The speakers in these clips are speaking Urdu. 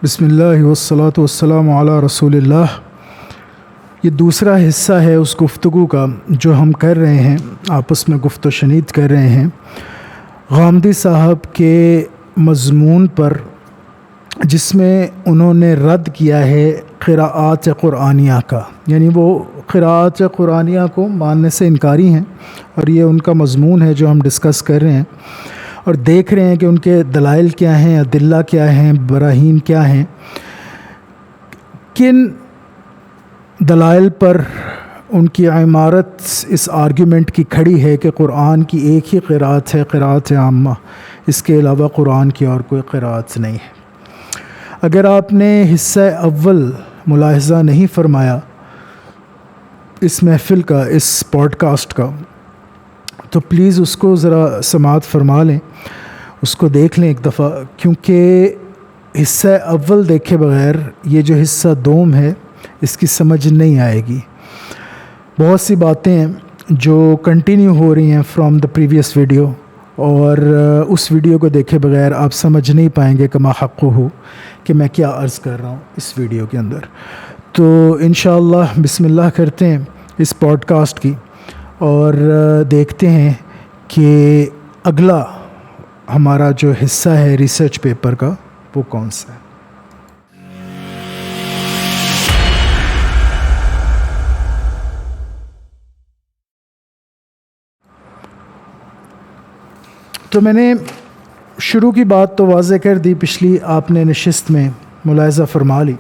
بسم اللہ والصلاۃ والسلام علی رسول اللہ۔ یہ دوسرا حصہ ہے اس گفتگو کا جو ہم کر رہے ہیں، آپس میں گفت و شنید کر رہے ہیں غامدی صاحب کے مضمون پر، جس میں انہوں نے رد کیا ہے قراءات قرآنیہ کا، یعنی وہ قراءات قرآنیہ کو ماننے سے انکاری ہیں، اور یہ ان کا مضمون ہے جو ہم ڈسکس کر رہے ہیں اور دیکھ رہے ہیں کہ ان کے دلائل کیا ہیں، ادلہ کیا ہیں، براہین کیا ہیں، کن دلائل پر ان کی عمارت اس آرگیومنٹ کی کھڑی ہے کہ قرآن کی ایک ہی قراءت ہے، قراءت عامہ، اس کے علاوہ قرآن کی اور کوئی قراءت نہیں ہے۔ اگر آپ نے حصہ اول ملاحظہ نہیں فرمایا اس محفل کا، اس پوڈ کاسٹ کا، تو پلیز اس کو ذرا سماعت فرما لیں، اس کو دیکھ لیں ایک دفعہ، کیونکہ حصہ اول دیکھے بغیر یہ جو حصہ دوم ہے اس کی سمجھ نہیں آئے گی۔ بہت سی باتیں ہیں جو کنٹینیو ہو رہی ہیں فرام دا پریویس ویڈیو، اور اس ویڈیو کو دیکھے بغیر آپ سمجھ نہیں پائیں گے کما حق ہو کہ میں کیا عرض کر رہا ہوں اس ویڈیو کے اندر۔ تو انشاءاللہ بسم اللہ کرتے ہیں اس پوڈ کاسٹ کی، اور دیکھتے ہیں کہ اگلا ہمارا جو حصہ ہے ریسرچ پیپر کا وہ کون سا ہے۔ تو میں نے شروع کی بات تو واضح کر دی، پچھلی آپ نے نشست میں ملاحظہ فرما لی۔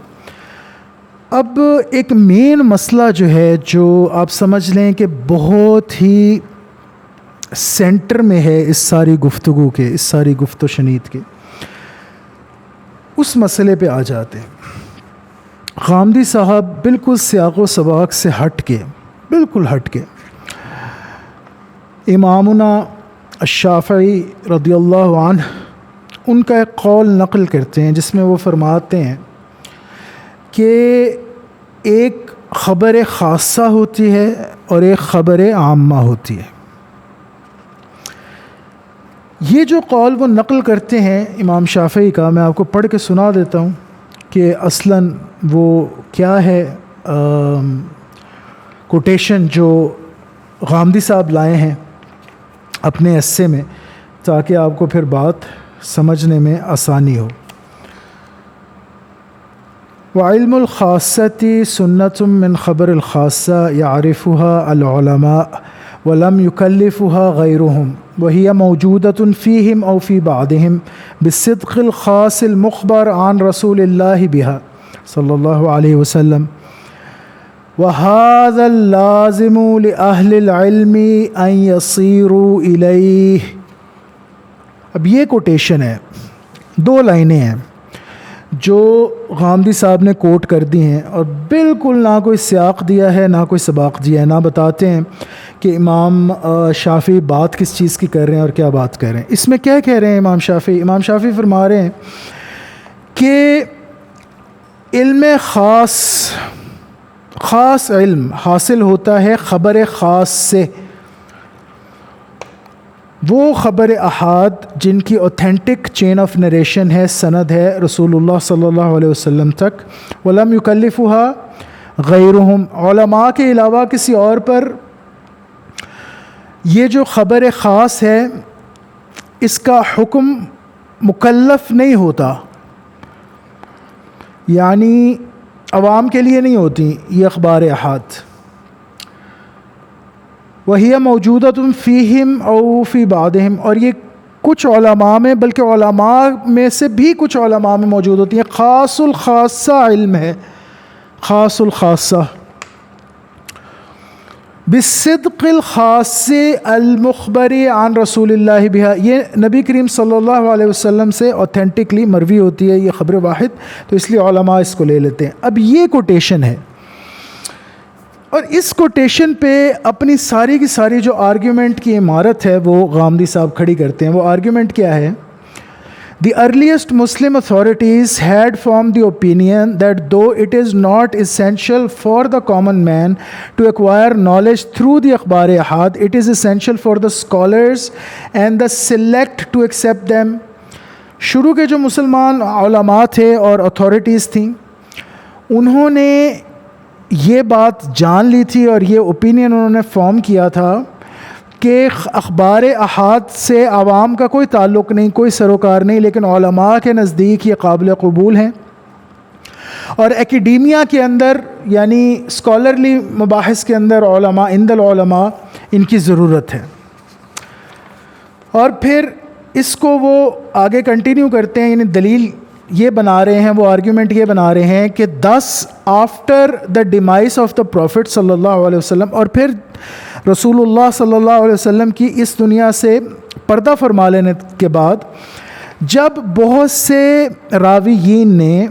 اب ایک مین مسئلہ جو ہے، جو آپ سمجھ لیں کہ بہت ہی سینٹر میں ہے اس ساری گفتگو کے، اس ساری گفت و شنید کے، اس مسئلے پہ آ جاتے ہیں۔ غامدی صاحب بالکل سیاق و سباق سے ہٹ کے، بالکل ہٹ کے، امامنا الشافعی رضی اللہ عنہ ان کا ایک قول نقل کرتے ہیں، جس میں وہ فرماتے ہیں کہ ایک خبر خاصہ ہوتی ہے اور ایک خبر عامہ ہوتی ہے۔ یہ جو قول وہ نقل کرتے ہیں امام شافعی کا، میں آپ کو پڑھ کے سنا دیتا ہوں کہ اصلاً وہ کیا ہے کوٹیشن جو غامدی صاحب لائے ہیں اپنے حصے میں، تاکہ آپ کو پھر بات سمجھنے میں آسانی ہو۔ وعلم الخاصة سنة من خبر الخاصة يعرفها العلماء ولم يكلفها غيرهم وهي موجودة فيهم أو في بعضهم بالصدق الخاص المخبر عن رسول الله بها صلى الله عليه وسلم، وهذا اللازم لأهل العلم أن يصيروا إليه۔ اب یہ کوٹیشن ہے، دو لائنیں ہیں جو غامدی صاحب نے کوٹ کر دی ہیں، اور بالکل نہ کوئی سیاق دیا ہے، نہ کوئی سباق دیا ہے، نہ بتاتے ہیں کہ امام شافعی بات کس چیز کی کر رہے ہیں اور کیا بات کر رہے ہیں۔ اس میں کیا کہہ رہے ہیں امام شافعی؟ امام شافعی فرما رہے ہیں کہ علم خاص علم حاصل ہوتا ہے خبر خاص سے، وہ خبر احاد جن کی اوتھینٹک چین آف نریشن ہے، سند ہے رسول اللہ صلی اللہ علیہ وسلم تک، ولم یکلفها غیرہم، علماء کے علاوہ کسی اور پر یہ جو خبر خاص ہے اس کا حکم مکلف نہیں ہوتا، یعنی عوام کے لیے نہیں ہوتی یہ اخبار احاد۔ وَهِيَ مَوْجُودَةٌ فِيهِمْ أَوْ فِي بَعْضِهِمْ، اور یہ کچھ علماء میں، بلکہ علماء میں سے بھی کچھ علماء میں موجود ہوتی ہیں۔ خاص الخاصہ علم ہے، خاص الخاصہ، بالصدق الخاص المخبر عن رسول اللہ بہا، یہ نبی کریم صلی اللہ علیہ وسلم سے اوتھینٹکلی مروی ہوتی ہے یہ خبر واحد، تو اس لیے علماء اس کو لے لیتے ہیں۔ اب یہ کوٹیشن ہے، اور اس کوٹیشن پہ اپنی ساری کی ساری جو آرگیومنٹ کی عمارت ہے وہ غامدی صاحب کھڑی کرتے ہیں۔ وہ آرگیومنٹ کیا ہے؟ The earliest Muslim authorities had formed the opinion that though it is not essential for the common man to acquire knowledge through the akhbar ahad, it is essential for the scholars and the select to accept them شروع کے جو مسلمان علماء تھے اور اتھارٹیز تھیں، انہوں نے یہ بات جان لی تھی اور یہ اوپینین انہوں نے فارم کیا تھا کہ اخبار احاد سے عوام کا کوئی تعلق نہیں، کوئی سروکار نہیں، لیکن علماء کے نزدیک یہ قابل قبول ہیں، اور ایکیڈیمیا کے اندر یعنی اسکالرلی مباحث کے اندر علماء عند العلماء ان کی ضرورت ہے۔ اور پھر اس کو وہ آگے کنٹینیو کرتے ہیں، یعنی دلیل یہ بنا رہے ہیں، وہ آرگیومنٹ یہ بنا رہے ہیں کہ after the demise of the prophet صلی اللہ علیہ وسلم، اور پھر رسول اللہ صلی اللہ علیہ وسلم کی اس دنیا سے پردہ فرما لینے کے بعد، جب بہت سے راویین نے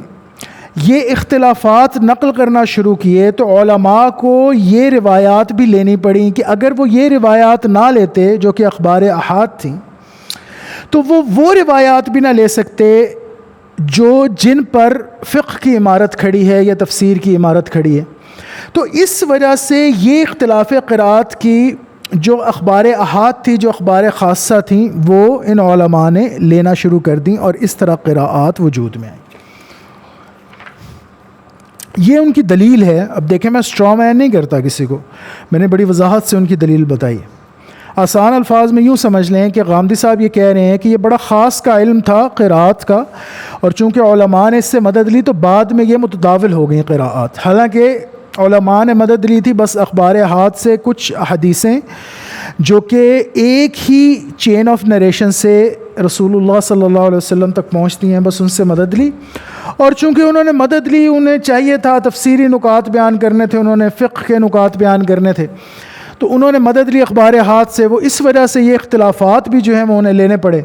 یہ اختلافات نقل کرنا شروع کیے تو علماء کو یہ روایات بھی لینی پڑیں کہ اگر وہ یہ روایات نہ لیتے جو کہ اخبار احاد تھیں تو وہ روایات بھی نہ لے سکتے جن پر فقہ کی عمارت کھڑی ہے یا تفسیر کی عمارت کھڑی ہے۔ تو اس وجہ سے یہ اختلاف قرات کی جو اخبار احاد تھی، جو اخبار خاصہ تھیں، وہ ان علماء نے لینا شروع کر دیں اور اس طرح قراءات وجود میں آئیں۔ یہ ان کی دلیل ہے۔ اب دیکھیں، میں اسٹرا مین نہیں کرتا کسی کو، میں نے بڑی وضاحت سے ان کی دلیل بتائی۔ آسان الفاظ میں یوں سمجھ لیں کہ غامدی صاحب یہ کہہ رہے ہیں کہ یہ بڑا خاص کا علم تھا قراءات کا، اور چونکہ علماء نے اس سے مدد لی تو بعد میں یہ متداول ہو گئیں قراءات۔ حالانکہ علماء نے مدد لی تھی بس اخبار احاد سے، کچھ حدیثیں جو کہ ایک ہی چین آف نریشن سے رسول اللہ صلی اللہ علیہ وسلم تک پہنچتی ہیں، بس ان سے مدد لی۔ اور چونکہ انہوں نے مدد لی، انہیں چاہیے تھا تفسیری نکات بیان کرنے تھے، انہوں نے فقہ کے نکات بیان کرنے تھے، تو انہوں نے مدد لی اخبار احاد سے۔ وہ اس وجہ سے یہ اختلافات بھی جو ہیں وہ انہیں لینے پڑے،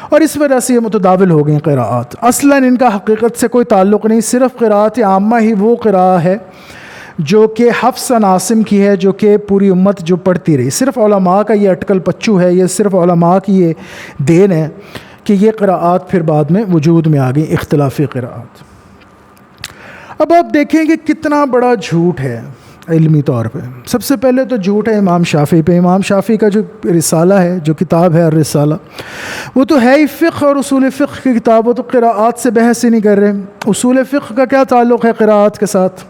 اور اس وجہ سے یہ متداول ہو گئیں قراءات۔ اصلاً ان کا حقیقت سے کوئی تعلق نہیں، صرف قراءت عامہ ہی وہ قراءہ ہے جو کہ حفص عن عاصم کی ہے، جو کہ پوری امت جو پڑھتی رہی۔ صرف علماء کا یہ اٹکل پچو ہے، یہ صرف علماء کی یہ دین ہے کہ یہ قراءات پھر بعد میں وجود میں آ گئیں، اختلافی قراءات۔ اب آپ دیکھیں کہ کتنا بڑا جھوٹ ہے علمی طور پہ۔ سب سے پہلے تو جھوٹ ہے امام شافعی پہ۔ امام شافعی کا جو رسالہ ہے، جو کتاب ہے الرسالہ، وہ تو ہے ہی فقہ اور اصول فقہ کی کتاب، وہ تو قراءات سے بحث ہی نہیں کر رہے۔ اصول فقہ کا کیا تعلق ہے قراءات کے ساتھ؟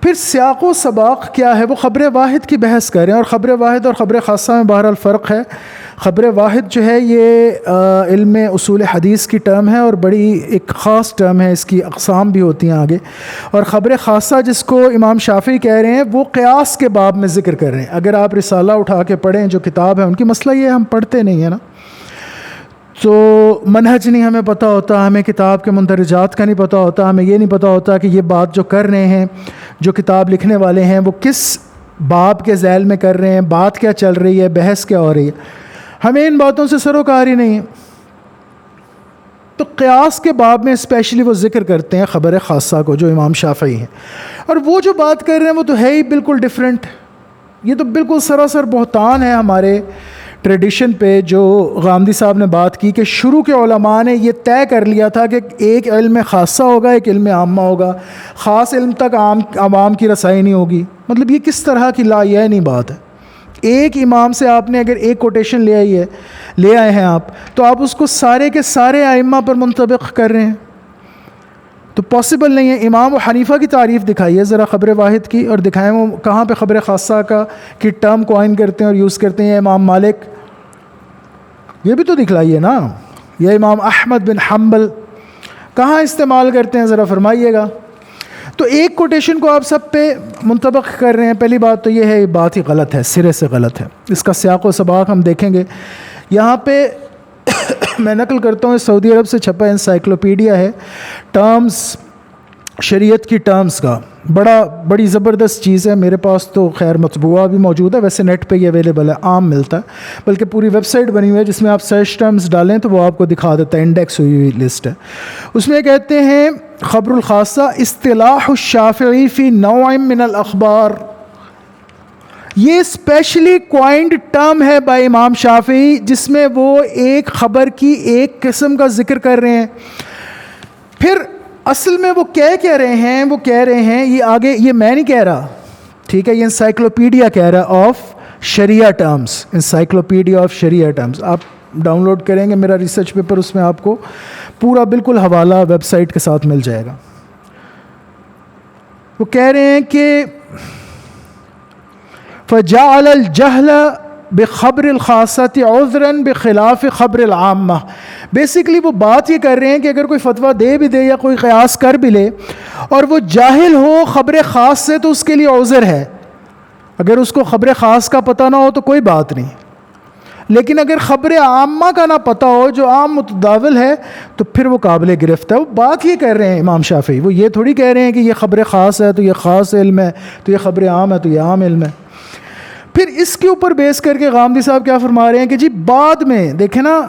پھر سیاق و سباق کیا ہے؟ وہ خبر واحد کی بحث کر رہے ہیں، اور خبر واحد اور خبر خاصہ میں بہرحال فرق ہے۔ خبر واحد جو ہے یہ علم اصول حدیث کی ٹرم ہے اور بڑی ایک خاص ٹرم ہے، اس کی اقسام بھی ہوتی ہیں آگے۔ اور خبر خاصہ جس کو امام شافعی کہہ رہے ہیں وہ قیاس کے باب میں ذکر کر رہے ہیں۔ اگر آپ رسالہ اٹھا کے پڑھیں جو کتاب ہے، ان کی مسئلہ یہ ہے ہم پڑھتے نہیں ہیں نا، تو منہج نہیں ہمیں پتہ ہوتا، ہمیں کتاب کے مندرجات کا نہیں پتہ ہوتا، ہمیں یہ نہیں پتہ ہوتا کہ یہ بات جو کر رہے ہیں، جو کتاب لکھنے والے ہیں، وہ کس باب کے ذیل میں کر رہے ہیں، بات کیا چل رہی ہے، بحث کیا ہو رہی ہے، ہمیں ان باتوں سے سروکار ہی نہیں ہے۔ تو قیاس کے باب میں اسپیشلی وہ ذکر کرتے ہیں خبر خاصہ کو، جو امام شافعی ہیں، اور وہ جو بات کر رہے ہیں وہ تو ہے ہی بالکل ڈیفرنٹ۔ یہ تو بالکل سراسر بہتان ہے ہمارے ٹریڈیشن پہ جو غامدی صاحب نے بات کی کہ شروع کے علماء نے یہ طے کر لیا تھا کہ ایک علم خاصہ ہوگا، ایک علم عامہ ہوگا، خاص علم تک عوام کی رسائی نہیں ہوگی۔ مطلب یہ کس طرح کی لا یعنی بات ہے؟ ایک امام سے آپ نے اگر ایک کوٹیشن لے آئے ہیں آپ، تو آپ اس کو سارے کے سارے ائمہ پر منطبق کر رہے ہیں، تو پاسبل نہیں ہے۔ امام حنیفہ کی تعریف دکھائیے ذرا خبر واحد کی، اور دکھائیں وہ کہاں پہ خبر خاصہ کی ٹرم کوائن کرتے ہیں اور یوز کرتے ہیں۔ امام مالک، یہ بھی تو دکھلائیے نا، یا امام احمد بن حنبل کہاں استعمال کرتے ہیں ذرا فرمائیے گا۔ تو ایک کوٹیشن کو آپ سب پہ منطبق کر رہے ہیں۔ پہلی بات تو یہ ہے، یہ بات ہی غلط ہے، سرے سے غلط ہے۔ اس کا سیاق و سباق ہم دیکھیں گے۔ یہاں پہ میں نقل کرتا ہوں، سعودی عرب سے چھپا انسائکلوپیڈیا ہے ٹرمز، شریعت کی ٹرمز کا، بڑی زبردست چیز ہے۔ میرے پاس تو خیر مطبوعہ بھی موجود ہے، ویسے نیٹ پہ یہ اویلیبل ہے، عام ملتا ہے، بلکہ پوری ویب سائٹ بنی ہوئی ہے جس میں آپ سرچ ٹرمز ڈالیں تو وہ آپ کو دکھا دیتا ہے، انڈیکس ہوئی ہوئی لسٹ ہے۔ اس میں کہتے ہیں خبر الخاصہ اصطلاح الشافعی فی نوع من الاخبار، یہ اسپیشلی کوائنڈ ٹرم ہے بائی امام شافعی، جس میں وہ ایک خبر کی ایک قسم کا ذکر کر رہے ہیں۔ پھر اصل میں وہ کہہ رہے ہیں یہ آگے، یہ میں نہیں کہہ رہا، ٹھیک ہے، یہ انسائکلوپیڈیا کہہ رہا ہے of sharia terms, encyclopedia of sharia terms. آپ ڈاؤن لوڈ کریں گے میرا ریسرچ پیپر، اس میں آپ کو پورا بالکل حوالہ ویب سائٹ کے ساتھ مل جائے گا. وہ کہہ رہے ہیں کہ فجعل الجہل بخبر الخاصۃ عذرا بخلاف خبر العامہ. بیسیکلی وہ بات یہ کر رہے ہیں کہ اگر کوئی فتویٰ دے بھی دے یا کوئی قیاس کر بھی لے اور وہ جاہل ہو خبر خاص سے تو اس کے لیے عذر ہے. اگر اس کو خبر خاص کا پتہ نہ ہو تو کوئی بات نہیں، لیکن اگر خبر عامہ کا نہ پتہ ہو جو عام متداول ہے تو پھر وہ قابل گرفت ہے. وہ بات یہ کر رہے ہیں امام شافعی، وہ یہ تھوڑی کہہ رہے ہیں کہ یہ خبر خاص ہے تو یہ خاص علم ہے، تو یہ خبر عام ہے تو یہ عام علم ہے. پھر اس کے اوپر بیس کر کے غامدی صاحب کیا فرما رہے ہیں کہ جی بعد میں دیکھیں نا،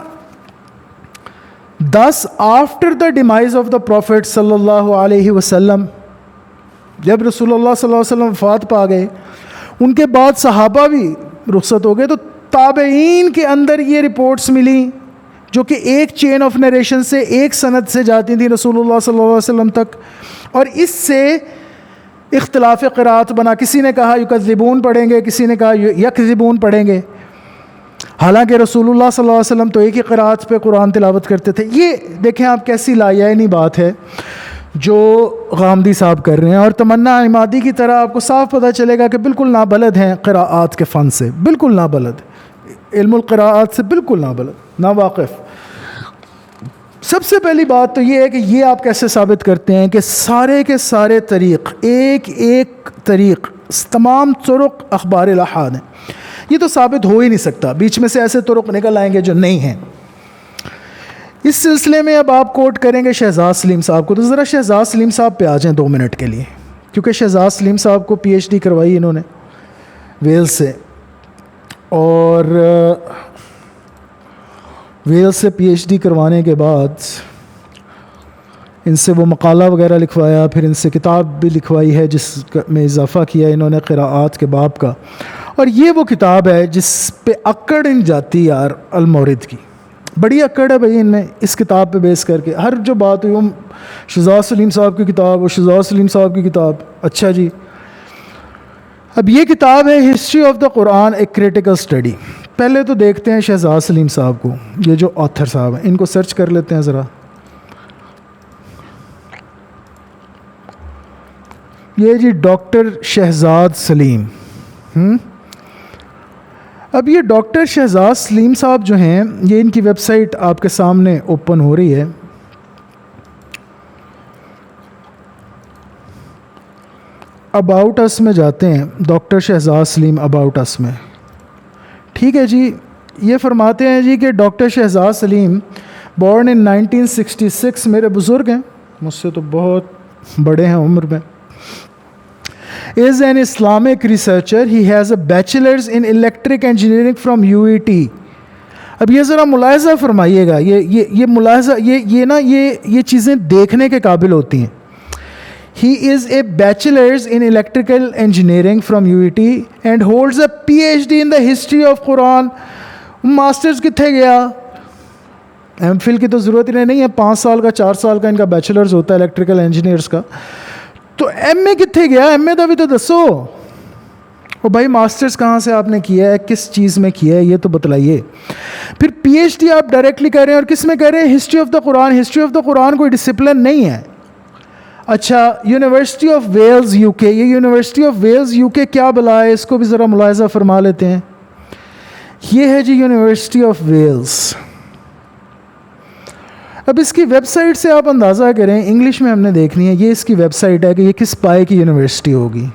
thus after the demise of the Prophet صلی اللہ علیہ وسلم، جب رسول اللہ صلی اللہ علیہ وسلم وفات پا گئے، ان کے بعد صحابہ بھی رخصت ہو گئے، تو تابعین کے اندر یہ رپورٹس ملیں جو کہ ایک چین آف نریشن سے، ایک سند سے جاتی تھیں رسول اللہ صلی اللہ علیہ وسلم تک، اور اس سے اختلاف قرات بنا. کسی نے کہا یکذبون پڑھیں گے، کسی نے کہا یکذبون پڑھیں گے، حالانکہ رسول اللہ صلی اللہ علیہ وسلم تو ایک ہی قرات پہ قرآن تلاوت کرتے تھے. یہ دیکھیں آپ کیسی لایعنی بات ہے جو غامدی صاحب کر رہے ہیں، اور تمنا عمادی کی طرح آپ کو صاف پتہ چلے گا کہ بالکل نابلد ہیں قراءات کے فن سے، بالکل نابلد، علم القراءات سے بالکل نابلد، ناواقف. سب سے پہلی بات تو یہ ہے کہ یہ آپ کیسے ثابت کرتے ہیں کہ سارے کے سارے طریق، ایک ایک طریق، تمام طرق اخبار الاحاد ہیں؟ یہ تو ثابت ہو ہی نہیں سکتا، بیچ میں سے ایسے طرق نکل آئیں گے جو نہیں ہیں. اس سلسلے میں اب آپ کوٹ کریں گے شہزاد سلیم صاحب کو، تو ذرا شہزاد سلیم صاحب پہ آ جائیں 2 منٹ کے لیے، کیونکہ شہزاد سلیم صاحب کو پی ایچ ڈی کروائی انہوں نے ویلز سے، اور ویلز سے پی ایچ ڈی کروانے کے بعد ان سے وہ مقالہ وغیرہ لکھوایا، پھر ان سے کتاب بھی لکھوائی ہے جس میں اضافہ کیا انہوں نے قراءات کے باب کا، اور یہ وہ کتاب ہے جس پہ اکڑ ان جاتی یار المورد کی، بڑی اکڑ ہے بھائی ان میں، اس کتاب پہ بیس کر کے ہر جو بات ہوئی، وہ شہزاد سلیم صاحب کی کتاب، وہ شہزاد سلیم صاحب کی کتاب. اچھا جی، اب یہ کتاب ہے history of the Quran a critical study. پہلے تو دیکھتے ہیں شہزاد سلیم صاحب کو، یہ جو آتھر صاحب ہیں ان کو سرچ کر لیتے ہیں ذرا. یہ جی ڈاکٹر شہزاد سلیم. اب یہ ڈاکٹر شہزاد سلیم صاحب جو ہیں، یہ ان کی ویب سائٹ آپ کے سامنے اوپن ہو رہی ہے. اباؤٹ اس میں جاتے ہیں، ڈاکٹر شہزاد سلیم اباؤٹ اس میں. ٹھیک ہے جی، یہ فرماتے ہیں جی کہ doctor Shahzad Saleem born in 1966، میرے بزرگ ہیں، مجھ سے تو بہت بڑے ہیں عمر میں. is an Islamic researcher. He has a bachelor's in electric engineering from UET. اب یہ ذرا ملاحظہ فرمائیے گا، یہ ملاحظہ، یہ چیزیں دیکھنے کے قابل ہوتی ہیں. He is a bachelor's in electrical engineering from UET and holds a PhD in the history of Quran. Masters کتنے گیا؟ ایم فل کی تو ضرورت ہی نہیں ہے، 5 سال کا 4 سال کا ان کا بیچلرز ہوتا ہے الیکٹریکل انجینئرس کا. تو ایم اے کتنے گیا؟ ایم اے کا بھی تو دسو. اور بھائی ماسٹرز کہاں سے آپ نے کیا ہے، کس چیز میں کیا ہے، یہ تو بتلائیے. پھر پی ایچ ڈی آپ ڈائریکٹلی کر رہے ہیں، اور کس میں کر رہے ہیں؟ History of the Quran. History of the Quran کوئی ڈسپلن نہیں ہے. اچھا، یونیورسٹی آف ویلز یو کے، یہ یونیورسٹی آف ویلز یو کے کیا بلا ہے، اس کو بھی ذرا ملاحظہ فرما لیتے ہیں. یہ ہے جی یونیورسٹی آف ویلز. اب اس کی ویب سائٹ سے آپ اندازہ کریں، انگلش میں ہم نے دیکھنی ہے، یہ اس کی ویب سائٹ ہے کہ یہ کس پائے کی یونیورسٹی ہوگی.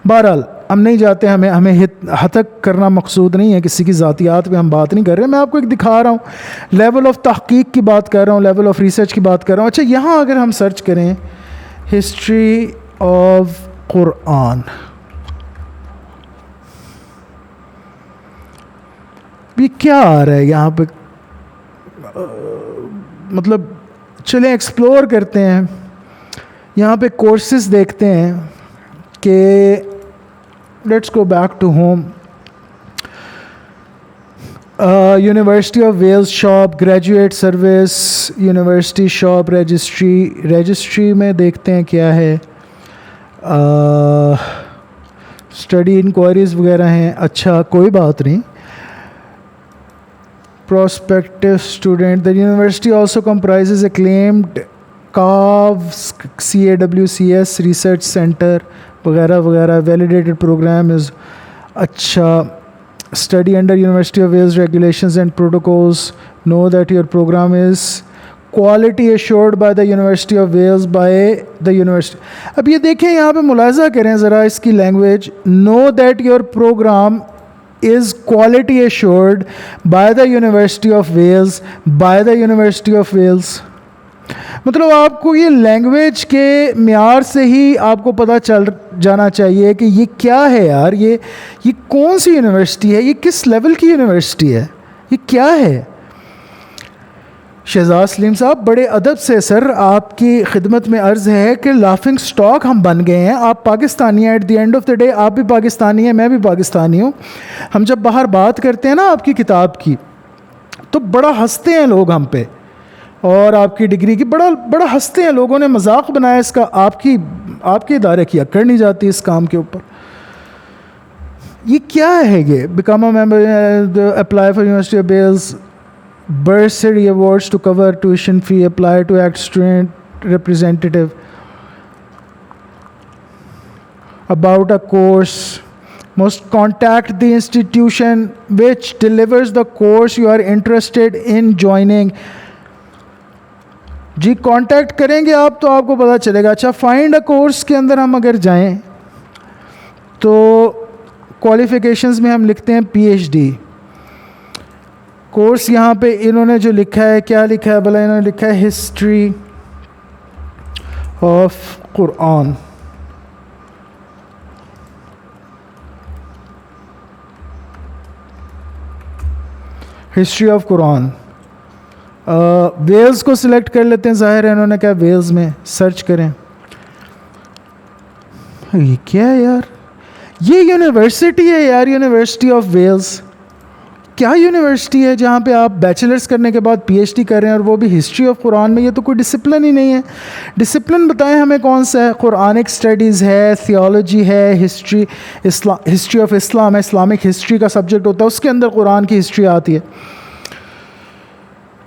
بہرحال ہم نہیں جاتے، ہمیں ہتک کرنا مقصود نہیں ہے، کسی کی ذاتیات پہ ہم بات نہیں کر رہے. میں آپ کو ایک دکھا رہا ہوں، لیول آف تحقیق کی بات کر رہا ہوں، لیول آف ریسرچ کی بات کر رہا ہوں. اچھا، یہاں اگر ہم سرچ کریں ہسٹری آف قرآن، یہ کیا آ رہا ہے یہاں پہ؟ مطلب چلیں ایکسپلور کرتے ہیں. یہاں پہ کورسز دیکھتے ہیں کہ let's go back to home. University of Wales shop graduate service, university shop registry میں دیکھتے ہیں کیا ہے. اسٹڈی انکوائریز وغیرہ ہیں. اچھا کوئی بات نہیں. prospective student. The university also comprises acclaimed CAWCS research center وغیرہ وغیرہ. Validated program is اچھا. Study under University of Wales regulations and protocols. Know that your program is quality assured by the University of Wales by the university. اب یہ دیکھیں یہاں پہ ملاحظہ کریں ذرا اس کی language. Know that your program is quality assured by the University of Wales by the University of Wales. مطلب آپ کو یہ لینگویج کے معیار سے ہی آپ کو پتہ چل جانا چاہیے کہ یہ کیا ہے یار, یہ کون سی یونیورسٹی ہے, یہ کس لیول کی یونیورسٹی ہے, یہ کیا ہے. شہزاد سلیم صاحب بڑے ادب سے سر آپ کی خدمت میں عرض ہے کہ لافنگ سٹاک ہم بن گئے ہیں. آپ پاکستانی ہیں, at the end of the day آپ بھی پاکستانی ہیں, میں بھی پاکستانی ہوں. ہم جب باہر بات کرتے ہیں نا آپ کی کتاب کی تو بڑا ہنستے ہیں لوگ ہم پہ, اور آپ کی ڈگری کی بڑا ہنستے ہیں. لوگوں نے مذاق بنایا اس کا. آپ کے ادارے کی اکڑ نہیں جاتی اس کام کے اوپر. یہ کیا ہے یہ become a member, apply for university of Wales bursary awards to cover tuition fee, apply to act student representative about a course, must contact the institution which delivers the course you are interested in joining. جی کانٹیکٹ کریں گے آپ تو آپ کو پتہ چلے گا. اچھا فائنڈ اے کورس کے اندر ہم اگر جائیں تو کوالیفیکیشنز میں ہم لکھتے ہیں پی ایچ ڈی. کورس یہاں پہ انہوں نے جو لکھا ہے, کیا لکھا ہے بھلا, انہوں نے لکھا ہے history of Quran. History of Quran. Wales کو سلیکٹ کر لیتے ہیں, ظاہر ہے انہوں نے کہا ویلز میں سرچ کریں. یہ کیا ہے یار, یہ یونیورسٹی ہے یار, یونیورسٹی آف ویلز. کیا یونیورسٹی ہے جہاں پہ آپ بیچلرز کرنے کے بعد پی ایچ ڈی کر رہے ہیں, اور وہ بھی ہسٹری آف قرآن میں. یہ تو کوئی ڈسپلن ہی نہیں ہے. ڈسپلن بتائیں ہمیں کون سا ہے. قرآنک اسٹڈیز ہے, تھیولوجی ہے, ہسٹری آف اسلام ہے, اسلامک ہسٹری کا سبجیکٹ ہوتا ہے, اس کے اندر قرآن کی ہسٹری آتی ہے.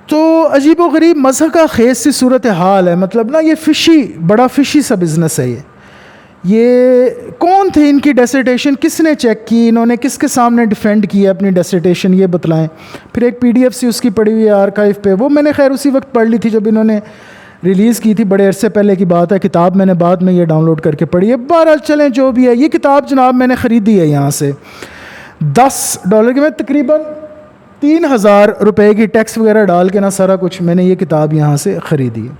تو عجیب و غریب مذہب کا خیز سی صورت حال ہے. مطلب نا یہ بڑا فشی سا بزنس ہے. یہ کون تھے, ان کی ڈیسرٹیشن کس نے چیک کی, انہوں نے کس کے سامنے ڈیفینڈ کی اپنی ڈیسرٹیشن, یہ بتلائیں. پھر ایک پی ڈی ایف سی اس کی پڑی ہوئی ہے آرکائیو پہ, وہ میں نے خیر اسی وقت پڑھ لی تھی جب انہوں نے ریلیز کی تھی, بڑے عرصے پہلے کی بات ہے. کتاب میں نے بعد میں یہ ڈاؤن لوڈ کر کے پڑھی ہے. بہرحال چلیں جو بھی ہے, یہ کتاب جناب میں نے خریدی ہے یہاں سے $10 کے, میں تقریباً 3,000 روپے کی ٹیکس وغیرہ ڈال کے نا سارا کچھ میں نے یہ کتاب یہاں سے خریدی ہے.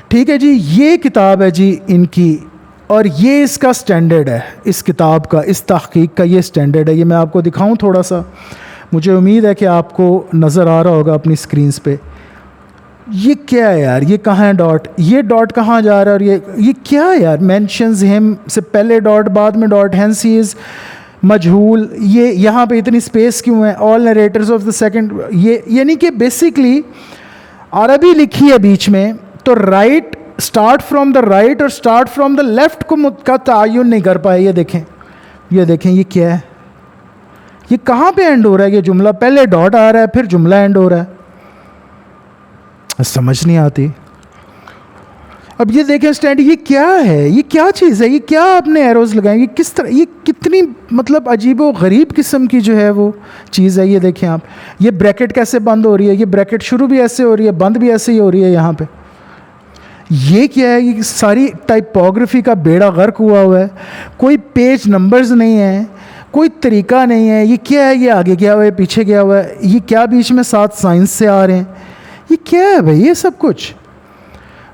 ٹھیک ہے جی, یہ کتاب ہے جی ان کی, اور یہ اس کا سٹینڈرڈ ہے, اس کتاب کا, اس تحقیق کا یہ سٹینڈرڈ ہے. یہ میں آپ کو دکھاؤں تھوڑا سا, مجھے امید ہے کہ آپ کو نظر آ رہا ہوگا اپنی اسکرینس پہ. یہ کیا ہے یار, یہ کہاں ہے ڈاٹ, یہ ڈاٹ کہاں جا رہا ہے, اور یہ کیا ہے یار. مینشنز ہم سے پہلے ڈاٹ, بعد میں ڈاٹ, ہینس ہی از مجہول. یہ یہاں پہ اتنی اسپیس کیوں ہے. آل نریٹرز آف دا سیکنڈ, یہ یعنی کہ بیسکلی عربی لکھی ہے بیچ میں, تو right start from the right اور اسٹارٹ فرام دا لیفٹ کا تعین نہیں کر پائے. یہ دیکھیں یہ کیا ہے, یہ کہاں پہ اینڈ ہو رہا ہے. یہ جملہ پہلے ڈاٹ آ رہا ہے, پھر جملہ اینڈ ہو رہا ہے, سمجھ نہیں آتی. اب یہ دیکھیں اسٹینڈ, یہ کیا ہے, یہ کیا چیز ہے, یہ کیا آپ نے ایروز لگائیں, یہ کس طرح, یہ کتنی مطلب عجیب و غریب قسم کی جو ہے وہ چیز ہے. یہ دیکھیں آپ, یہ بریکٹ کیسے بند ہو رہی ہے, یہ بریکٹ شروع بھی ایسے ہو رہی ہے, بند بھی ایسے ہی ہو رہی ہے یہاں پہ. یہ کیا ہے, یہ ساری ٹائپوگرافی کا بیڑا غرق ہوا ہے. کوئی پیج نمبرز نہیں ہیں, کوئی طریقہ نہیں ہے. یہ کیا ہے, یہ آگے گیا ہوا ہے, پیچھے گیا ہوا ہے, یہ کیا بیچ میں 7 سائنس سے آ رہے ہیں. یہ کیا ہے بھائی, یہ سب کچھ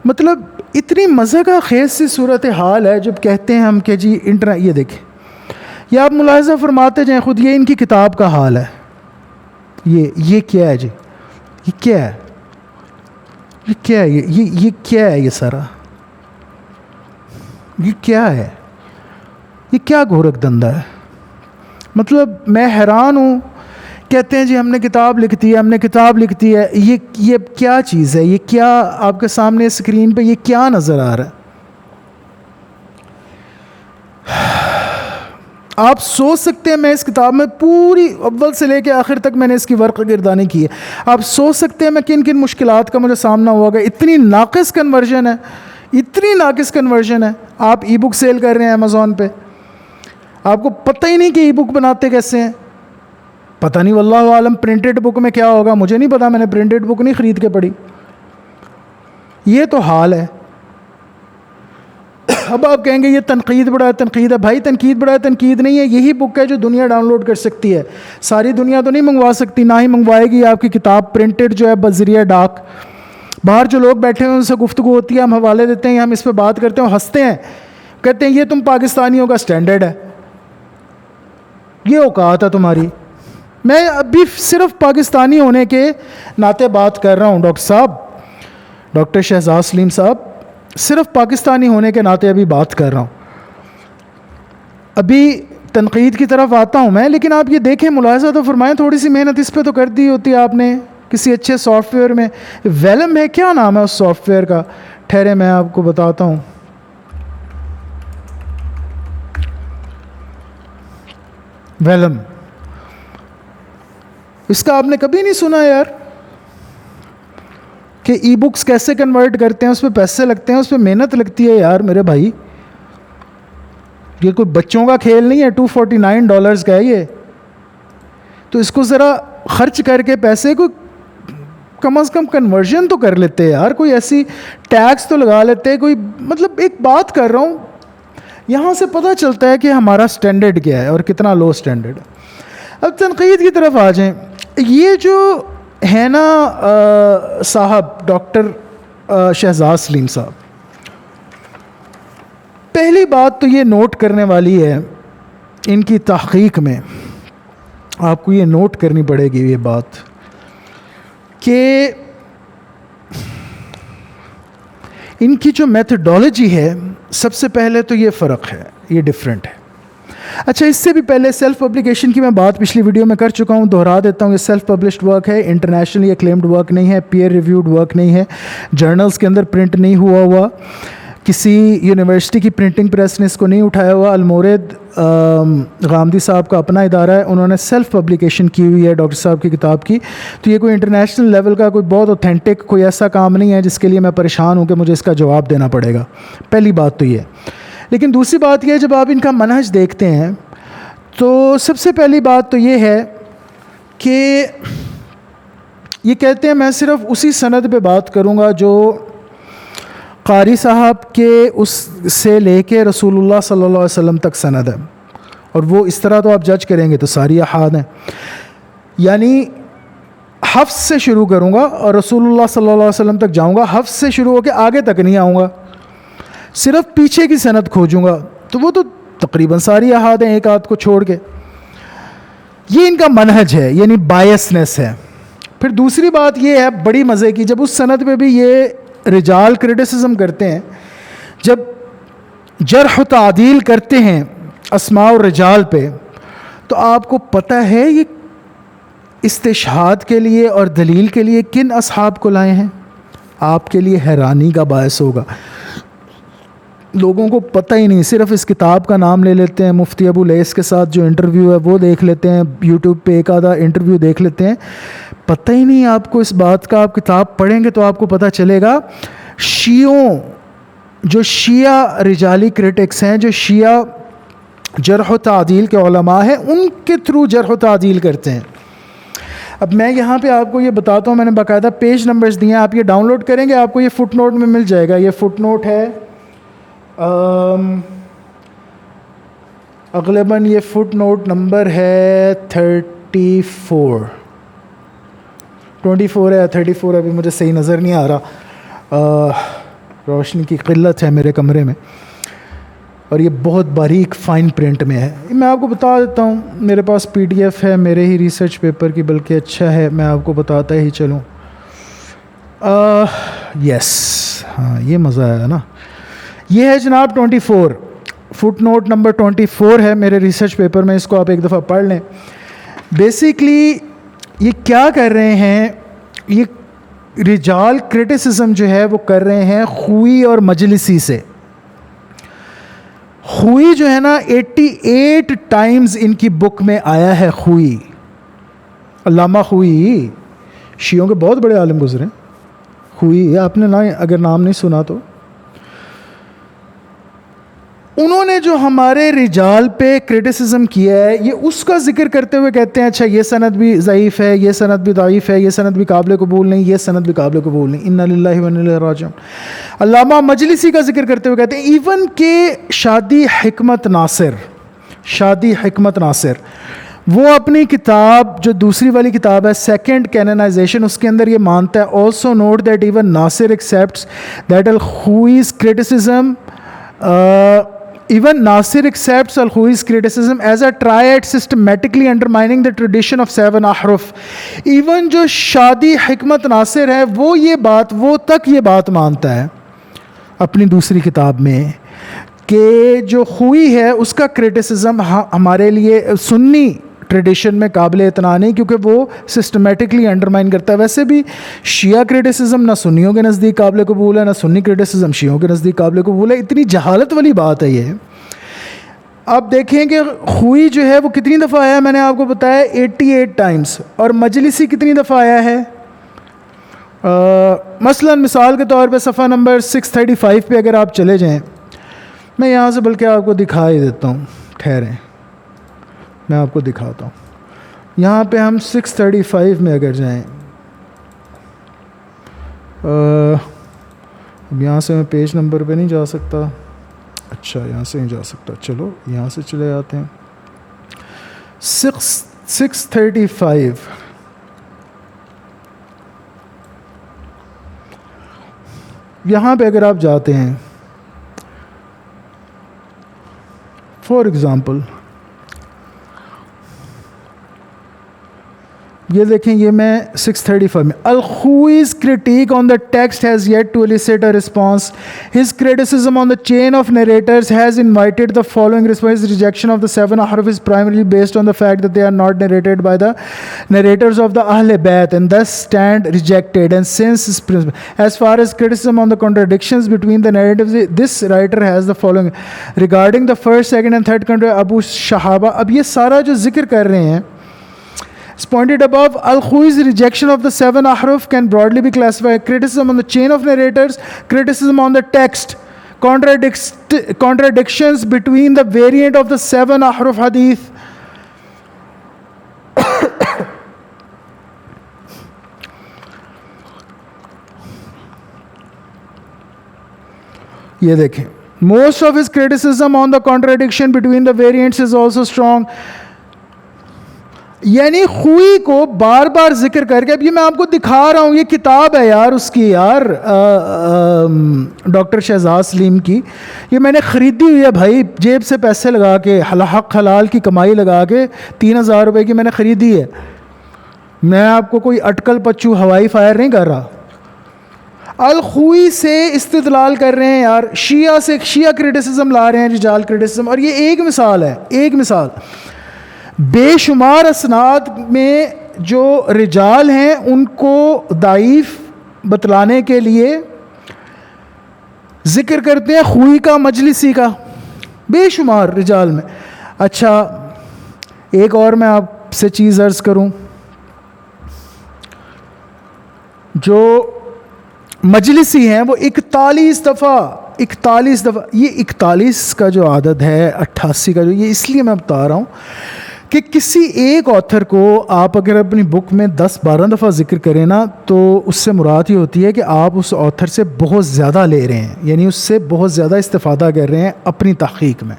مطلب اتنی مزے کا خیز سی صورت حال ہے. جب کہتے ہیں ہم کہ جی یہ دیکھیں, یہ آپ ملاحظہ فرماتے جائیں خود, یہ ان کی کتاب کا حال ہے. یہ کیا ہے جی, یہ کیا ہے, یہ کیا ہے, یہ کیا ہے, یہ سارا یہ کیا ہے, یہ کیا گورکھ دھندا ہے. مطلب میں حیران ہوں. کہتے ہیں جی ہم نے کتاب لکھ دی ہے, یہ کیا چیز ہے, یہ کیا آپ کے سامنے اسکرین پہ یہ کیا نظر آ رہا ہے. آپ سوچ سکتے ہیں، میں اس کتاب میں پوری اول سے لے کے آخر تک میں نے اس کی ورق گردانی کی ہے، آپ سوچ سکتے ہیں میں کن کن مشکلات کا مجھے سامنا ہوا گا. اتنی ناقص کنورژن ہے، اتنی ناقص کنورژن ہے. آپ ای بک سیل کر رہے ہیں امیزون پہ، آپ کو پتہ ہی نہیں کہ ای بک بناتے کیسے ہیں. پتہ نہیں واللہ عالم پرنٹڈ بک میں کیا ہوگا، مجھے نہیں پتا، میں نے پرنٹڈ بک نہیں خرید کے پڑھی. یہ تو حال ہے. اب آپ کہیں گے یہ تنقید بڑا تنقید ہے. بھائی تنقید بڑا تنقید نہیں ہے، یہی بک ہے جو دنیا ڈاؤن لوڈ کر سکتی ہے. ساری دنیا تو نہیں منگوا سکتی، نہ ہی منگوائے گی آپ کی کتاب پرنٹڈ جو ہے بذریعہ ڈاک. باہر جو لوگ بیٹھے ہیں ان سے گفتگو ہوتی ہے، ہم حوالے دیتے ہیں، ہم اس پہ بات کرتے ہیں، ہنستے ہیں، کہتے ہیں یہ تم پاکستانیوں کا سٹینڈرڈ ہے، یہ اوقات ہے تمہاری. میں ابھی صرف پاکستانی ہونے کے ناطے بات کر رہا ہوں ڈاکٹر صاحب، ڈاکٹر شہزاد سلیم صاحب، صرف پاکستانی ہونے کے ناطے ابھی بات کر رہا ہوں. ابھی تنقید کی طرف آتا ہوں میں، لیکن آپ یہ دیکھیں، ملاحظہ تو فرمائیں، تھوڑی سی محنت اس پہ تو کر دی ہوتی ہے آپ نے کسی اچھے سافٹ ویئر میں. ویلم ہے، کیا نام ہے اس سافٹ ویئر کا؟ ٹھہرے میں آپ کو بتاتا ہوں. ویلم، اس کا آپ نے کبھی نہیں سنا یار کہ ای بکس کیسے کنورٹ کرتے ہیں، اس پہ پیسے لگتے ہیں، اس پہ محنت لگتی ہے یار میرے بھائی. یہ کوئی بچوں کا کھیل نہیں ہے. $249 کا ہے یہ. تو اس کو ذرا خرچ کر کے پیسے کو کم از کم کنورژن تو کر لیتے یار، کوئی ایسی ٹیکس تو لگا لیتے. کوئی مطلب ایک بات کر رہا ہوں، یہاں سے پتہ چلتا ہے کہ ہمارا سٹینڈرڈ کیا ہے اور کتنا لو سٹینڈرڈ. اب تنقید کی طرف آ جائیں. یہ جو ہے نا صاحب ڈاکٹر شہزاد سلیم صاحب، پہلی بات تو یہ نوٹ کرنے والی ہے ان کی تحقیق میں، آپ کو یہ نوٹ کرنی پڑے گی یہ بات کہ ان کی جو میتھڈالوجی ہے، سب سے پہلے تو یہ فرق ہے، یہ ڈیفرنٹ ہے. اچھا، اس سے بھی پہلے سیلف پبلیکیشن کی میں بات پچھلی ویڈیو میں کر چکا ہوں، دہرا دیتا ہوں. یہ سیلف پبلشڈ ورک ہے، انٹرنیشنلی اکلیمڈ ورک نہیں ہے، پیئر ریویوڈ ورک نہیں ہے، جرنلز کے اندر پرنٹ نہیں ہوا، کسی یونیورسٹی کی پرنٹنگ پریس نے اس کو نہیں اٹھایا ہوا. المورد غامدی صاحب کا اپنا ادارہ ہے، انہوں نے سیلف پبلیکیشن کی ہوئی ہے ڈاکٹر صاحب کی کتاب کی. تو یہ کوئی انٹرنیشنل لیول کا کوئی بہت اوتھینٹک کوئی ایسا کام نہیں ہے جس کے لیے میں پریشان ہوں کہ مجھے اس کا جواب دینا پڑے گا. پہلی بات تو یہ. لیکن دوسری بات یہ ہے، جب آپ ان کا منہج دیکھتے ہیں تو سب سے پہلی بات تو یہ ہے کہ یہ کہتے ہیں میں صرف اسی سند پہ بات کروں گا جو قاری صاحب کے اس سے لے کے رسول اللہ صلی اللہ علیہ وسلم تک سند ہے، اور وہ اس طرح تو آپ جج کریں گے تو ساری احاد ہیں. یعنی حفظ سے شروع کروں گا اور رسول اللہ صلی اللہ علیہ وسلم تک جاؤں گا، حفظ سے شروع ہو کے آگے تک نہیں آؤں گا، صرف پیچھے کی سند کھوجوں گا. تو وہ تو تقریباً ساری احاد ہیں ایک آدھ کو چھوڑ کے. یہ ان کا منہج ہے، یعنی بائسنس ہے. پھر دوسری بات یہ ہے بڑی مزے کی، جب اس سند پہ بھی یہ رجال کرٹیسزم کرتے ہیں، جب جرح و تعدیل کرتے ہیں اسماء الرجال پہ، تو آپ کو پتہ ہے یہ استشہاد کے لیے اور دلیل کے لیے کن اصحاب کو لائے ہیں. آپ کے لیے حیرانی کا باعث ہوگا. لوگوں کو پتہ ہی نہیں، صرف اس کتاب کا نام لے لیتے ہیں. مفتی ابو لیث کے ساتھ جو انٹرویو ہے وہ دیکھ لیتے ہیں، یوٹیوب پہ ایک آدھا انٹرویو دیکھ لیتے ہیں، پتہ ہی نہیں آپ کو اس بات کا. آپ کتاب پڑھیں گے تو آپ کو پتہ چلے گا. شیعوں، جو شیعہ رجالی کرٹکس ہیں، جو شیعہ جرح و تعدیل کے علماء ہیں، ان کے تھرو جرح و تعدیل کرتے ہیں. اب میں یہاں پہ آپ کو یہ بتاتا ہوں، میں نے باقاعدہ پیج نمبرز دیے ہیں، آپ یہ ڈاؤن لوڈ کریں گے آپ کو یہ فٹ نوٹ میں مل جائے گا. یہ فٹ نوٹ ہے، اغلباً یہ فٹ نوٹ نمبر ہے 34 ہے، 34 ابھی مجھے صحیح نظر نہیں آ رہا، روشنی کی قلت ہے میرے کمرے میں، اور یہ بہت باریک فائن پرنٹ میں ہے. میں آپ کو بتا دیتا ہوں، میرے پاس PDF ہے میرے ہی ریسرچ پیپر کی، بلکہ اچھا ہے، میں آپ کو بتاتا ہی چلوں. یس، ہاں یہ مزہ آیا نا. یہ ہے جناب 24، فٹ نوٹ نمبر 24 ہے میرے ریسرچ پیپر میں، اس کو آپ ایک دفعہ پڑھ لیں. بیسیکلی یہ کیا کر رہے ہیں، یہ رجال کرٹیسزم جو ہے وہ کر رہے ہیں خوئی اور مجلسی سے. خوئی جو ہے نا 88 ٹائمز ان کی بک میں آیا ہے خوئی. علامہ خوئی شیعوں کے بہت بڑے عالم گزرے. خوئی آپ نے اگر نام نہیں سنا تو انہوں نے جو ہمارے رجال پہ کرٹیسزم کیا ہے یہ اس کا ذکر کرتے ہوئے کہتے ہیں اچھا یہ سند بھی ضعیف ہے, یہ سند بھی ضعیف ہے, یہ سند بھی قابل قبول نہیں, یہ سند بھی قابل قبول نہیں. انا للہ و انا الیہ راجعون. علامہ مجلسی کا ذکر کرتے ہوئے کہتے ہیں ایون کہ شادی حکمت ناصر وہ اپنی کتاب جو دوسری والی کتاب ہے سیکنڈ کینونائزیشن اس کے اندر یہ مانتا ہے also note that even Nasir accepts that al Khoei's criticism Even Nasir accepts Al-Khui's criticism as a triad systematically undermining the tradition of 7 ahruf. Even جو شادی حکمت ناصر ہے وہ تک یہ بات مانتا ہے اپنی دوسری کتاب میں کہ جو خوئی ہے اس کا کرٹیسزم ہمارے لیے سنی ٹریڈیشن میں قابل اعتنا نہیں کیونکہ وہ سسٹمیٹکلی انڈرمائن کرتا ہے. ویسے بھی شیعہ کرٹیسزم نہ سنیوں کے نزدیک قابل قبول ہے, نہ سنی کرٹیسزم شیعوں کے نزدیک قابل قبول ہے. اتنی جہالت والی بات ہے یہ. آپ دیکھیں کہ خوئی جو ہے وہ کتنی دفعہ آیا ہے, میں نے آپ کو بتایا 88 ٹائمز. اور مجلسی کتنی دفعہ آیا ہے؟ مثلا مثال کے طور پہ صفحہ نمبر 635 پہ اگر آپ چلے جائیں, میں یہاں سے بلکہ آپ کو دکھا ہی دیتا ہوں, ٹھہریں میں آپ کو دکھاتا ہوں. یہاں پہ ہم 635 میں اگر جائیں, یہاں سے میں پیج نمبر پہ نہیں جا سکتا, اچھا یہاں سے نہیں جا سکتا, چلو یہاں سے چلے آتے ہیں. 635 یہاں پہ اگر آپ جاتے ہیں فار ایگزامپل یہ دیکھیں, یہ میں 635 میں Al-Khui's critique on the text has yet to elicit a response. His criticism on the chain of narrators has invited the following response. His rejection of the 7 ahruf is primarily based on the fact that they are not narrated by the narrators of the Ahl Bayt and thus stand rejected. And since as far as criticism on the contradictions between the narratives, this writer has the following regarding the first, second and third country Abu Shahaba. اب یہ سارا جو ذکر کر رہے ہیں As pointed above, Al-Khui's rejection of the 7 ahruf can broadly be classified: criticism on the chain of narrators, criticism on the text, contradictions between the variant of the 7 ahruf hadith. یہ دیکھیں, most of his criticism on the contradiction between the variants is also strong. یعنی خوئی کو بار بار ذکر کر کے, اب یہ میں آپ کو دکھا رہا ہوں, یہ کتاب ہے یار اس کی, یار ڈاکٹر شہزاد سلیم کی, یہ میں نے خریدی ہوئی ہے بھائی, جیب سے پیسے لگا کے, حق حلال کی کمائی لگا کے 3000 روپے کی میں نے خریدی ہے. میں آپ کو کوئی اٹکل پچو ہوائی فائر نہیں کر رہا. الخوئی سے استدلال کر رہے ہیں یار, شیعہ کرٹیسزم لا رہے ہیں, رجال کرٹیسزم. اور یہ ایک مثال ہے, ایک مثال. بے شمار اسناد میں جو رجال ہیں ان کو ضعیف بتلانے کے لیے ذکر کرتے ہیں خوئی کا, مجلسی کا, بے شمار رجال میں. اچھا ایک اور میں آپ سے چیز عرض کروں, جو مجلسی ہیں وہ 41 دفعہ, یہ 41 کا جو عدد ہے, 88 کا جو, یہ اس لیے میں بتا رہا ہوں کہ کسی ایک آتھر کو آپ اگر اپنی بک میں 10-12 دفعہ ذکر کریں نا, تو اس سے مراد یہ ہوتی ہے کہ آپ اس آتھر سے بہت زیادہ لے رہے ہیں, یعنی اس سے بہت زیادہ استفادہ کر رہے ہیں اپنی تحقیق میں.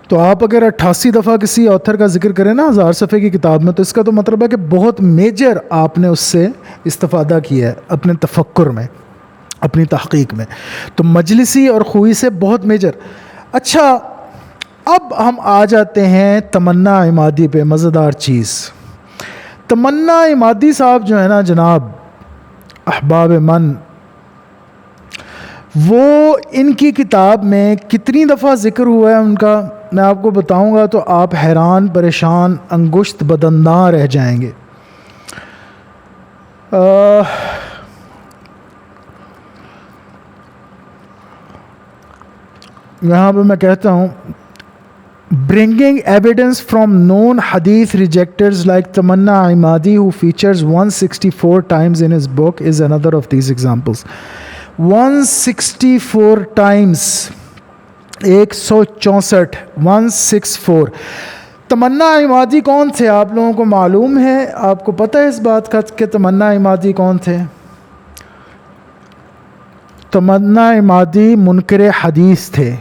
تو آپ اگر 88 دفعہ کسی آتھر کا ذکر کریں نا 1000 صفحے کی کتاب میں, تو اس کا تو مطلب ہے کہ بہت میجر آپ نے اس سے استفادہ کیا ہے اپنے تفکر میں, اپنی تحقیق میں. تو مجلسی اور خوئی سے بہت میجر. اچھا اب ہم آ جاتے ہیں تمنا عمادی پہ. مزیدار چیز, تمنا عمادی صاحب جو ہے نا جناب, احباب من, وہ ان کی کتاب میں کتنی دفعہ ذکر ہوا ہے ان کا, میں آپ کو بتاؤں گا تو آپ حیران پریشان انگشت بدنداں رہ جائیں گے. یہاں پہ میں کہتا ہوں bringing evidence from known hadith rejectors like Tamanna Imadi, who features 164 times in his book, is another of these examples. 164 times, 164, 164. تمنا عمادی کون تھے؟ آپ لوگوں کو معلوم ہے؟ آپ کو پتہ ہے اس بات کا کہ تمنا عمادی کون تھے؟ تمنا عمادی منکر حدیث تھے.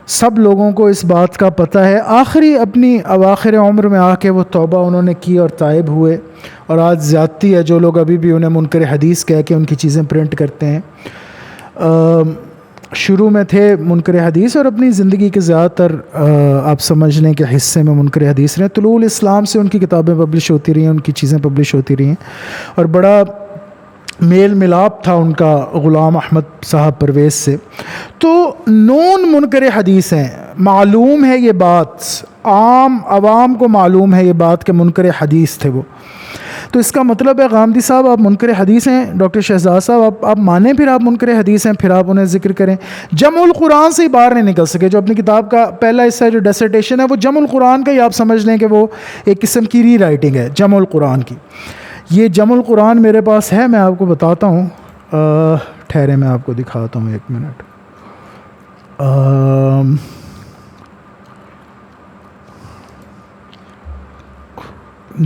سب لوگوں کو اس بات کا پتہ ہے. اپنی اواخر عمر میں آ کے وہ توبہ انہوں نے کی اور تائب ہوئے، اور آج زیادتی ہے جو لوگ ابھی بھی انہیں منکر حدیث کہہ کے ان کی چیزیں پرنٹ کرتے ہیں. شروع میں تھے منکر حدیث، اور اپنی زندگی کے زیادہ تر آپ سمجھ لیں کہ حصے میں منکر حدیث رہے. طلوع الاسلام سے ان کی کتابیں پبلش ہوتی رہی ہیں، ان کی چیزیں پبلش ہوتی رہی ہیں، اور بڑا میل ملاپ تھا ان کا غلام احمد صاحب پرویز سے. تو نون منکر حدیث ہیں، معلوم ہے یہ بات، عام عوام کو معلوم ہے یہ بات کہ منکر حدیث تھے وہ. تو اس کا مطلب ہے غامدی صاحب آپ منکر حدیث ہیں، ڈاکٹر شہزاد صاحب آپ مانیں پھر آپ منکر حدیث ہیں، پھر آپ انہیں ذکر کریں. جمع القرآن سے ہی باہر نہیں نکل سکے. جو اپنی کتاب کا پہلا حصہ جو ڈیسرٹیشن ہے وہ جمع القرآن کا ہی آپ سمجھ لیں کہ وہ ایک قسم کی ری رائٹنگ ہے جمع القرآن کی. یہ جمع القرآن میرے پاس ہے، میں آپ کو بتاتا ہوں. ٹھہرے میں آپ کو دکھاتا ہوں، ایک منٹ.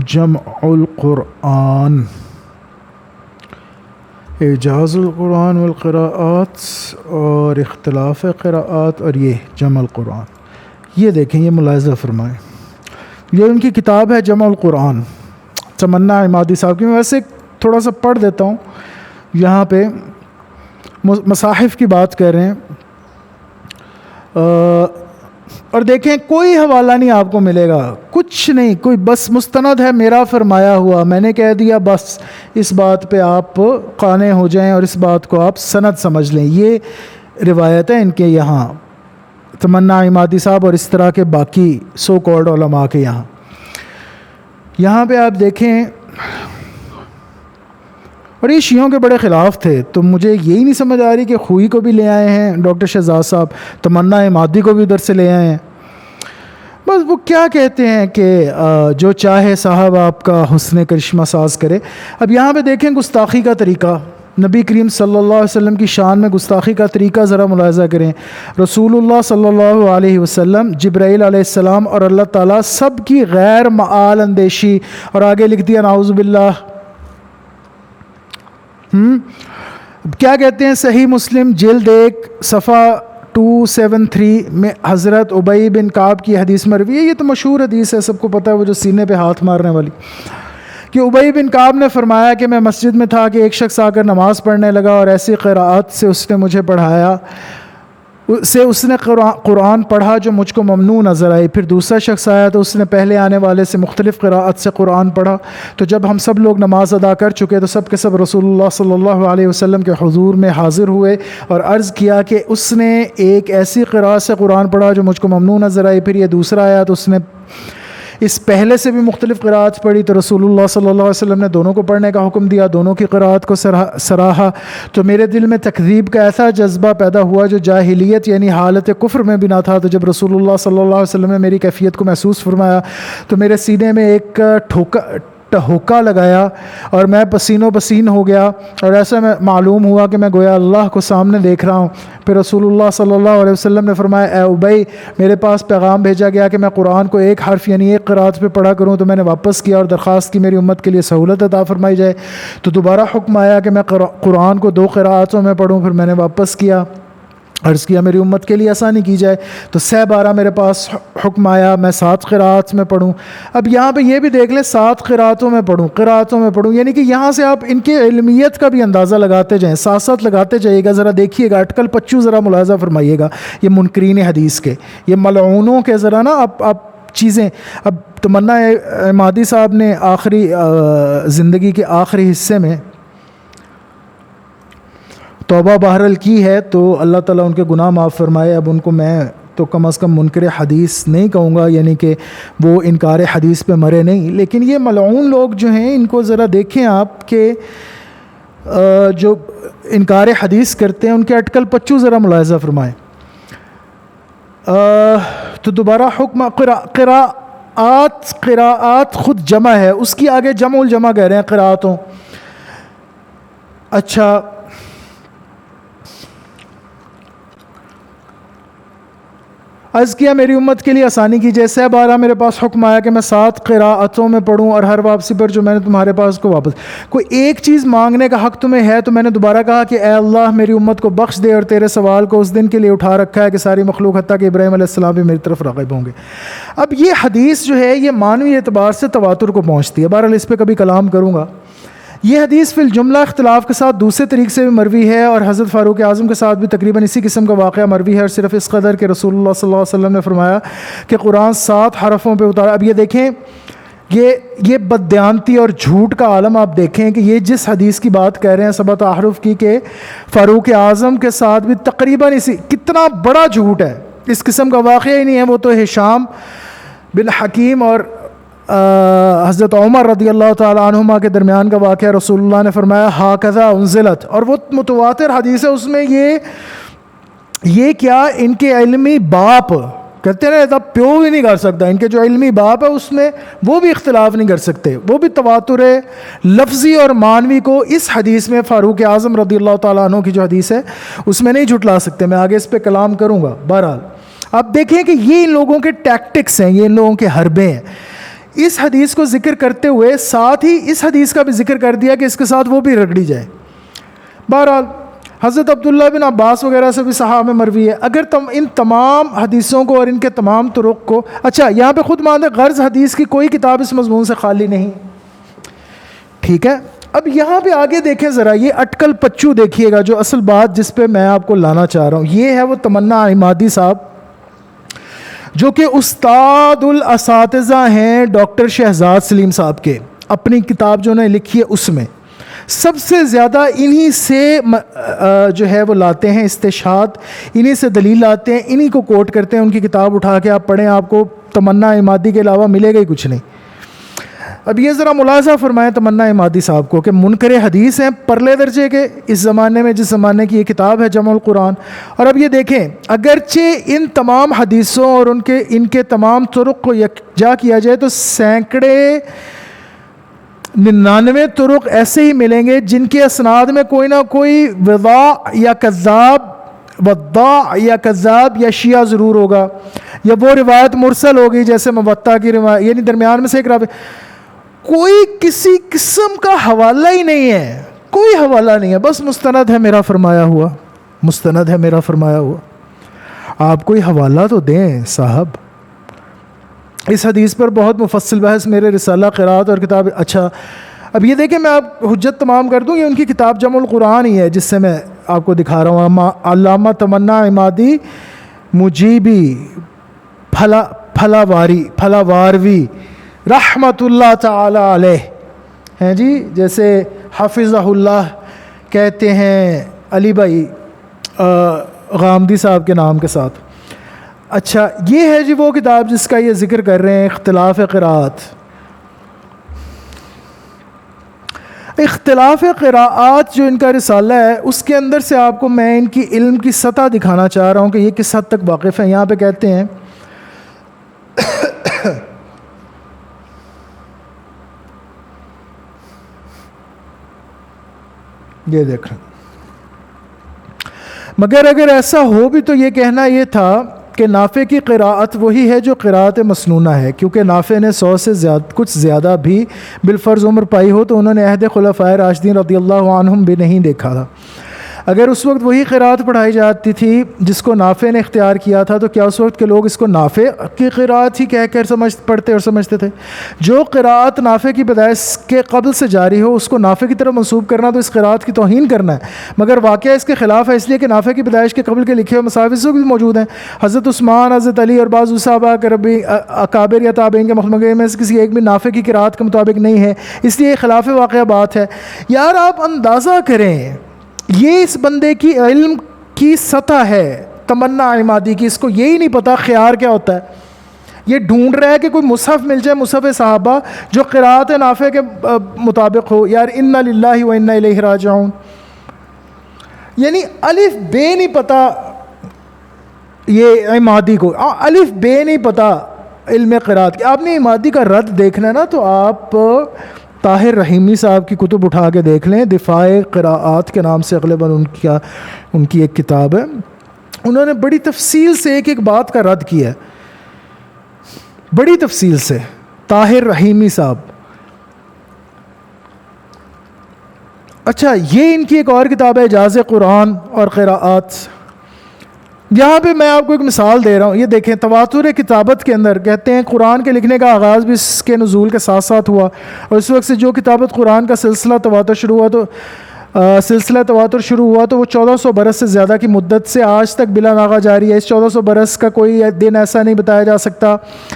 جمع القرآن، اعجاز القرآن والقراءات اور اختلاف قراءات، اور یہ جمع القرآن. یہ دیکھیں، یہ ملاحظہ فرمائیں، یہ ان کی کتاب ہے جمع القرآن تمنا عمادی صاحب کی. میں ویسے تھوڑا سا پڑھ دیتا ہوں. یہاں پہ مصاحف کی بات کر رہے ہیں، اور دیکھیں کوئی حوالہ نہیں آپ کو ملے گا، کچھ نہیں، کوئی بس مستند ہے میرا فرمایا ہوا، میں نے کہہ دیا، بس اس بات پہ آپ قانع ہو جائیں اور اس بات کو آپ سند سمجھ لیں. یہ روایت ہے ان کے یہاں، تمنا عمادی صاحب اور اس طرح کے باقی سو کالڈ علماء کے یہاں. یہاں پہ آپ دیکھیں، اور یہ شیعوں کے بڑے خلاف تھے. تو مجھے یہی نہیں سمجھ آ رہی کہ خوئی کو بھی لے آئے ہیں ڈاکٹر شہزاد صاحب، تمنا عمادی کو بھی ادھر سے لے آئے ہیں. بس وہ کیا کہتے ہیں کہ جو چاہے صاحب آپ کا حسن کرشمہ ساز کرے. اب یہاں پہ دیکھیں گستاخی کا طریقہ، نبی کریم صلی اللہ علیہ وسلم کی شان میں گستاخی کا طریقہ ذرا ملاحظہ کریں. رسول اللہ صلی اللہ علیہ وسلم، جبرائیل علیہ السلام اور اللہ تعالیٰ سب کی غیر معال اندیشی، اور آگے لکھ دیا نعوذ باللہ. کیا کہتے ہیں؟ صحیح مسلم جلد 1 صفحہ 273 میں حضرت ابی بن کعب کی حدیث مروی ہے. یہ تو مشہور حدیث ہے، سب کو پتہ ہے، وہ جو سینے پہ ہاتھ مارنے والی، کہ ابی بن کعب نے فرمایا کہ میں مسجد میں تھا کہ ایک شخص آ کر نماز پڑھنے لگا، اور ایسی قراءت سے اس نے مجھے پڑھایا، اس نے قرآن پڑھا جو مجھ کو ممنوع نظر آئی. پھر دوسرا شخص آیا تو اس نے پہلے آنے والے سے مختلف قراءت سے قرآن پڑھا. تو جب ہم سب لوگ نماز ادا کر چکے تو سب کے سب رسول اللہ صلی اللہ علیہ وسلم کے حضور میں حاضر ہوئے اور عرض کیا کہ اس نے ایک ایسی قراءت سے قرآن پڑھا جو مجھ کو ممنوع نظر آئی. پھر یہ دوسرا آیا تو اس نے اس پہلے سے بھی مختلف قراءت پڑھی. تو رسول اللہ صلی اللہ علیہ وسلم نے دونوں کو پڑھنے کا حکم دیا، دونوں کی قراءت کو سراہا. تو میرے دل میں تکذیب کا ایسا جذبہ پیدا ہوا جو جاہلیت یعنی حالت کفر میں بھی نہ تھا. تو جب رسول اللہ صلی اللہ علیہ وسلم نے میری کیفیت کو محسوس فرمایا تو میرے سینے میں ایک ٹھوکا لگایا اور میں پسینوں پسین ہو گیا، اور ایسا میں معلوم ہوا کہ میں گویا اللہ کو سامنے دیکھ رہا ہوں. پھر رسول اللہ صلی اللہ علیہ وسلم نے فرمایا، اے ابی، میرے پاس پیغام بھیجا گیا کہ میں قرآن کو ایک حرف یعنی ایک قرات پہ پڑھا کروں. تو میں نے واپس کیا اور درخواست کی میری امت کے لیے سہولت عطا فرمائی جائے. تو دوبارہ حکم آیا کہ میں قرآن کو 2 قراءتوں میں پڑھوں. پھر میں نے واپس کیا، عرض کیا میری امت کے لیے آسانی کی جائے. تو 12 میرے پاس حکم آیا میں 7 قراءت میں پڑھوں. اب یہاں پہ یہ بھی دیکھ لیں، 7 قراءتوں میں پڑھوں، یعنی کہ یہاں سے آپ ان کے علمیت کا بھی اندازہ لگاتے جائیں، ساتھ ساتھ لگاتے جائیے گا. ذرا دیکھیے گا اٹکل پچو، ذرا ملاحظہ فرمائیے گا یہ منکرین حدیث کے، یہ ملعونوں کے ذرا نا آپ چیزیں. اب تمنا عمادی صاحب نے آخری زندگی کے آخری حصے میں توبہ بہرحال کی ہے، تو اللہ تعالیٰ ان کے گناہ معاف فرمائے. اب ان کو میں تو کم از کم منکر حدیث نہیں کہوں گا، یعنی کہ وہ انکار حدیث پہ مرے نہیں. لیکن یہ ملعون لوگ جو ہیں ان کو ذرا دیکھیں آپ کہ جو انکار حدیث کرتے ہیں ان کے اٹکل پچو ذرا ملاحظہ فرمائیں. تو دوبارہ حکم قراءات خود جمع ہے، اس کی آگے جمع الجمع کہہ رہے ہیں قراءتوں. اچھا عرض کیا میری امت کے لیے آسانی کیجیے، 12 میرے پاس حکم آیا کہ میں 7 قراءتوں میں پڑھوں اور ہر واپسی پر جو میں نے تمہارے پاس کو واپس. کوئی ایک چیز مانگنے کا حق تمہیں ہے تو میں نے دوبارہ کہا کہ اے اللہ میری امت کو بخش دے اور تیرے سوال کو اس دن کے لیے اٹھا رکھا ہے کہ ساری مخلوق حتیٰ کہ ابراہیم علیہ السلام بھی میری طرف راغب ہوں گے. اب یہ حدیث جو ہے یہ معنوی اعتبار سے تواتر کو پہنچتی ہے، بہرحال اس پہ کبھی کلام کروں گا. یہ حدیث فی الجملہ اختلاف کے ساتھ دوسرے طریق سے بھی مروی ہے اور حضرت فاروق اعظم کے ساتھ بھی تقریباً اسی قسم کا واقعہ مروی ہے، اور صرف اس قدر کہ رسول اللہ صلی اللہ علیہ وسلم نے فرمایا کہ قرآن 7 حرفوں پہ اتارا. اب یہ دیکھیں یہ بددیانتی اور جھوٹ کا عالم آپ دیکھیں کہ یہ جس حدیث کی بات کہہ رہے ہیں 7 احرف کی کہ فاروق اعظم کے ساتھ بھی تقریباً اسی، کتنا بڑا جھوٹ ہے، اس قسم کا واقعہ ہی نہیں ہے. وہ تو ہشام بن حکیم اور حضرت عمر رضی اللہ تعالی عنہما کے درمیان کا واقعہ. رسول اللہ نے فرمایا ہاکذا انزلت، اور وہ متواتر حدیث ہے، اس میں یہ کیا ان کے علمی باپ کہتے ہیں نا، پیو بھی نہیں کر سکتا، ان کے جو علمی باپ ہے اس میں وہ بھی اختلاف نہیں کر سکتے، وہ بھی تواتر لفظی اور معنوی کو اس حدیث میں فاروق اعظم رضی اللہ تعالیٰ عنہ کی جو حدیث ہے اس میں نہیں جھٹلا سکتے. میں آگے اس پہ کلام کروں گا. بہرحال اب دیکھیں کہ یہ ان لوگوں کے ٹیکٹکس ہیں، یہ ان لوگوں کے حربے ہیں. اس حدیث کو ذکر کرتے ہوئے ساتھ ہی اس حدیث کا بھی ذکر کر دیا کہ اس کے ساتھ وہ بھی رگڑی جائے. بہرحال حضرت عبداللہ بن عباس وغیرہ سے بھی صحابہ میں مروی ہے. اگر ان تمام حدیثوں کو اور ان کے تمام طرق کو، اچھا یہاں پہ خود مان دیں غرض حدیث کی کوئی کتاب اس مضمون سے خالی نہیں، ٹھیک ہے. اب یہاں پہ آگے دیکھیں ذرا، یہ اٹکل پچو دیکھیے گا، جو اصل بات جس پہ میں آپ کو لانا چاہ رہا ہوں یہ ہے وہ تمنا عمادی صاحب جو کہ استاد الاساتذہ ہیں ڈاکٹر شہزاد سلیم صاحب کے. اپنی کتاب جو انہوں نے لکھی ہے اس میں سب سے زیادہ انہی سے جو ہے وہ لاتے ہیں استشہاد، انہی سے دلیل لاتے ہیں، انہی کو کوٹ کرتے ہیں. ان کی کتاب اٹھا کے آپ پڑھیں، آپ کو تمنا عمادی کے علاوہ ملے گا ہی کچھ نہیں. اب یہ ذرا ملاحظہ فرمائیں تمنا عمادی صاحب کو کہ منکر حدیث ہیں پرلے درجے کے اس زمانے میں، جس زمانے کی یہ کتاب ہے جمع القرآن. اور اب یہ دیکھیں اگرچہ ان تمام حدیثوں اور ان کے تمام طرق کو یکجا کیا جائے تو سینکڑے 99 طرق ایسے ہی ملیں گے جن کے اسناد میں کوئی نہ کوئی وضاع یا کذاب یا شیعہ ضرور ہوگا، یا وہ روایت مرسل ہوگی جیسے موطا کی روایت، یعنی درمیان میں سے ایک روایت، کوئی کسی قسم کا حوالہ ہی نہیں ہے، کوئی حوالہ نہیں ہے، بس مستند ہے میرا فرمایا ہوا، مستند ہے میرا فرمایا ہوا. آپ کوئی حوالہ تو دیں صاحب. اس حدیث پر بہت مفصل بحث میرے رسالہ قرات اور کتاب. اچھا اب یہ دیکھیں میں آپ حجت تمام کر دوں، یہ ان کی کتاب جمع القرآن ہی ہے جس سے میں آپ کو دکھا رہا ہوں. علامہ تمنا عمادی مجیبی پھلا واروی رحمت اللہ تعالی علیہ ہیں جی، جیسے حافظہ اللہ کہتے ہیں علی بھائی غامدی صاحب کے نام کے ساتھ. اچھا یہ ہے جی وہ کتاب جس کا یہ ذکر کر رہے ہیں، اختلاف قراءات. اختلاف قراءات جو ان کا رسالہ ہے اس کے اندر سے آپ کو میں ان کی علم کی سطح دکھانا چاہ رہا ہوں کہ یہ کس حد تک واقف ہیں. یہاں پہ کہتے ہیں یہ دیکھ رہے مگر اگر ایسا ہو بھی تو یہ کہنا یہ تھا کہ نافع کی قراءت وہی ہے جو قراءت مسنونہ ہے، کیونکہ نافع نے 100 سے کچھ زیادہ بھی بالفرض عمر پائی ہو تو انہوں نے عہد خلفائے راشدین رضی اللہ عنہم بھی نہیں دیکھا تھا. اگر اس وقت وہی قراءت پڑھائی جاتی تھی جس کو نافع نے اختیار کیا تھا تو کیا اس وقت کے لوگ اس کو نافع کی قراءت ہی کہہ کر پڑھتے اور سمجھتے تھے؟ جو قراءت نافع کی پیدائش کے قبل سے جاری ہو اس کو نافع کی طرف منسوب کرنا تو اس قراءت کی توہین کرنا ہے، مگر واقعہ اس کے خلاف ہے، اس لیے کہ نافع کی پیدائش کے قبل کے لکھے ہوئے مصاحف بھی موجود ہیں. حضرت عثمان، حضرت علی اور بعض صحابہ اکابر یا تابعین کے مخمگے میں سے کسی ایک بھی نافع کی قراءت کے مطابق نہیں ہے، اس لیے خلاف واقعہ بات ہے. یار آپ اندازہ کریں یہ اس بندے کی علم کی سطح ہے تمنا عمادی کی، اس کو یہی نہیں پتا خیار کیا ہوتا ہے. یہ ڈھونڈ رہا ہے کہ کوئی مصحف مل جائے، مصحف صحابہ جو قراءت نافع کے مطابق ہو. یار انا للہ و انا الیہ راجعون، یعنی الف بے نہیں پتا یہ عمادی کو الف بے نہیں پتہ علم قرات کی. آپ نے عمادی کا رد دیکھنا ہے نا تو آپ طاہر رحیمی صاحب کی کتب اٹھا کے دیکھ لیں. دفاع قراءات کے نام سے غالباً ان کی ایک کتاب ہے. انہوں نے بڑی تفصیل سے ایک ایک بات کا رد کیا ہے, بڑی تفصیل سے. طاہر رحیمی صاحب. اچھا, یہ ان کی ایک اور کتاب ہے اعجاز قرآن اور قراءات. یہاں پہ میں آپ کو ایک مثال دے رہا ہوں. یہ دیکھیں, تواتر کتابت کے اندر کہتے ہیں قرآن کے لکھنے کا آغاز بھی اس کے نزول کے ساتھ ساتھ ہوا, اور اس وقت سے جو کتابت قرآن کا سلسلہ تواتر شروع ہوا تو وہ 1400 برس سے زیادہ کی مدت سے آج تک بلا ناغہ جاری ہے. اس 1400 برس کا کوئی دن ایسا نہیں بتایا جا سکتا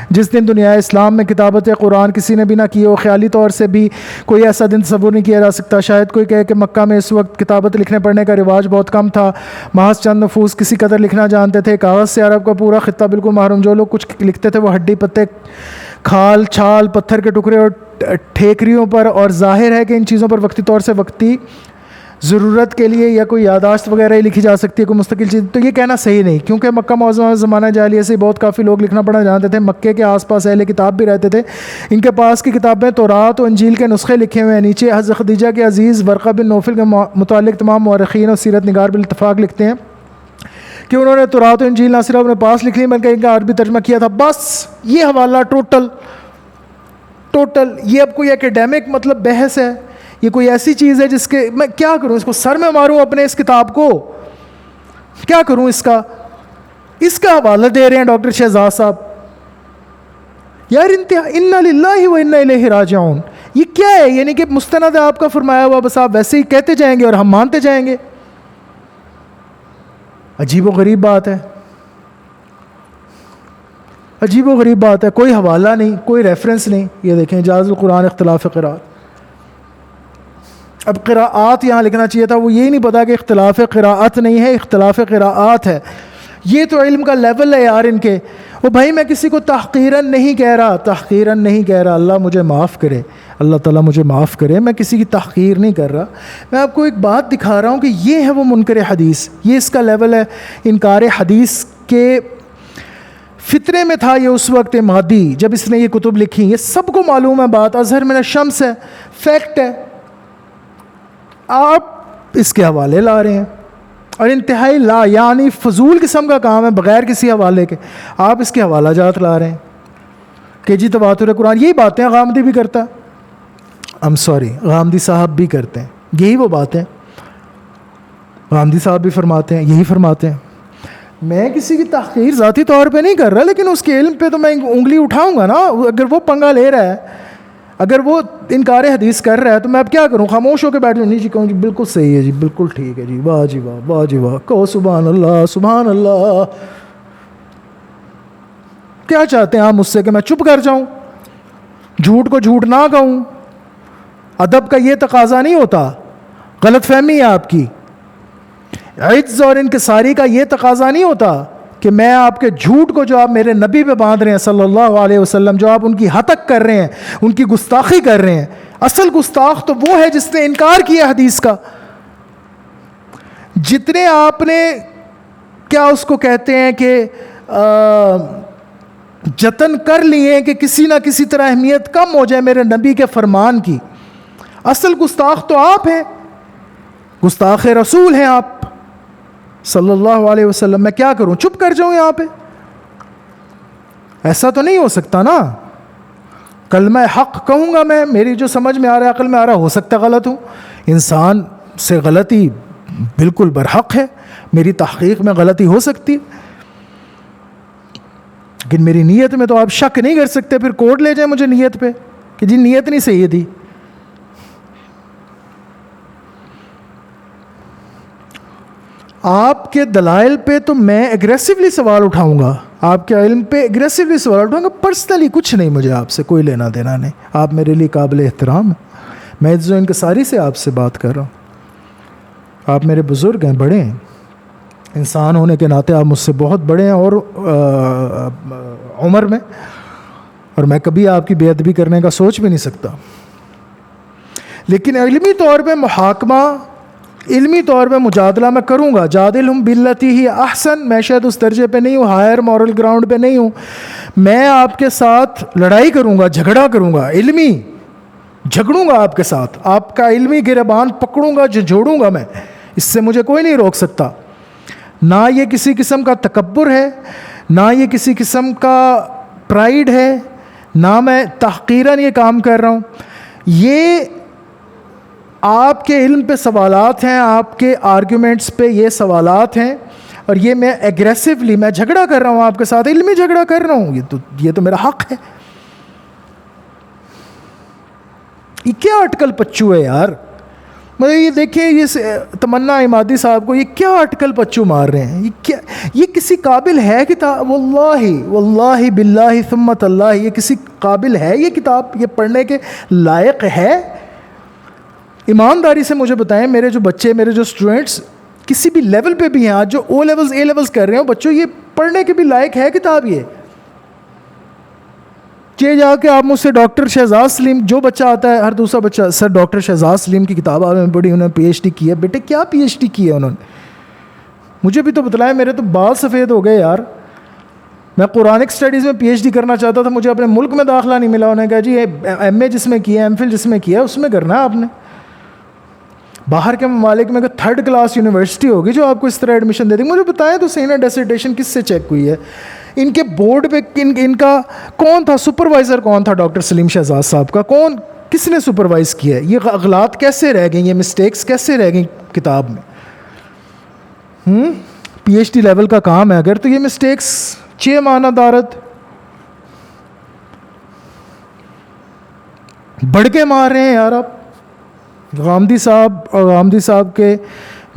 جس دن دنیا اسلام میں کتابت قرآن کسی نے بھی نہ کی ہو. خیالی طور سے بھی کوئی ایسا دن تصور نہیں کیا جا سکتا. شاید کوئی کہے کہ مکہ میں اس وقت کتابت لکھنے پڑھنے کا رواج بہت کم تھا, محض چند نفوس کسی قدر لکھنا جانتے تھے. کاغذ سے عرب کا پورا خطہ بالکل محروم. جو لوگ کچھ لکھتے تھے وہ ہڈی پتے, کھال چھال, پتھر کے ٹکڑے اور ٹھیکریوں پر, اور ظاہر ہے کہ ان چیزوں پر وقتی طور سے وقتی ضرورت کے لیے یا کوئی یادداشت وغیرہ ہی لکھی جا سکتی ہے, کوئی مستقل چیز. تو یہ کہنا صحیح نہیں, کیونکہ مکہ معظمہ زمانہ جاہلیت سے بہت کافی لوگ لکھنا پڑھنا جانتے تھے. مکے کے آس پاس اہل کتاب بھی رہتے تھے. ان کے پاس کی کتابیں تورات و انجیل کے نسخے لکھے ہوئے ہیں. نیچے حضرت خدیجہ کے عزیز ورقہ بن نوفل کے متعلق تمام مورخین اور سیرت نگار بالاتفاق لکھتے ہیں کہ انہوں نے تورات و انجیل نہ صرف اپنے پاس لکھ لی بلکہ ان کا عربی ترجمہ کیا تھا. بس یہ حوالہ ٹوٹل یہ اب کوئی اکیڈیمک مطلب بحث ہے, یہ کوئی ایسی چیز ہے جس کے میں کیا کروں, اس کو سر میں ماروں اپنے اس کتاب کو, کیا کروں اس کا حوالہ دے رہے ہیں ڈاکٹر شہزاد صاحب. یار انا للہ و انا الیہ راجعون, یہ کیا ہے؟ یعنی کہ مستند ہے آپ کا فرمایا ہوا, بس آپ ویسے ہی کہتے جائیں گے اور ہم مانتے جائیں گے. عجیب و غریب بات ہے, عجیب و غریب بات ہے. کوئی حوالہ نہیں, کوئی ریفرنس نہیں. یہ دیکھیں اعجاز القرآن اختلاف قراءت. اب قراءات یہاں لکھنا چاہیے تھا, وہ یہی نہیں پتا کہ اختلاف قراءت نہیں ہے, اختلاف قراءات ہے. یہ تو علم کا لیول ہے یار ان کے. وہ بھائی میں کسی کو تحقیراً نہیں کہہ رہا, اللہ مجھے معاف کرے, اللہ تعالیٰ مجھے معاف کرے, میں کسی کی تحقیر نہیں کر رہا. میں آپ کو ایک بات دکھا رہا ہوں کہ یہ ہے وہ منکر حدیث, یہ اس کا لیول ہے. انکار حدیث کے فطرے میں تھا یہ اس وقت مادی جب اس نے یہ کتب لکھی. یہ سب کو معلوم ہے بات, اظہر من الشمس ہے, فیکٹ ہے. آپ اس کے حوالے لا رہے ہیں اور انتہائی یعنی فضول قسم کا کام ہے, بغیر کسی حوالے کے آپ اس کے حوالہ جات لا رہے ہیں کہ جی تواتر قرآن. یہی باتیں غامدی بھی کرتا ہے, غامدی صاحب بھی کرتے ہیں, یہی وہ باتیں غامدی صاحب بھی فرماتے ہیں, یہی فرماتے ہیں. میں کسی کی تحقیر ذاتی طور پہ نہیں کر رہا, لیکن اس کے علم پہ تو میں انگلی اٹھاؤں گا نا. اگر وہ پنگا لے رہا ہے, اگر وہ انکار حدیث کر رہا ہے تو میں اب کیا کروں, خاموش ہو کے بیٹھ جاؤں؟ نہیں جی, کہوں جی بالکل صحیح ہے جی, بالکل ٹھیک ہے جی, واہ جی واہ, واہ جی واہ, کہو سبحان اللہ سبحان اللہ. کیا چاہتے ہیں آپ مجھ سے کہ میں چپ کر جاؤں, جھوٹ کو جھوٹ نہ کہوں؟ ادب کا یہ تقاضا نہیں ہوتا, غلط فہمی ہے آپ کی. عجز اور انکساری کا یہ تقاضا نہیں ہوتا کہ میں آپ کے جھوٹ کو جو آپ میرے نبی پہ باندھ رہے ہیں صلی اللہ علیہ وسلم, جو آپ ان کی ہتک کر رہے ہیں, ان کی گستاخی کر رہے ہیں. اصل گستاخ تو وہ ہے جس نے انکار کیا حدیث کا. جتنے آپ نے کیا اس کو کہتے ہیں کہ جتن کر لیے کہ کسی نہ کسی طرح اہمیت کم ہو جائے میرے نبی کے فرمان کی, اصل گستاخ تو آپ ہیں, گستاخ رسول ہیں آپ صلی اللہ علیہ وسلم. میں کیا کروں, چپ کر جاؤں یہاں پہ؟ ایسا تو نہیں ہو سکتا نا. کلمہ حق کہوں گا میں, میری جو سمجھ میں آ رہا ہے, عقل میں آ رہا ہے, ہو سکتا غلط ہوں. انسان سے غلطی بالکل برحق ہے, میری تحقیق میں غلطی ہو سکتی, لیکن میری نیت میں تو آپ شک نہیں کر سکتے. پھر کوڈ لے جائیں مجھے نیت پہ کہ جی نیت نہیں صحیح تھی. آپ کے دلائل پہ تو میں ایگریسولی سوال اٹھاؤں گا, آپ کے علم پہ ایگریسولی سوال اٹھاؤں گا. پرسنلی کچھ نہیں, مجھے آپ سے کوئی لینا دینا نہیں. آپ میرے لیے قابل احترام ہیں, میں عزت و انکساری سے آپ سے بات کر رہا ہوں. آپ میرے بزرگ ہیں, بڑے ہیں, انسان ہونے کے ناطے آپ مجھ سے بہت بڑے ہیں اور عمر میں, اور میں کبھی آپ کی بے ادبی کرنے کا سوچ بھی نہیں سکتا. لیکن علمی طور پہ محاکمہ علمی طور پہ مجادلہ میں کروں گا، جادلہم باللتی ہی احسن، میں شاید اس درجے پہ نہیں ہوں، ہائر مورل گراؤنڈ پہ نہیں ہوں، میں آپ کے ساتھ لڑائی کروں گا، جھگڑا کروں گا، علمی جھگڑوں گا آپ کے ساتھ، آپ کا علمی گریبان پکڑوں گا، جھنجھوڑوں گا میں، اس سے مجھے کوئی نہیں روک سکتا۔ نہ یہ کسی قسم کا تکبر ہے، نہ یہ کسی قسم کا پرائیڈ ہے، نہ میں تحقیراً یہ کام کر رہا ہوں، یہ آپ کے علم پہ سوالات ہیں، آپ کے آرگیومنٹس پہ یہ سوالات ہیں، اور یہ میں ایگریسولی میں جھگڑا کر رہا ہوں آپ کے ساتھ، علمی جھگڑا کر رہا ہوں، یہ تو میرا حق ہے۔ یہ کیا اٹکل پچو ہے یار، مطلب یہ دیکھیں یہ تمنا عمادی صاحب کو یہ کیا اٹکل پچو مار رہے ہیں، یہ کسی قابل ہے کتاب؟ واللہ باللہ ثم اللہ، یہ کسی قابل ہے یہ کتاب، یہ پڑھنے کے لائق ہے؟ ایمانداری سے مجھے بتائیں، میرے جو بچے، میرے جو اسٹوڈنٹس کسی بھی لیول پہ بھی ہیں آج، جو او لیولز اے لیولز کر رہے ہیں، بچوں یہ پڑھنے کے بھی لائق ہے کتاب؟ یہ جا کے آپ مجھ سے ڈاکٹر شہزاد سلیم، جو بچہ آتا ہے ہر دوسرا بچہ، سر ڈاکٹر شہزاد سلیم کی کتاب آپ نے پڑھی، انہوں نے پی ایچ ڈی کی ہے۔ بیٹے کیا پی ایچ ڈی کی ہے انہوں نے؟ مجھے بھی تو بتلائیں، میرے تو بال سفید ہو گئے یار۔ میں قرآنک اسٹڈیز میں پی ایچ ڈی کرنا چاہتا تھا، مجھے اپنے ملک میں داخلہ نہیں ملا، انہوں نے کہا جی ایم اے جس میں کیا ہے، ایم فل جس میں کیا ہے، اس میں کرنا ہے آپ نے۔ باہر کے ممالک میں اگر 3rd کلاس یونیورسٹی ہوگی جو آپ کو اس طرح ایڈمیشن دے دیں، مجھے بتائیں تو صحیح نا ڈیسرٹیشن کس سے چیک ہوئی ہے؟ ان کے بورڈ پہ ان کا کون تھا سپروائزر، کون تھا ڈاکٹر سلیم شہزاد صاحب کا؟ کس نے سپروائز کیا ہے؟ یہ اغلاط کیسے رہ گئیں، یہ مسٹیکس کیسے رہ گئیں کتاب میں؟ پی ایچ ڈی لیول کا کام ہے اگر، تو یہ مسٹیکس چیئے مانا دارت بڑھ کے مار رہے ہیں یار آپ۔ غامدی صاحب اور غامدی صاحب کے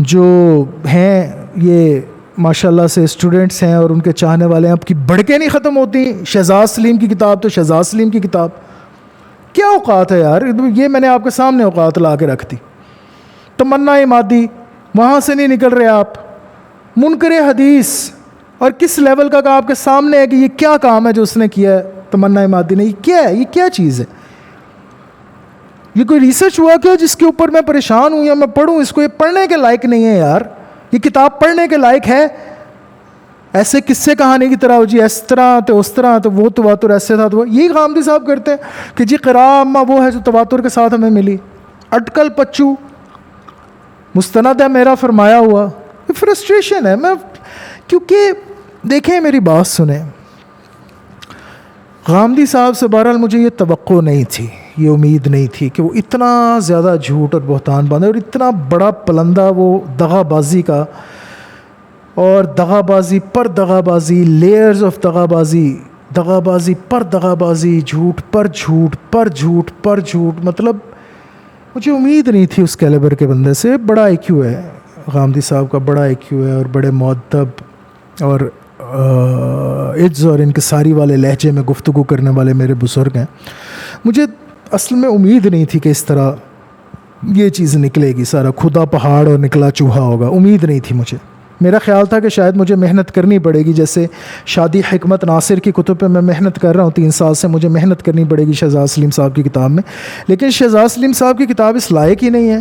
جو ہیں یہ ماشاءاللہ سے اسٹوڈنٹس ہیں اور ان کے چاہنے والے ہیں، اب کی بڑکیں نہیں ختم ہوتی۔ شہزاد سلیم کی کتاب تو شہزاد سلیم کی کتاب، کیا اوقات ہے یار؟ یہ میں نے آپ کے سامنے اوقات لا کے رکھ دی۔ تمنا عمادی وہاں سے نہیں نکل رہے آپ، منکر حدیث، اور کس لیول کا آپ کے سامنے ہے کہ یہ کیا کام ہے جو اس نے کیا ہے تمنا عمادی نے؟ یہ کیا ہے؟ یہ کیا چیز ہے؟ یہ کوئی ریسرچ ہوا کیا جس کے اوپر میں پریشان ہوں یا میں پڑھوں اس کو؟ یہ پڑھنے کے لائق نہیں ہے یار، یہ کتاب پڑھنے کے لائق ہے؟ ایسے قصے کہانی کی طرح، جی اس طرح تو اس طرح تو وہ تواتر ایسے تھا، تو یہی غامدی صاحب کرتے ہیں کہ جی قراءہ اما وہ ہے جو تواتر کے ساتھ ہمیں ملی۔ اٹکل پچو مستند ہے میرا فرمایا ہوا، یہ فرسٹریشن ہے میں، کیونکہ دیکھیں میری بات سنیں، غامدی صاحب سے بہرحال مجھے یہ توقع نہیں تھی، یہ امید نہیں تھی کہ وہ اتنا زیادہ جھوٹ اور بہتان باندھے، اور اتنا بڑا پلندہ وہ دغا بازی کا، اور دغا بازی پر دغا بازی، لیئرز آف دغا بازی، دغا بازی پر دغا بازی، جھوٹ پر جھوٹ پر جھوٹ پر جھوٹ، مطلب مجھے امید نہیں تھی اس کیلیبر کے بندے سے۔ بڑا آئی کیو ہے غامدی صاحب کا، بڑا آئی کیو ہے، اور بڑے مؤدب اور عز اور انکساری والے لہجے میں گفتگو کرنے والے میرے بزرگ ہیں۔ مجھے اصل میں امید نہیں تھی کہ اس طرح یہ چیز نکلے گی، سارا کھدا پہاڑ اور نکلا چوہا ہوگا، امید نہیں تھی مجھے۔ میرا خیال تھا کہ شاید مجھے محنت کرنی پڑے گی، جیسے شادی حکمت ناصر کی کتب پہ میں محنت کر رہا ہوں 3 سال سے، مجھے محنت کرنی پڑے گی شہزاد سلیم صاحب کی کتاب میں، لیکن شہزاد سلیم صاحب کی کتاب اس لائق ہی نہیں ہے،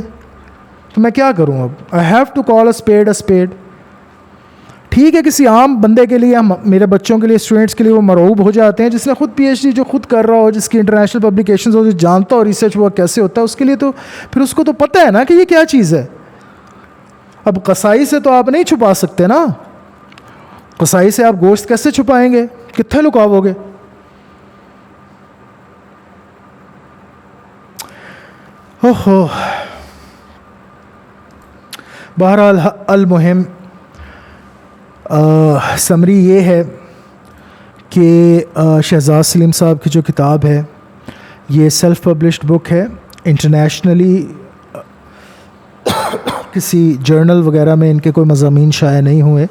تو میں کیا کروں اب؟ I have to call a speed a speed. ٹھیک ہے کسی عام بندے کے لیے، میرے بچوں کے لیے، اسٹوڈنٹس کے لیے وہ مرعوب ہو جاتے ہیں، جس نے خود پی ایچ ڈی جو خود کر رہا ہو، جس کی انٹرنیشنل پبلیکیشنز ہو، جو جانتا ہو ریسرچ ورک کیسے ہوتا ہے، اس کے لیے تو پھر اس کو تو پتہ ہے نا کہ یہ کیا چیز ہے۔ اب قصائی سے تو آپ نہیں چھپا سکتے نا، قصائی سے آپ گوشت کیسے چھپائیں گے؟ کتنے لکاؤ گے؟ اوہو، بہرحال المہم سمری یہ ہے کہ شہزاد سلیم صاحب کی جو کتاب ہے یہ سیلف پبلشڈ بک ہے، انٹرنیشنلی کسی جرنل وغیرہ میں ان کے کوئی مضامین شائع نہیں ہوئے،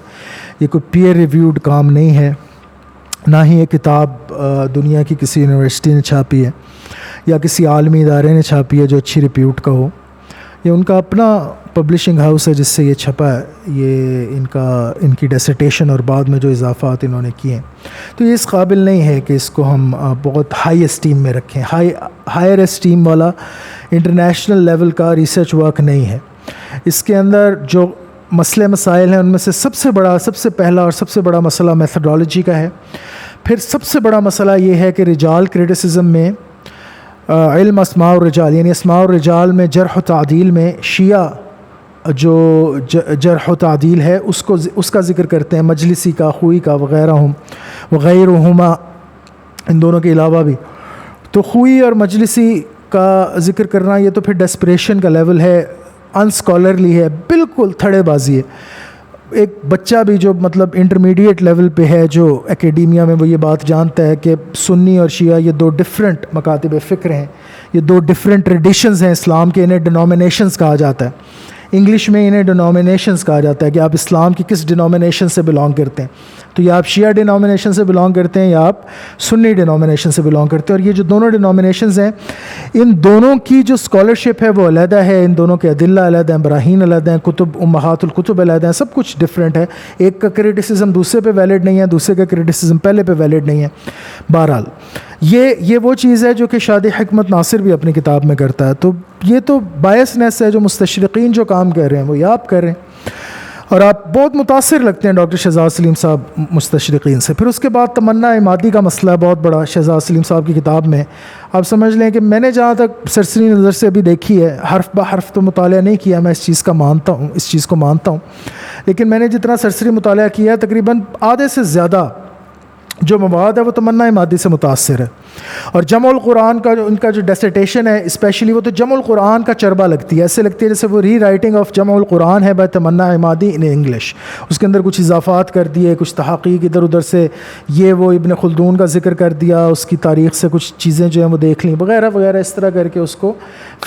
یہ کوئی پیئر ریویوڈ کام نہیں ہے، نہ ہی یہ کتاب دنیا کی کسی یونیورسٹی نے چھاپی ہے یا کسی عالمی ادارے نے چھاپی ہے جو اچھی ریپیوٹ کا ہو، یہ ان کا اپنا پبلشنگ ہاؤس ہے جس سے یہ چھپا ہے، یہ ان کی ڈیسرٹیشن اور بعد میں جو اضافات انہوں نے کیے ہیں، تو یہ اس قابل نہیں ہے کہ اس کو ہم بہت ہائی اسٹیم میں رکھیں، ہائر اسٹیم والا انٹرنیشنل لیول کا ریسرچ ورک نہیں ہے۔ اس کے اندر جو مسئلے مسائل ہیں ان میں سے سب سے پہلا اور سب سے بڑا مسئلہ میتھڈالوجی کا ہے. پھر سب سے بڑا مسئلہ یہ ہے کہ رجال کریٹیسزم میں علم اسماء الرجال، یعنی اسماء الرجال میں جرح و تعدیل میں شیعہ جو جرح و تعدیل ہے اس کا ذکر کرتے ہیں، مجلسی کا، خوئی کا وغیرہما، ان دونوں کے علاوہ بھی. تو خوئی اور مجلسی کا ذکر کرنا یہ تو پھر ڈیسپریشن کا لیول ہے، انسکالرلی ہے، بالکل تھڑے بازی ہے. ایک بچہ بھی جو مطلب انٹرمیڈیٹ لیول پہ ہے، جو اکیڈیمیا میں، وہ یہ بات جانتا ہے کہ سنی اور شیعہ یہ دو ڈفرینٹ مکاتب فکر ہیں، یہ دو ڈفرینٹ ٹریڈیشنز ہیں اسلام کے. انہیں ڈینومینیشنز کہا جاتا ہے، انگلش میں انہیں ڈینومینیشنز کہا جاتا ہے کہ آپ اسلام کی کس ڈینومینیشن سے بلانگ کرتے ہیں. تو یا آپ شیعہ ڈینومینیشن سے بلانگ کرتے ہیں یا آپ سنی ڈینومینیشن سے بلانگ کرتے ہیں. اور یہ جو دونوں ڈینومینیشنز ہیں، ان دونوں کی جو اسکالرشپ ہے وہ علیحدہ ہے، ان دونوں کے ادلہ علیحدہ ہیں، براہین علیحدہ ہیں، کتب امہات الکتب علیحدہ ہیں، سب کچھ ڈفرینٹ ہے. ایک کا کریٹیسزم دوسرے پہ ویلڈ نہیں ہے، دوسرے کا کریٹیسزم پہلے پہ ویلڈ نہیں ہے. بہرحال یہ وہ چیز ہے جو کہ شادی حکمت ناصر بھی اپنی کتاب میں کرتا ہے. تو یہ تو بائسنس ہے جو مستشرقین جو کام کر رہے ہیں وہ یہ آپ کر رہے ہیں، اور آپ بہت متاثر لگتے ہیں ڈاکٹر شہزاد سلیم صاحب مستشرقین سے. پھر اس کے بعد تمنا عمادی کا مسئلہ ہے بہت بڑا شہزاد سلیم صاحب کی کتاب میں. آپ سمجھ لیں کہ میں نے جہاں تک سرسری نظر سے ابھی دیکھی ہے، حرف بہ حرف تو مطالعہ نہیں کیا، میں اس چیز کو مانتا ہوں، لیکن میں نے جتنا سرسری مطالعہ کیا ہے تقریباً آدھے سے زیادہ جو مواد ہے وہ تمنا عمادی سے متاثر ہے. اور جمع القرآن کا جو ان کا جو ڈیسرٹیشن ہے اسپیشلی، وہ تو جمع القرآن کا چربہ لگتی ہے، ایسے لگتی ہے جیسے وہ ری رائٹنگ آف جمع القرآن ہے بائی تمنا عمادی ان انگلش. اس کے اندر کچھ اضافات کر دیے، کچھ تحقیق ادھر ادھر سے، یہ وہ ابن خلدون کا ذکر کر دیا، اس کی تاریخ سے کچھ چیزیں جو ہیں وہ دیکھ لیں وغیرہ وغیرہ، اس طرح کر کے اس کو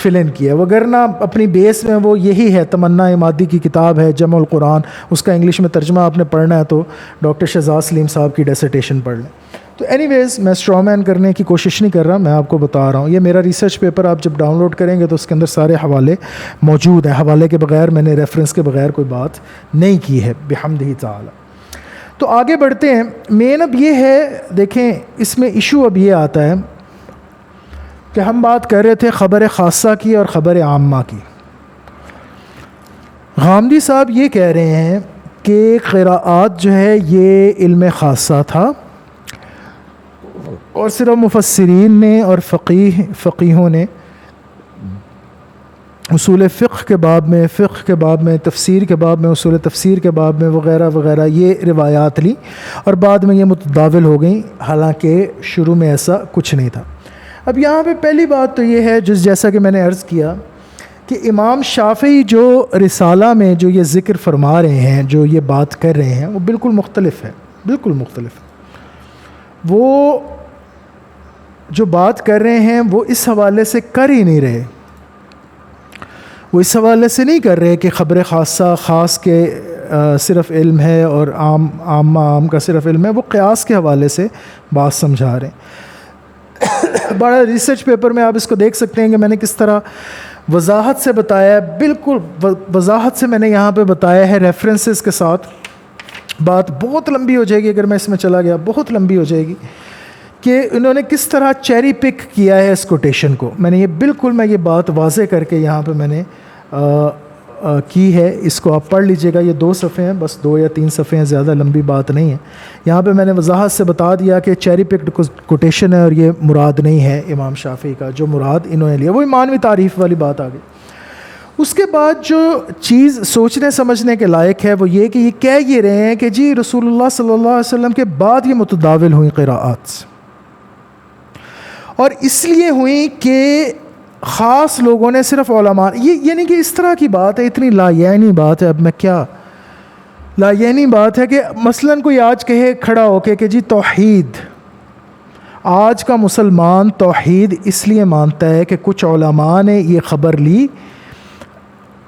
فل ان کیا. وگرنہ اپنی بیس میں وہ یہی ہے، تمنا عمادی کی کتاب ہے جمع القرآن، اس کا انگلش میں ترجمہ آپ نے پڑھنا ہے تو ڈاکٹر شہزاد سلیم صاحب کی ڈیسرٹیشن پڑھ لیں. تو اینی ویز میں اسٹرا مین کرنے کی کوشش نہیں کر رہا، میں آپ کو بتا رہا ہوں. یہ میرا ریسرچ پیپر آپ جب ڈاؤن لوڈ کریں گے تو اس کے اندر سارے حوالے موجود ہیں، حوالے کے بغیر میں نے ریفرنس کے بغیر کوئی بات نہیں کی ہے بحمدہ تعالی. تو آگے بڑھتے ہیں. مین اب یہ ہے، دیکھیں اس میں ایشو اب یہ آتا ہے کہ ہم بات کر رہے تھے خبر خاصہ کی اور خبر عامہ کی. غامدی صاحب یہ کہہ رہے ہیں کہ قراءات جو ہے یہ علم خاصہ تھا، اور صرف مفسرین نے اور فقیہوں نے اصول فقہ کے باب میں، تفسیر کے باب میں، اصول تفسیر کے باب میں وغیرہ وغیرہ یہ روایات لی، اور بعد میں یہ متداول ہو گئیں، حالانکہ شروع میں ایسا کچھ نہیں تھا. اب یہاں پہ پہلی بات تو یہ ہے جیسا کہ میں نے عرض کیا کہ امام شافعی جو رسالہ میں جو یہ ذکر فرما رہے ہیں، جو یہ بات کر رہے ہیں، وہ بالکل مختلف ہے. وہ جو بات کر رہے ہیں وہ اس حوالے سے کر ہی نہیں رہے. وہ اس حوالے سے نہیں کر رہے کہ خبر خاصہ خاص کے صرف علم ہے اور عام کا صرف علم ہے. وہ قیاس کے حوالے سے بات سمجھا رہے ہیں. بڑا ریسرچ پیپر میں آپ اس کو دیکھ سکتے ہیں کہ میں نے کس طرح وضاحت سے بتایا ہے، بالکل وضاحت سے میں نے یہاں پہ بتایا ہے ریفرنسز کے ساتھ. بات بہت لمبی ہو جائے گی اگر میں اس میں چلا گیا، بہت لمبی ہو جائے گی کہ انہوں نے کس طرح چیری پک کیا ہے اس کوٹیشن کو. میں نے یہ بات واضح کر کے یہاں پہ میں نے کی ہے. اس کو آپ پڑھ لیجئے گا، یہ 2 صفحے ہیں، بس 2 یا 3 صفحے ہیں، زیادہ لمبی بات نہیں ہے. یہاں پہ میں نے وضاحت سے بتا دیا کہ چیری پکڈ کوٹیشن ہے اور یہ مراد نہیں ہے امام شافعی کا. جو مراد انہوں نے لیا وہ ایمانوی تعریف والی بات آ گئی. اس کے بعد جو چیز سوچنے سمجھنے کے لائق ہے وہ یہ کہ یہ کہہ یہ رہے ہیں کہ جی رسول اللہ صلی اللہ علیہ وسلم کے بعد یہ متداول ہوئی قراءات، اور اس لیے ہوئی کہ خاص لوگوں نے صرف علماء، یہ یعنی کہ اس طرح کی بات ہے، اتنی لایعنی بات ہے. اب میں کیا لایعنی بات ہے کہ مثلاً کوئی آج کہے کھڑا ہو کے کہ جی توحید، آج کا مسلمان توحید اس لیے مانتا ہے کہ کچھ علماء نے یہ خبر لی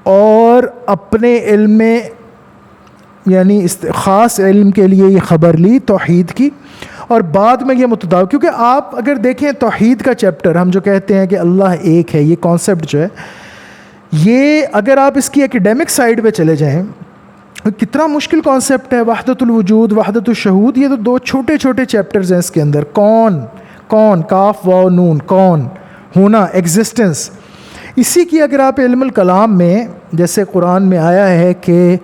اور اپنے علم میں، یعنی خاص علم کے لیے یہ خبر لی توحید کی، اور بعد میں یہ متداول. کیونکہ آپ اگر دیکھیں توحید کا چیپٹر، ہم جو کہتے ہیں کہ اللہ ایک ہے، یہ کانسیپٹ جو ہے، یہ اگر آپ اس کی ایکیڈیمک سائڈ پہ چلے جائیں، کتنا مشکل کانسیپٹ ہے. وحدت الوجود، وحدت الشہود، یہ تو 2 چھوٹے چھوٹے چیپٹرز ہیں اس کے اندر. کون کاف واو نون، کون ہونا، ایگزسٹنس، اسی کی اگر آپ علم الکلام میں جیسے قرآن میں آیا ہے کہ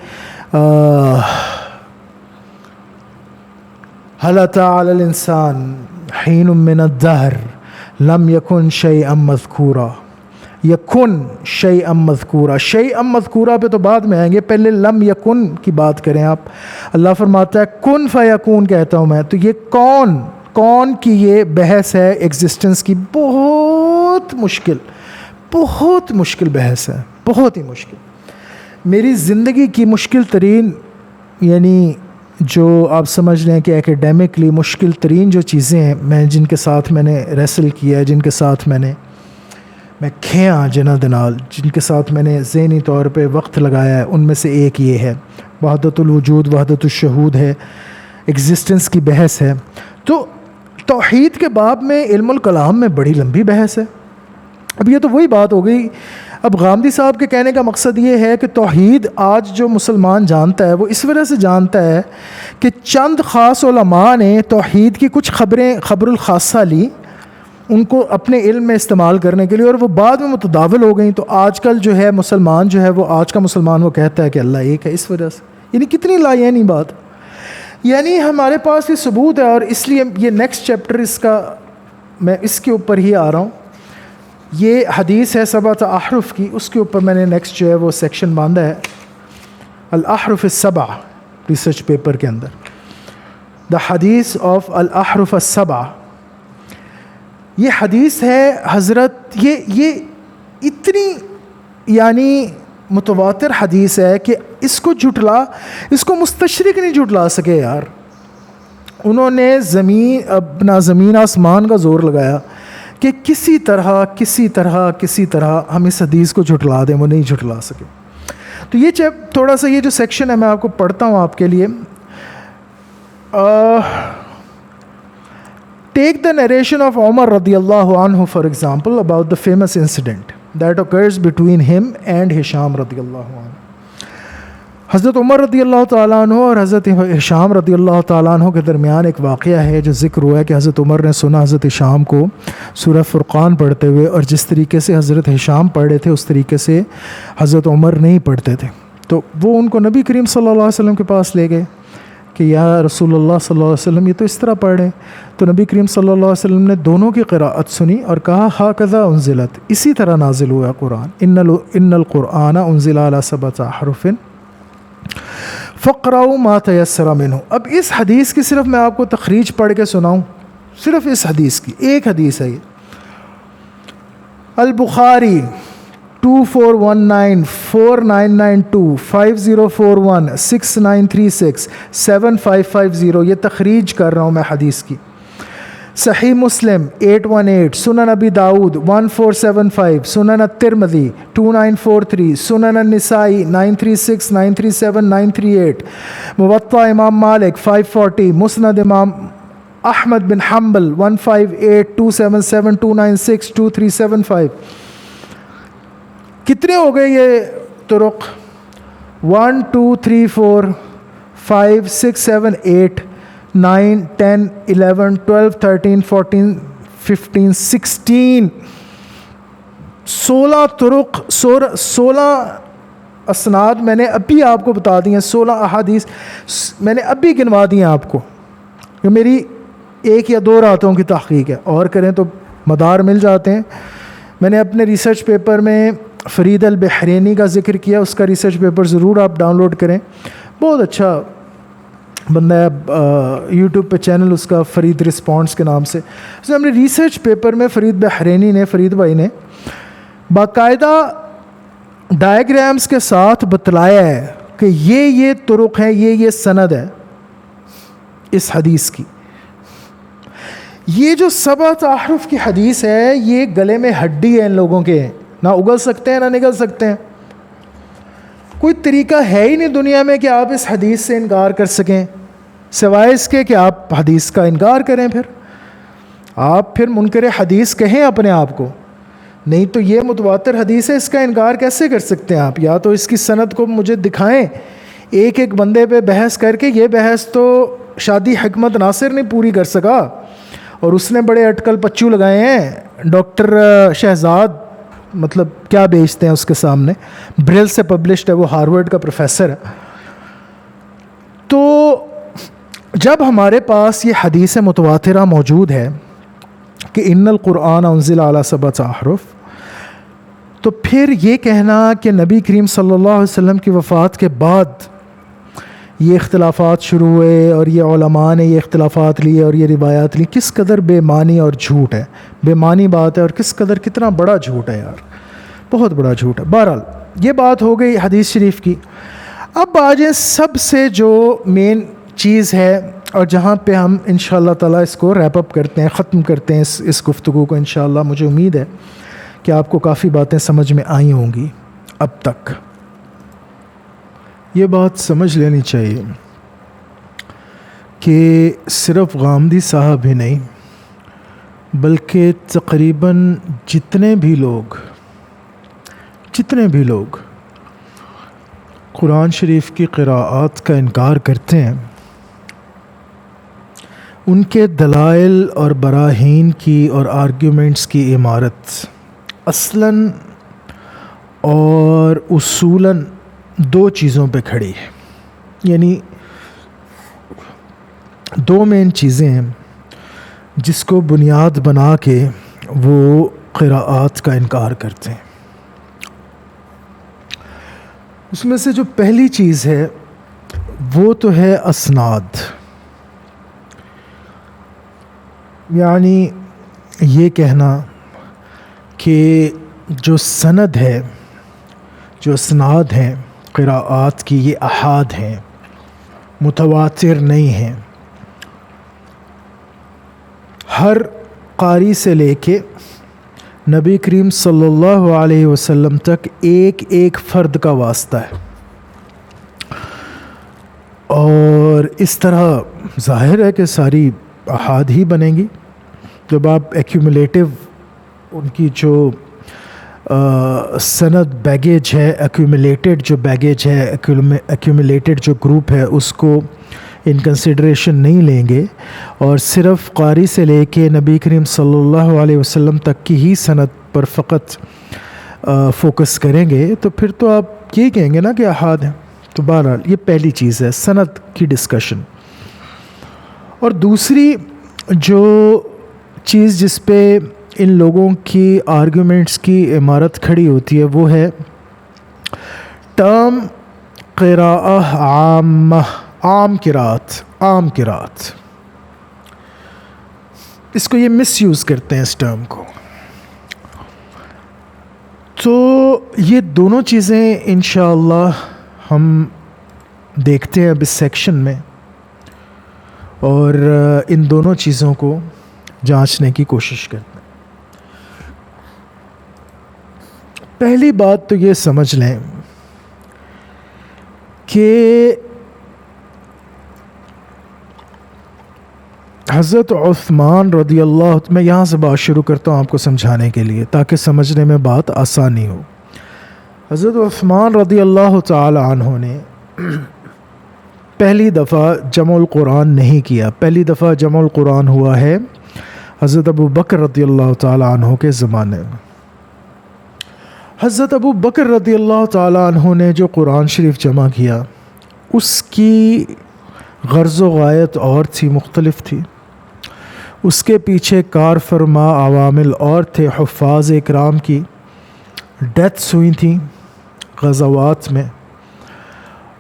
هل أتى على الإنسان حين من الدهر لم يكن شيئا مذكورا، یکن شیئا مذکورا، شیئا مذکورا پہ تو بعد میں آئیں گے، پہلے لم یکن کی بات کریں آپ۔ اللہ فرماتا ہے کن فیکون کہتا ہوں میں، تو یہ کون کی یہ بحث ہے ایگزسٹنس کی، بہت مشکل بحث ہے، بہت ہی مشکل، میری زندگی کی مشکل ترین، یعنی جو آپ سمجھ لیں کہ ایکیڈیمکلی مشکل ترین جو چیزیں ہیں میں جن کے ساتھ میں نے ریسل کیا ہے، جن کے ساتھ میں کھیاں جنہ دنال، جن کے ساتھ میں نے ذہنی طور پہ وقت لگایا ہے، ان میں سے ایک یہ ہے، وحدت الوجود، وحدت الشہود ہے، ایگزسٹنس کی بحث ہے۔ تو توحید کے باب میں علم الکلام میں بڑی لمبی بحث ہے۔ اب یہ تو وہی بات ہو گئی، اب غامدی صاحب کے کہنے کا مقصد یہ ہے کہ توحید آج جو مسلمان جانتا ہے وہ اس وجہ سے جانتا ہے کہ چند خاص علماء نے توحید کی کچھ خبر الخاصہ لی ان کو اپنے علم میں استعمال کرنے کے لیے، اور وہ بعد میں متداول ہو گئیں، تو آج کل جو ہے مسلمان جو ہے وہ آج کا مسلمان وہ کہتا ہے کہ اللہ ایک ہے، اس وجہ سے، یعنی کتنی لایعنی بات، یعنی ہمارے پاس یہ ثبوت ہے۔ اور اس لیے یہ نیکسٹ چیپٹر اس کا میں اس کے اوپر ہی آ رہا ہوں، یہ حدیث ہے سبعۃ احرف کی، اس کے اوپر میں نے نیکسٹ جو ہے وہ سیکشن باندھا ہے، الاحرف السبع، ریسرچ پیپر کے اندر دا حدیث آف الاحرف السبع۔ یہ حدیث ہے حضرت، یہ اتنی یعنی متواتر حدیث ہے کہ اس کو مستشرق نہیں جھٹلا سکے یار، انہوں نے اپنا زمین آسمان کا زور لگایا کہ کسی طرح ہم اس حدیث کو جھٹلا دیں، وہ نہیں جھٹلا سکے۔ تو یہ تھوڑا سا یہ جو سیکشن ہے میں آپ کو پڑھتا ہوں آپ کے لیے۔ Take the narration of Umar radiallahu anhu for example about the famous incident that occurs between him and Hisham radiallahu anhu۔ حضرت عمر رضی اللہ تعالیٰ عنہ اور حضرت ہشام رضی اللہ تعالیٰ عنہ کے درمیان ایک واقعہ ہے جو ذکر ہوا ہے کہ حضرت عمر نے سنا حضرت ہشام کو سورہ فرقان پڑھتے ہوئے، اور جس طریقے سے حضرت ہشام پڑھ رہے تھے اس طریقے سے حضرت عمر نہیں پڑھتے تھے، تو وہ ان کو نبی کریم صلی اللہ علیہ وسلم کے پاس لے گئے کہ یا رسول اللہ صلی اللہ علیہ وسلم یہ تو اس طرح پڑھ رہے ہیں۔ تو نبی کریم صلی اللہ علیہ وسلم نے دونوں کی قراءت سنی اور کہا ہاکذا انزلت، اسی طرح نازل ہوا قرآن، ان القرآن انزل علی سبعۃ احرف فقرؤوا ما تیسر منہ۔ اب اس حدیث کی صرف میں آپ کو تخریج پڑھ کے سناؤں، صرف اس حدیث کی ایک حدیث ہے یہ، البخاری 2419 4992 5041 6936 7550، یہ تخریج کر رہا ہوں میں حدیث کی۔ صحیح مسلم 818، سنن ابی داؤد 1475، سنن الترمذی 2943، سنن النسائی 936 937 938، موطا امام مالک 540، مسند امام احمد بن حنبل 158 277 296 2375۔ کتنے ہو گئے یہ طرق؟ 1 2 3 4 5 6 7 8 9 10 11 12 13 14 15 16 16 طرق، 16 اسناد میں نے ابھی آپ کو بتا دی ہیں، 16 احادیث میں نے ابھی گنوا دی ہیں آپ کو، کہ میری ایک یا دو راتوں کی تحقیق ہے، اور کریں تو مدار مل جاتے ہیں۔ میں نے اپنے ریسرچ پیپر میں فرید البحرینی کا ذکر کیا، اس کا ریسرچ پیپر ضرور آپ ڈاؤن لوڈ کریں، بہت اچھا بندہ ہے، یوٹیوب پہ چینل اس کا فرید رسپانس کے نام سے۔ اس نے اپنے ریسرچ پیپر میں فرید بحرینی نے، فرید بھائی نے باقاعدہ ڈائیگرامز کے ساتھ بتلایا ہے کہ یہ طرق ہیں، یہ سند ہے اس حدیث کی۔ یہ جو سبعۃ احرف کی حدیث ہے یہ گلے میں ہڈی ہے ان لوگوں کے، نہ اگل سکتے ہیں نہ نگل سکتے ہیں، کوئی طریقہ ہے ہی نہیں دنیا میں کہ آپ اس حدیث سے انکار کر سکیں، سوائے اس کے کہ آپ حدیث کا انکار کریں، پھر آپ منکر حدیث کہیں اپنے آپ کو، نہیں تو یہ متواتر حدیث ہے، اس کا انکار کیسے کر سکتے ہیں آپ؟ یا تو اس کی سند کو مجھے دکھائیں ایک ایک بندے پہ بحث کر کے، یہ بحث تو شادی حکمت ناصر نہیں پوری کر سکا، اور اس نے بڑے اٹکل پچو لگائے ہیں، ڈاکٹر شہزاد مطلب کیا بیچتے ہیں اس کے سامنے. بریل سے پبلشڈ ہے, وہ ہارورڈ کا پروفیسر ہے. تو جب ہمارے پاس یہ حدیث متواترہ موجود ہے کہ ان القرآن انزل علی 7 احرف, تو پھر یہ کہنا کہ نبی کریم صلی اللہ علیہ وسلم کی وفات کے بعد یہ اختلافات شروع ہوئے اور یہ علماء نے یہ اختلافات لیے اور یہ روایات لی, کس قدر بے معنی اور جھوٹ ہے, بے معنی بات ہے, اور کس قدر کتنا بڑا جھوٹ ہے یار, بہت بڑا جھوٹ ہے. بہرحال یہ بات ہو گئی حدیث شریف کی. اب آ جائیں سب سے جو مین چیز ہے اور جہاں پہ ہم انشاءاللہ تعالیٰ اس کو ریپ اپ کرتے ہیں, ختم کرتے ہیں اس گفتگو کو انشاءاللہ. مجھے امید ہے کہ آپ کو کافی باتیں سمجھ میں آئی ہوں گی اب تک. یہ بات سمجھ لینی چاہیے کہ صرف غامدی صاحب ہی نہیں بلکہ تقریباً جتنے بھی لوگ قرآن شریف کی قراءات کا انکار کرتے ہیں, ان کے دلائل اور براہین کی اور آرگیومنٹس کی عمارت اصلاً اور اصولاً 2 چیزوں پہ کھڑی ہے. یعنی 2 مین چیزیں ہیں جس کو بنیاد بنا کے وہ قراءات کا انکار کرتے ہیں. اس میں سے جو پہلی چیز ہے وہ تو ہے اسناد. یعنی یہ کہنا کہ جو سند ہے, جو اسناد ہیں قراءات کی, یہ احاد ہیں, متواتر نہیں ہیں. ہر قاری سے لے کے نبی کریم صلی اللہ علیہ وسلم تک ایک فرد کا واسطہ ہے. اور اس طرح ظاہر ہے کہ ساری احاد ہی بنیں گی جب آپ ایکیومولیٹو ان کی جو سند بیگیج ہے, ایکیومولیٹڈ جو بیگیج ہے, ایکیومولیٹڈ جو گروپ ہے, اس کو ان کنسیڈریشن نہیں لیں گے اور صرف قاری سے لے کے نبی کریم صلی اللہ علیہ وسلم تک کی ہی سند پر فقط فوکس کریں گے, تو پھر تو آپ یہ کہیں گے نا کہ احاد ہیں. تو بہرحال یہ پہلی چیز ہے, سند کی ڈسکشن. اور دوسری جو چیز جس پہ ان لوگوں کی آرگومنٹس کی عمارت کھڑی ہوتی ہے وہ ہے ٹرم قراءہ عامہ, عام قراءت. اس کو یہ مس یوز کرتے ہیں اس ٹرم کو. تو یہ دونوں چیزیں انشاءاللہ ہم دیکھتے ہیں اب اس سیکشن میں, اور ان دونوں چیزوں کو جانچنے کی کوشش کرتے ہیں. پہلی بات تو یہ سمجھ لیں کہ حضرت عثمان رضی اللہ, میں یہاں سے بات شروع کرتا ہوں آپ کو سمجھانے کے لیے تاکہ سمجھنے میں بات آسانی ہو. حضرت عثمان رضی اللہ تعالی عنہ نے پہلی دفعہ جمع القرآن نہیں کیا. پہلی دفعہ جمع القرآن ہوا ہے حضرت ابو بکر رضی اللہ تعالی عنہ کے زمانے میں. حضرت ابو بکر رضی اللہ تعالی عنہ نے جو قرآن شریف جمع کیا اس کی غرض و غایت اور تھی, مختلف تھی. اس کے پیچھے کار فرما عوامل اور تھے. حفاظ اکرام کی ڈیتھس ہوئی تھیں غزوات میں,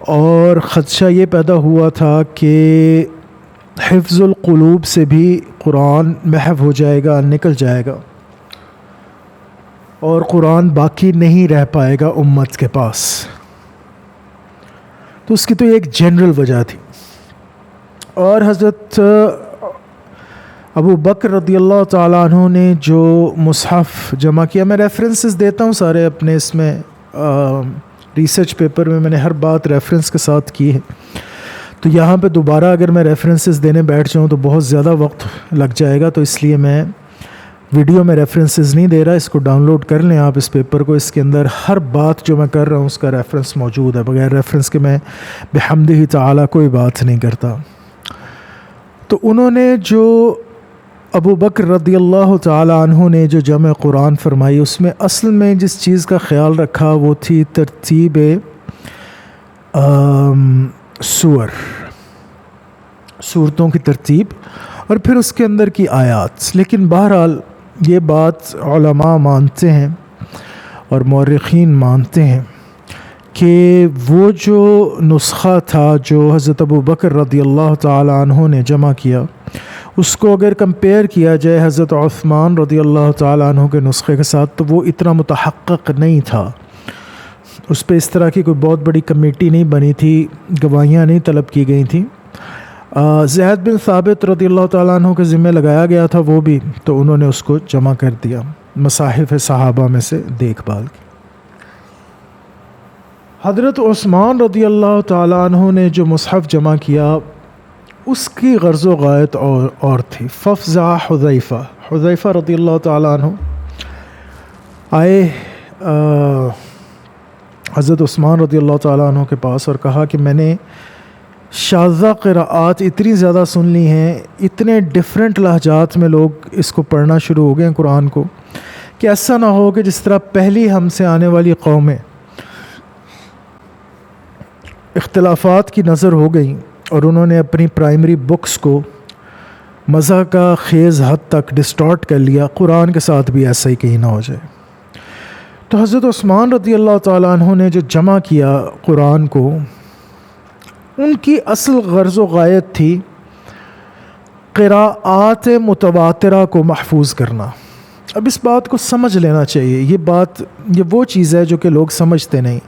اور خدشہ یہ پیدا ہوا تھا کہ حفظ القلوب سے بھی قرآن محو ہو جائے گا, نکل جائے گا, اور قرآن باقی نہیں رہ پائے گا امت کے پاس. تو اس کی تو ایک جنرل وجہ تھی. اور حضرت ابو بکر رضی اللہ تعالیٰ عنہ نے جو مصحف جمع کیا, میں ریفرنسز دیتا ہوں سارے اپنے اس میں ریسرچ پیپر میں, میں نے ہر بات ریفرنس کے ساتھ کی ہے. تو یہاں پہ دوبارہ اگر میں ریفرنسز دینے بیٹھ جاؤں تو بہت زیادہ وقت لگ جائے گا, تو اس لیے میں ویڈیو میں ریفرنسز نہیں دے رہا. اس کو ڈاؤن لوڈ کر لیں آپ اس پیپر کو, اس کے اندر ہر بات جو میں کر رہا ہوں اس کا ریفرنس موجود ہے. بغیر ریفرنس کے میں بحمدہ تعالی کوئی بات نہیں کرتا. تو انہوں نے جو ابو بکر رضی اللہ تعالی عنہ نے جو جمع قرآن فرمائی، اس میں اصل میں جس چیز کا خیال رکھا وہ تھی ترتیب صورتوں کی ترتیب اور پھر اس کے اندر کی آیات. لیکن بہرحال یہ بات علماء مانتے ہیں اور مورخین مانتے ہیں کہ وہ جو نسخہ تھا جو حضرت ابو بکر رضی اللہ تعالی عنہ نے جمع کیا، اس کو اگر کمپیئر کیا جائے حضرت عثمان رضی اللہ تعالی عنہ کے نسخے کے ساتھ تو وہ اتنا متحقق نہیں تھا. اس پہ اس طرح کی کوئی بہت بڑی کمیٹی نہیں بنی تھی، گواہیاں نہیں طلب کی گئی تھیں. زید بن ثابت رضی اللہ تعالیٰ عنہ کے ذمہ لگایا گیا تھا وہ بھی، تو انہوں نے اس کو جمع کر دیا مصاحف صحابہ میں سے دیکھ بھال کی. حضرت عثمان رضی اللہ تعالیٰ عنہ نے جو مصحف جمع کیا اس کی غرض و غایت اور تھی. ففزع حذیفہ رضی اللہ تعالیٰ عنہ آئے حضرت عثمان رضی اللہ تعالیٰ عنہ کے پاس اور کہا کہ میں نے شاذہ قراءات اتنی زیادہ سن لی ہیں، اتنے ڈیفرنٹ لہجات میں لوگ اس کو پڑھنا شروع ہو گئے ہیں قرآن کو، کہ ایسا نہ ہو کہ جس طرح پہلی ہم سے آنے والی قومیں اختلافات کی نظر ہو گئیں اور انہوں نے اپنی پرائمری بکس کو مزہ کا خیز حد تک ڈسٹارٹ کر لیا، قرآن کے ساتھ بھی ایسا ہی کہیں نہ ہو جائے. تو حضرت عثمان رضی اللہ تعالیٰ عنہ نے جو جمع کیا قرآن کو، ان کی اصل غرض و غایت تھی قراءات متواترہ کو محفوظ کرنا. اب اس بات کو سمجھ لینا چاہیے، یہ وہ چیز ہے جو کہ لوگ سمجھتے نہیں.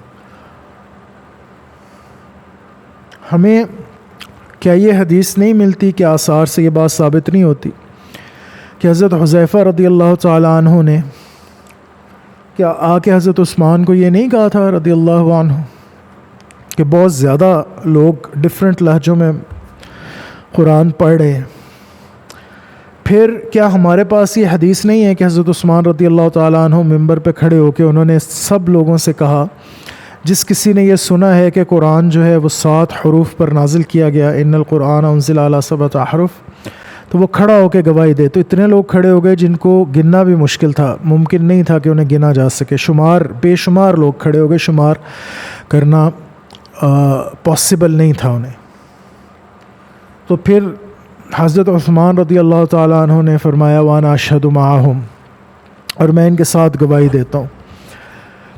ہمیں کیا یہ حدیث نہیں ملتی کہ آثار سے یہ بات ثابت نہیں ہوتی کہ حضرت حذیفہ رضی اللہ تعالیٰ عنہ نے کیا آ کے حضرت عثمان کو یہ نہیں کہا تھا رضی اللہ عنہ کہ بہت زیادہ لوگ ڈیفرنٹ لہجوں میں قرآن پڑھ رہے ہیں؟ پھر کیا ہمارے پاس یہ حدیث نہیں ہے کہ حضرت عثمان رضی اللہ تعالیٰ عنہ ممبر پہ کھڑے ہو کے انہوں نے سب لوگوں سے کہا، جس کسی نے یہ سنا ہے کہ قرآن جو ہے وہ 7 حروف پر نازل کیا گیا، ان القرآن انزل علی 7 احرف، تو وہ کھڑا ہو کے گواہی دے. تو اتنے لوگ کھڑے ہو گئے جن کو گننا بھی مشکل تھا، ممکن نہیں تھا کہ انہیں گنا جا سکے. بے شمار لوگ کھڑے ہو گئے، شمار کرنا پاسبل نہیں تھا انہیں. تو پھر حضرت عثمان رضی اللہ تعالیٰ عنہ نے فرمایا وانا اشہد معہم، اور میں ان کے ساتھ گواہی دیتا ہوں.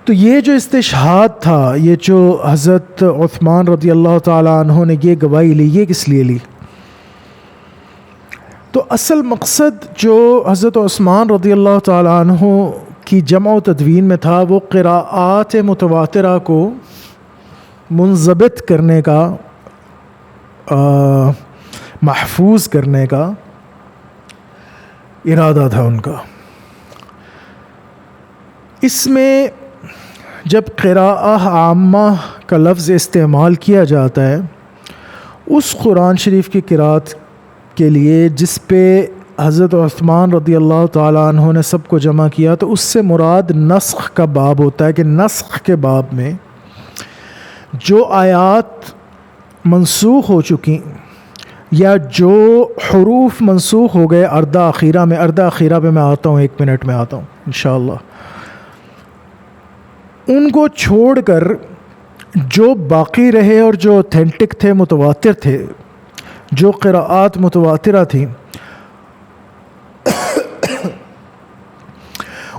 تو یہ جو استشہاد تھا، یہ جو حضرت عثمان رضی اللہ تعالیٰ عنہ نے یہ گواہی لی، یہ کس لیے لی؟ تو اصل مقصد جو حضرت عثمان رضی اللہ تعالیٰ عنہ کی جمع و تدوین میں تھا، وہ قراءات متواترہ کو منضبط کرنے کا، محفوظ کرنے کا ارادہ تھا ان کا. اس میں جب قراءہ عامہ کا لفظ استعمال کیا جاتا ہے اس قرآن شریف کی قراءت کے لیے جس پہ حضرت عثمان رضی اللہ تعالیٰ عنہ نے سب کو جمع کیا، تو اس سے مراد نسخ کا باب ہوتا ہے کہ نسخ کے باب میں جو آیات منسوخ ہو چکی یا جو حروف منسوخ ہو گئے اردہ اخیرہ پہ میں آتا ہوں، 1 منٹ میں آتا ہوں انشاءاللہ، ان کو چھوڑ کر جو باقی رہے اور جو اوتھینٹک تھے، متواتر تھے، جو قراءات متواترہ تھیں،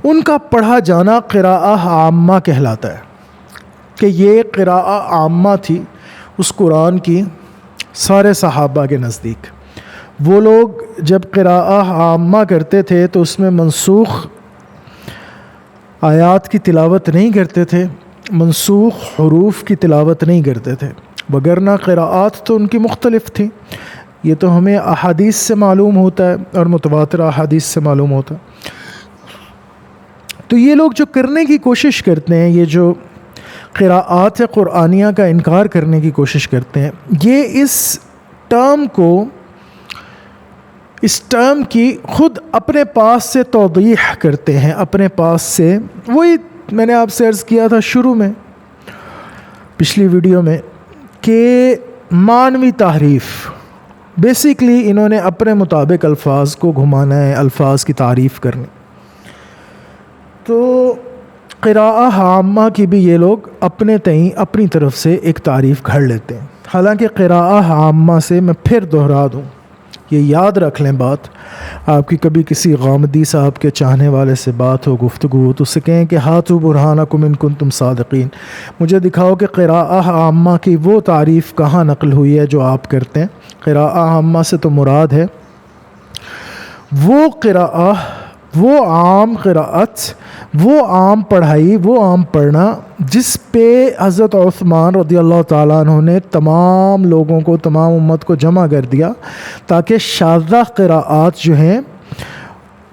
ان کا پڑھا جانا قراءہ عامہ کہلاتا ہے. کہ یہ قراءہ عامہ تھی اس قرآن کی سارے صحابہ کے نزدیک. وہ لوگ جب قراءہ عامہ کرتے تھے تو اس میں منسوخ آیات کی تلاوت نہیں کرتے تھے، منسوخ حروف کی تلاوت نہیں کرتے تھے، وگرنہ قراءات تو ان کی مختلف تھیں. یہ تو ہمیں احادیث سے معلوم ہوتا ہے اور متواتر احادیث سے معلوم ہوتا ہے. تو یہ لوگ جو کرنے کی کوشش کرتے ہیں، یہ جو قراءات قرآنیہ کا انکار کرنے کی کوشش کرتے ہیں، یہ اس ٹرم کی خود اپنے پاس سے توضیح کرتے ہیں، اپنے پاس سے. وہی میں نے آپ سے عرض کیا تھا شروع میں پچھلی ویڈیو میں کہ معنوی تحریف، بیسیکلی انہوں نے اپنے مطابق الفاظ کو گھمانا ہے، الفاظ کی تعریف کرنی. تو قراءہ عامہ کی بھی یہ لوگ اپنے تئیں اپنی طرف سے ایک تعریف گھڑ لیتے ہیں. حالانکہ قراءہ عامہ سے میں پھر دہرا دوں، یہ یاد رکھ لیں بات، آپ کی کبھی کسی غامدی صاحب کے چاہنے والے سے بات ہو، گفتگو ہو، تو اسے کہیں کہ ہاتھو برہانکم ان کنتم صادقین، مجھے دکھاؤ کہ قراءہ عامہ کی وہ تعریف کہاں نقل ہوئی ہے جو آپ کرتے ہیں. قراءہ عامہ سے تو مراد ہے وہ قراءہ، وہ عام قراءت، وہ عام پڑھائی، وہ عام پڑھنا جس پہ حضرت عثمان رضی اللہ تعالیٰ عنہ نے تمام لوگوں کو، تمام امت کو جمع کر دیا تاکہ شاذہ قراءات جو ہیں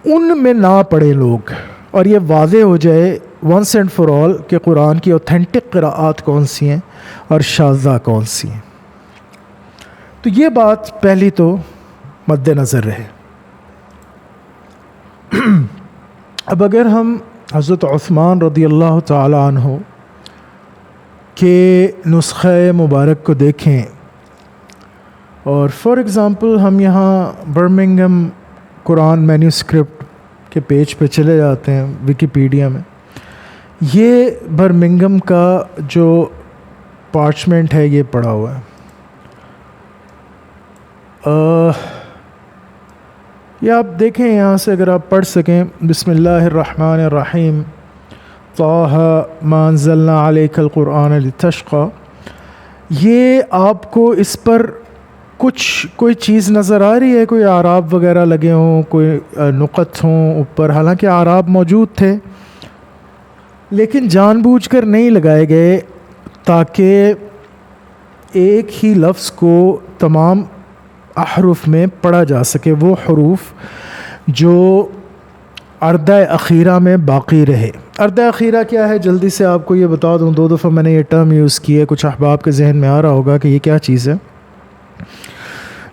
ان میں نہ پڑھے لوگ، اور یہ واضح ہو جائے ونس اینڈ فار آل کہ قرآن کی اوتھینٹک قراءات کون سی ہیں اور شاذہ کون سی ہیں. تو یہ بات پہلی تو مد نظر رہے. اب اگر ہم حضرت عثمان رضی اللہ تعالیٰ عنہ کے نسخہ مبارک کو دیکھیں، اور فار ایگزامپل ہم یہاں برمنگھم قرآن مینیوسکرپٹ کے پیج پہ چلے جاتے ہیں ویکیپیڈیا میں، یہ برمنگھم کا جو پارچمنٹ ہے یہ پڑا ہوا ہے. یہ آپ دیکھیں یہاں سے اگر آپ پڑھ سکیں، بسم اللہ الرحمن الرحیم، طٰہَ مَا أَنزَلْنَا عَلَيْكَ الْقُرْآنَ لِتَشْقَىٰ. یہ آپ کو اس پر کوئی چیز نظر آ رہی ہے؟ کوئی اعراب وغیرہ لگے ہوں، کوئی نقط ہوں اوپر؟ حالانکہ اعراب موجود تھے لیکن جان بوجھ کر نہیں لگائے گئے تاکہ ایک ہی لفظ کو تمام احرف میں پڑھا جا سکے، وہ حروف جو اردہ اخیرہ میں باقی رہے. اردہ اخیرہ کیا ہے؟ جلدی سے آپ کو یہ بتا دوں، 2 دفعہ میں نے یہ ٹرم یوز کی ہے، کچھ احباب کے ذہن میں آ رہا ہوگا کہ یہ کیا چیز ہے.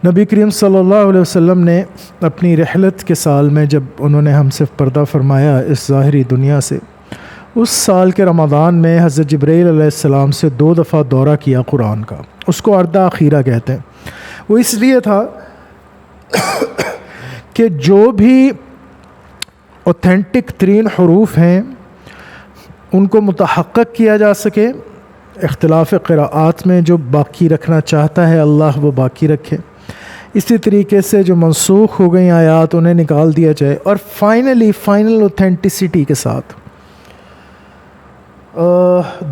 نبی کریم صلی اللہ علیہ وسلم نے اپنی رحلت کے سال میں جب انہوں نے ہم سے پردہ فرمایا اس ظاہری دنیا سے، اس سال کے رمضان میں حضرت جبرائیل علیہ السلام سے 2 دفعہ دورہ کیا قرآن کا. اس کو اردہ اخیرہ کہتے ہیں. وہ اس لیے تھا کہ جو بھی اوتھینٹک ترین حروف ہیں ان کو متحقق کیا جا سکے، اختلاف قراءات میں جو باقی رکھنا چاہتا ہے اللہ وہ باقی رکھے، اسی طریقے سے جو منسوخ ہو گئی آیات انہیں نکال دیا جائے، اور فائنل اوتھینٹسٹی کے ساتھ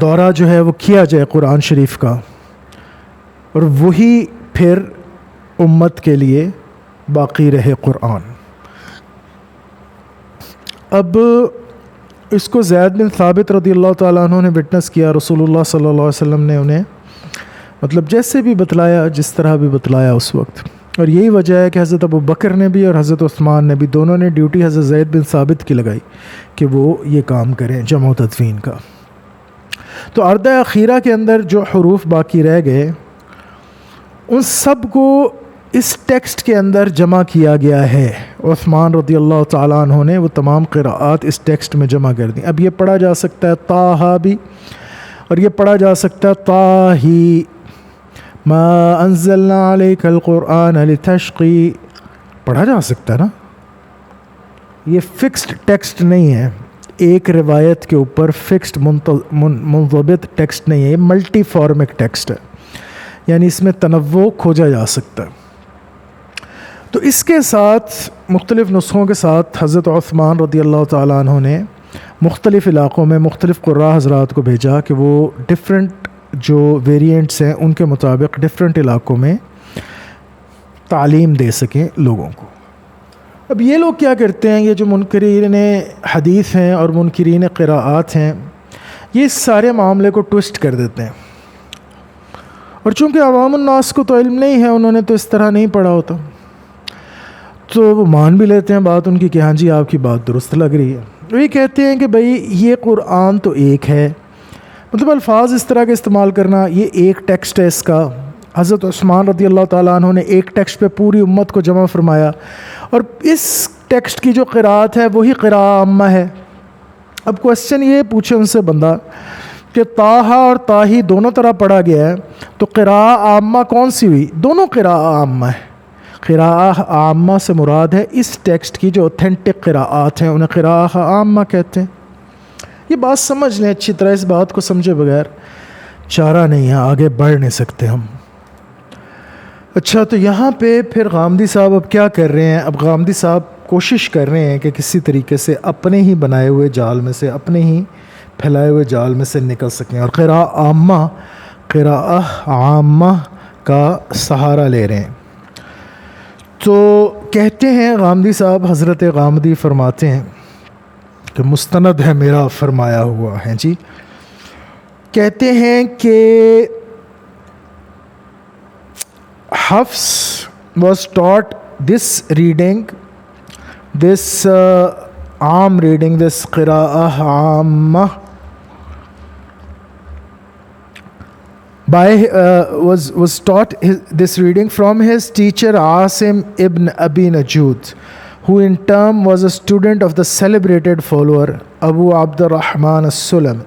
دورہ جو ہے وہ کیا جائے قرآن شریف کا، اور وہی پھر امت کے لیے باقی رہے قرآن. اب اس کو زید بن ثابت رضی اللہ تعالیٰ عنہ نے وٹنس کیا. رسول اللہ صلی اللہ علیہ وسلم نے انہیں مطلب جیسے بھی بتلایا، جس طرح بھی بتلایا اس وقت، اور یہی وجہ ہے کہ حضرت ابو بکر نے بھی اور حضرت عثمان نے بھی دونوں نے ڈیوٹی حضرت زید بن ثابت کی لگائی کہ وہ یہ کام کریں جمع و تدوین کا. تو اردہ اخیرہ کے اندر جو حروف باقی رہ گئے ان سب کو اس ٹیکسٹ کے اندر جمع کیا گیا ہے. عثمان رضی اللہ تعالیٰ عنہ نے وہ تمام قراءات اس ٹیکسٹ میں جمع کر دیں. اب یہ پڑھا جا سکتا ہے طٰہَ بھی، اور یہ پڑھا جا سکتا ہے طٰہِ مَا أَنزَلْنَا عَلَيْكَ الْقُرْآنَ لِتَشْقِي، پڑھا جا سکتا ہے نا. یہ فکسڈ ٹیکسٹ نہیں ہے، ایک روایت کے اوپر فکسڈ منضبط ٹیکسٹ نہیں ہے، یہ ملٹی فارمک ٹیکسٹ ہے، یعنی اس میں تنوع کھوجا جا سکتا ہے. تو اس کے ساتھ مختلف نسخوں کے ساتھ حضرت عثمان رضی اللہ تعالیٰ عنہ نے مختلف علاقوں میں مختلف قراء حضرات کو بھیجا کہ وہ ڈفرینٹ جو ویریئنٹس ہیں ان کے مطابق ڈفرینٹ علاقوں میں تعلیم دے سکیں لوگوں کو. اب یہ لوگ کیا کرتے ہیں، یہ جو منکرین حدیث ہیں اور منکرین قراءات ہیں، یہ اس سارے معاملے کو ٹوسٹ کر دیتے ہیں. اور چونکہ عوام الناس کو تو علم نہیں ہے، انہوں نے تو اس طرح نہیں پڑھا ہوتا، تو وہ مان بھی لیتے ہیں بات ان کی کہ ہاں جی آپ کی بات درست لگ رہی ہے. وہ یہ کہتے ہیں کہ بھائی یہ قرآن تو ایک ہے، مطلب الفاظ اس طرح کے استعمال کرنا، یہ ایک ٹیکسٹ ہے اس کا. حضرت عثمان رضی اللہ تعالیٰ عنہ نے ایک ٹیکسٹ پہ پوری امت کو جمع فرمایا، اور اس ٹیکسٹ کی جو قراءت ہے وہی قراءہ عامہ ہے. اب کوسچن یہ پوچھے ان سے بندہ کہ طٰہَ اور طٰہِ دونوں طرح پڑھا گیا ہے، تو قراءہ عامہ کون سی ہوئی؟ دونوں قراءہ عامہ ہے. قراءہ عامہ سے مراد ہے اس ٹیکسٹ کی جو اوتھینٹک قراءات ہیں، انہیں قراءہ عامہ کہتے ہیں۔ یہ بات سمجھ لیں اچھی طرح، اس بات کو سمجھے بغیر چارہ نہیں ہے، آگے بڑھ نہیں سکتے ہم۔ اچھا، تو یہاں پہ پھر غامدی صاحب اب کیا کر رہے ہیں؟ اب غامدی صاحب کوشش کر رہے ہیں کہ کسی طریقے سے اپنے ہی بنائے ہوئے جال میں سے، اپنے ہی پھیلائے ہوئے جال میں سے نکل سکیں، اور قراءہ عامہ کا سہارا لے رہے ہیں۔ تو کہتے ہیں غامدی صاحب، حضرت غامدی فرماتے ہیں کہ مستند ہے میرا فرمایا ہوا ہے جی، کہتے ہیں کہ حفص was taught this reading, this عام reading, this قراءہ عامہ was taught this reading from his teacher Asim ibn Abi Najud, who in turn was a student of the celebrated follower Abu Abdurrahman as-Sulami.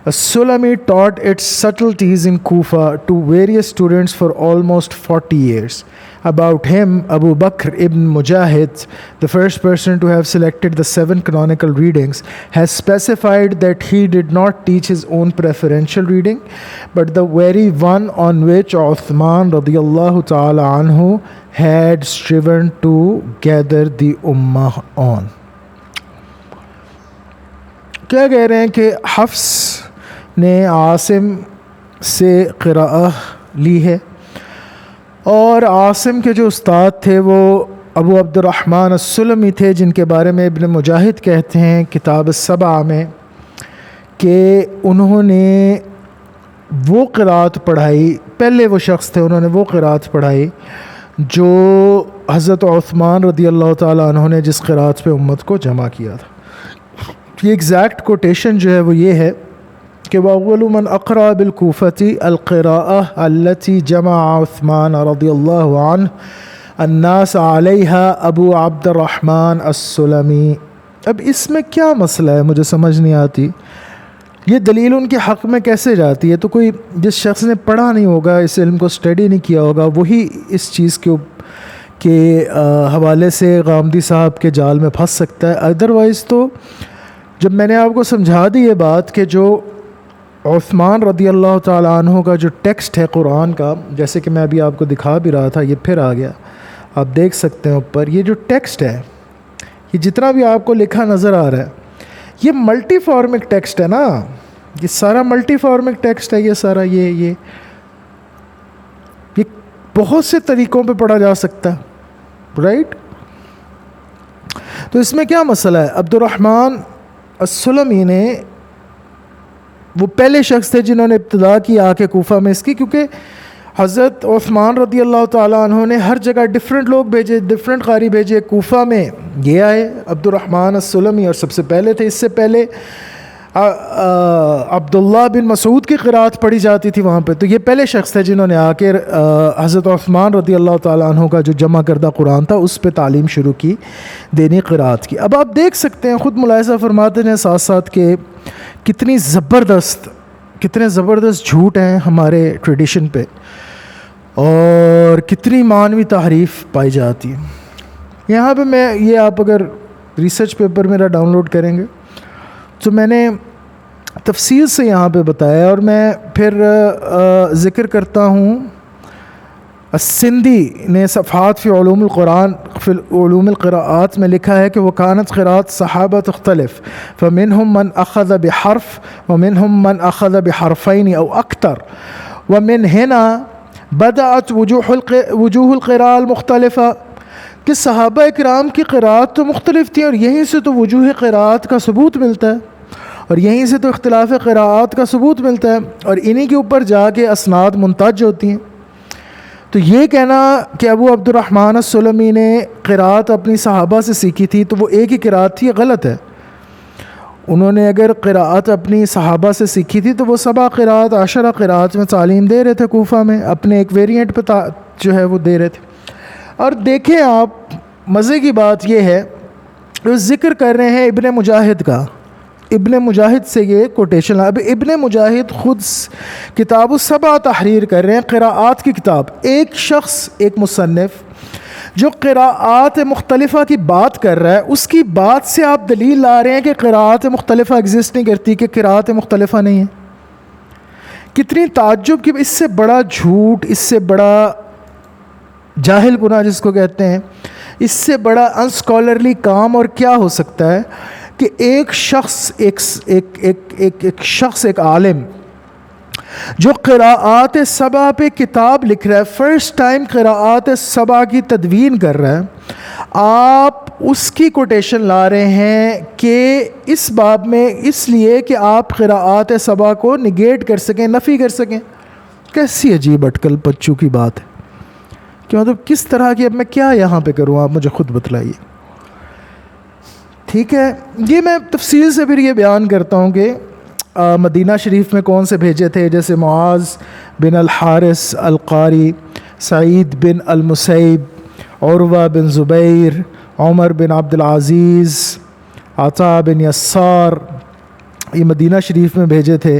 As-Sulami taught its subtleties in Kufa to various students for almost 40 years. About him, Abu Bakr ibn Mujahid, the first person to have selected the 7 canonical readings, has specified that he did not teach his own preferential reading, but the very one on which Uthman radiyallahu ta'ala anhu had striven to gather the ummah on. کیا کہہ رہے ہیں کہ حفص نے عاصم سے قراءہ لی ہے، اور عاصم کے جو استاد تھے وہ ابو عبد الرحمن السلمی تھے، جن کے بارے میں ابن مجاہد کہتے ہیں کتاب السبع میں کہ انہوں نے وہ قراءت پڑھائی، پہلے وہ شخص تھے انہوں نے وہ قراءت پڑھائی جو حضرت عثمان رضی اللہ تعالیٰ عنہ نے جس قراءت پہ امت کو جمع کیا تھا۔ یہ ایگزیکٹ کوٹیشن جو ہے وہ یہ ہے کہ وَأَوَّلُ مَنْ أَقْرَأَ بِالْكُوفَةِ الْقِرَاءَةَ الَّتِي جَمَعَ عُثْمَانَ رضی اللہ عنہ النَّاسَ عَلَيْهَا ابو عبد الرحمن السلمی۔ اب اس میں کیا مسئلہ ہے مجھے سمجھ نہیں آتی، یہ دلیل ان کے حق میں کیسے جاتی ہے؟ تو کوئی جس شخص نے پڑھا نہیں ہوگا، اس علم کو اسٹڈی نہیں کیا ہوگا، وہی اس چیز کے حوالے سے غامدی صاحب کے جال میں پھنس سکتا ہے۔ ادروائز تو جب میں نے آپ کو سمجھا دی یہ بات کہ جو عثمان رضی اللہ تعالیٰ عنہ کا جو ٹیکسٹ ہے قرآن کا، جیسے کہ میں ابھی آپ کو دکھا بھی رہا تھا، یہ پھر آ گیا، آپ دیکھ سکتے ہیں اوپر، یہ جو ٹیکسٹ ہے، یہ جتنا بھی آپ کو لکھا نظر آ رہا ہے، یہ ملٹی فارمک ٹیکسٹ ہے نا، یہ سارا ملٹی فارمک ٹیکسٹ ہے، یہ سارا یہ بہت سے طریقوں پہ پڑھا جا سکتا ہے، رائٹ؟ تو اس میں کیا مسئلہ ہے؟ عبد الرحمن السلمی نے، وہ پہلے شخص تھے جنہوں نے ابتدا کی آ کے کوفہ میں اس کی، کیونکہ حضرت عثمان رضی اللہ تعالیٰ عنہ نے ہر جگہ ڈفرینٹ لوگ بھیجے، ڈفرینٹ قاری بھیجے، کوفہ میں یہ آئے عبد الرحمن السلمی، اور سب سے پہلے تھے، اس سے پہلے عبداللہ بن مسعود کی قراءت پڑھی جاتی تھی وہاں پہ، تو یہ پہلے شخص تھے جنہوں نے آ کے حضرت عثمان رضی اللہ تعالیٰ عنہ کا جو جمع کردہ قرآن تھا اس پہ تعلیم شروع کی، دینی قراءت کی۔ اب آپ دیکھ سکتے ہیں، خود ملاحظہ فرماتے ہیں ساتھ ساتھ کہ کتنے زبردست جھوٹ ہیں ہمارے ٹریڈیشن پہ، اور کتنی معنوی تحریف پائی جاتی ہے۔ یہاں پہ میں یہ، آپ اگر ریسرچ پیپر میرا ڈاؤن لوڈ کریں گے تو میں نے تفصیل سے یہاں پہ بتایا، اور میں پھر ذکر کرتا ہوں، السندی نے صفحات فی علوم القرآن فی علوم القراءات میں لکھا ہے کہ وکانت قراءت صحابہ تختلف، فمنہم من اخذ بحرف ومنہم من اخذ بحرفین او اکتر، ومن ہنا بدأت وجوہ القراء المختلفہ، کہ صحابہ اکرام کی قراءت تو مختلف تھیں، اور یہیں سے تو وجوہ قراءت کا ثبوت ملتا ہے، اور یہیں سے تو اختلاف قراءات کا ثبوت ملتا ہے، اور انہی کے اوپر جا کے اسناد منتج ہوتی ہیں۔ تو یہ کہنا کہ ابو عبد الرحمن السلمی نے قراءت اپنی صحابہ سے سیکھی تھی تو وہ ایک ہی قراءت تھی، یہ غلط ہے۔ انہوں نے اگر قراءت اپنی صحابہ سے سیکھی تھی تو وہ 7 قراءت 10 قراءت میں تعلیم دے رہے تھے کوفہ میں، اپنے ایک ویریئنٹ پہ جو ہے وہ دے رہے تھے۔ اور دیکھیں آپ، مزے کی بات یہ ہے، وہ ذکر کر رہے ہیں ابن مجاہد کا، ابن مجاہد سے یہ کوٹیشن، اب ابن مجاہد خود کتاب السبع تحریر کر رہے ہیں، قراءات کی کتاب، ایک شخص، ایک مصنف جو قراءات مختلفہ کی بات کر رہا ہے اس کی بات سے آپ دلیل لا رہے ہیں کہ قراءات مختلفہ ایگزسٹ نہیں کرتی، کہ قراءات مختلفہ نہیں ہیں. کتنی تعجب کی، اس سے بڑا جھوٹ، اس سے بڑا جاہل پنا جس کو کہتے ہیں، اس سے بڑا انسکالرلی کام اور کیا ہو سکتا ہے کہ ایک شخص ایک عالم جو قراءات سبع پہ کتاب لکھ رہا ہے، فرسٹ ٹائم قراءات سبع کی تدوین کر رہا ہے، آپ اس کی کوٹیشن لا رہے ہیں کہ اس باب میں اس لیے کہ آپ قراءات سبع کو نگیٹ کر سکیں، نفی کر سکیں. کیسی عجیب اٹکل پچو کی بات ہے کہ مطلب کس طرح کی، اب میں کیا یہاں پہ کروں، آپ مجھے خود بتلائیے. ٹھیک ہے، یہ میں تفصیل سے پھر یہ بیان کرتا ہوں کہ مدینہ شریف میں کون سے بھیجے تھے، جیسے معاذ بن الحارث القاری، سعید بن المسیب، عروہ بن زبیر، عمر بن عبد العزیز، عطا بن یسار، یہ مدینہ شریف میں بھیجے تھے.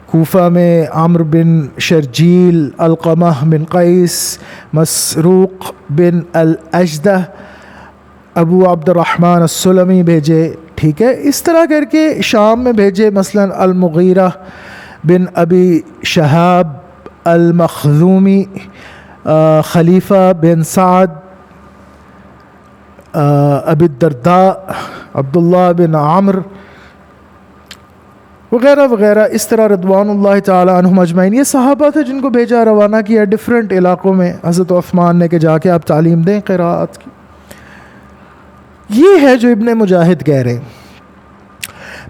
کوفہ میں عمرو بن شرجیل، علقمہ بن قیس، مسروق بن الاجدہ، ابو عبد الرحمن السلمی بھیجے. ٹھیک ہے، اس طرح کر کے شام میں بھیجے، مثلا المغیرہ بن ابی شہاب المخزومی، خلیفہ بن سعد، ابی الدرداء، عبداللہ بن عمرو وغیرہ وغیرہ. اس طرح رضوان اللہ تعالی عنہم اجمعین، یہ صحابہ تھے جن کو بھیجا، روانہ کیا ڈیفرنٹ علاقوں میں حضرت عثمان نے کہ جا کے آپ تعلیم دیں قراءات کی. یہ ہے جو ابن مجاہد کہہ رہے ہیں.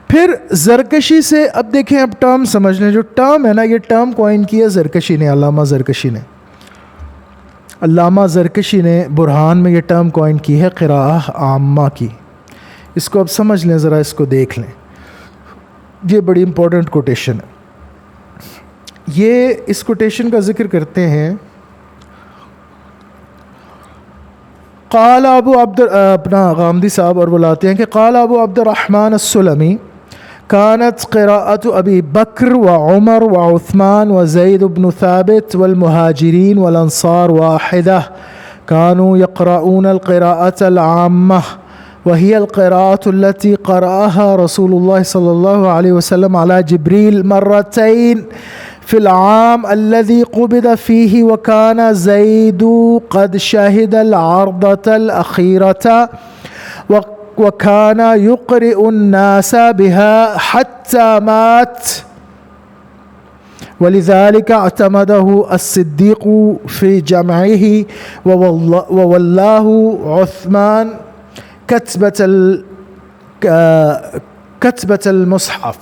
پھر زرکشی سے، اب دیکھیں، اب ٹرم سمجھ لیں، جو ٹرم ہے نا، یہ ٹرم کوائن کی ہے زرکشی نے، علامہ زرکشی نے. علامہ زرکشی نے برہان میں یہ ٹرم کوائن کی ہے قراءہ عامہ کی. اس کو اب سمجھ لیں ذرا، اس کو دیکھ لیں، یہ بڑی امپورٹنٹ کوٹیشن ہے. یہ اس کوٹیشن کا ذکر کرتے ہیں. قال ابو عبد، اپنا غامدی صاحب اور بلاتے ہیں کہ قال ابو عبد الرحمن السلمی كانت قراءة أبي بكر وعمر وعثمان وزيد بن ثابت والمهاجرين والأنصار واحدة، كانوا يقرؤون القراءة العامة وهي القراءة التي قرأها رسول الله صلى الله عليه وسلم على جبريل مرتين في العام الذي قبض فيه، وكان زيد قد شهد العرضة الأخيرة وكان يقرئ الناس بها حتى مات، ولذلك اعتمده الصديق في جمعه وولاه عثمان كتبة المصحف.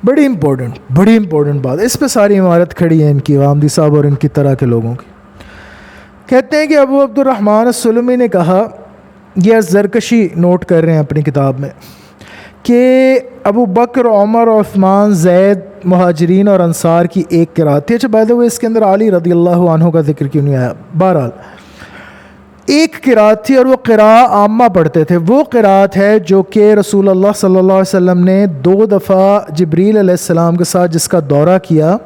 بڑی امپورٹنٹ بات، اس پہ ساری عمارت کھڑی ہے ان کی، غامدی صاحب اور ان کی طرح کے لوگوں کی. کہتے ہیں کہ ابو عبد الرحمن السلمی نے کہا، یہ زرکشی نوٹ کر رہے ہیں اپنی کتاب میں، کہ ابو بکر، عمر، عثمان، زید، مہاجرین اور انصار کی ایک قرات تھی. اچھا بائی دا وے، اس کے اندر علی رضی اللہ عنہ کا ذکر کیوں نہیں آیا؟ بہرحال ایک قرات تھی اور وہ قراءہ عامہ پڑھتے تھے. وہ قرات ہے جو کہ رسول اللہ صلی اللہ علیہ وسلم نے 2 دفعہ جبریل علیہ السلام کے ساتھ جس کا دورہ کیا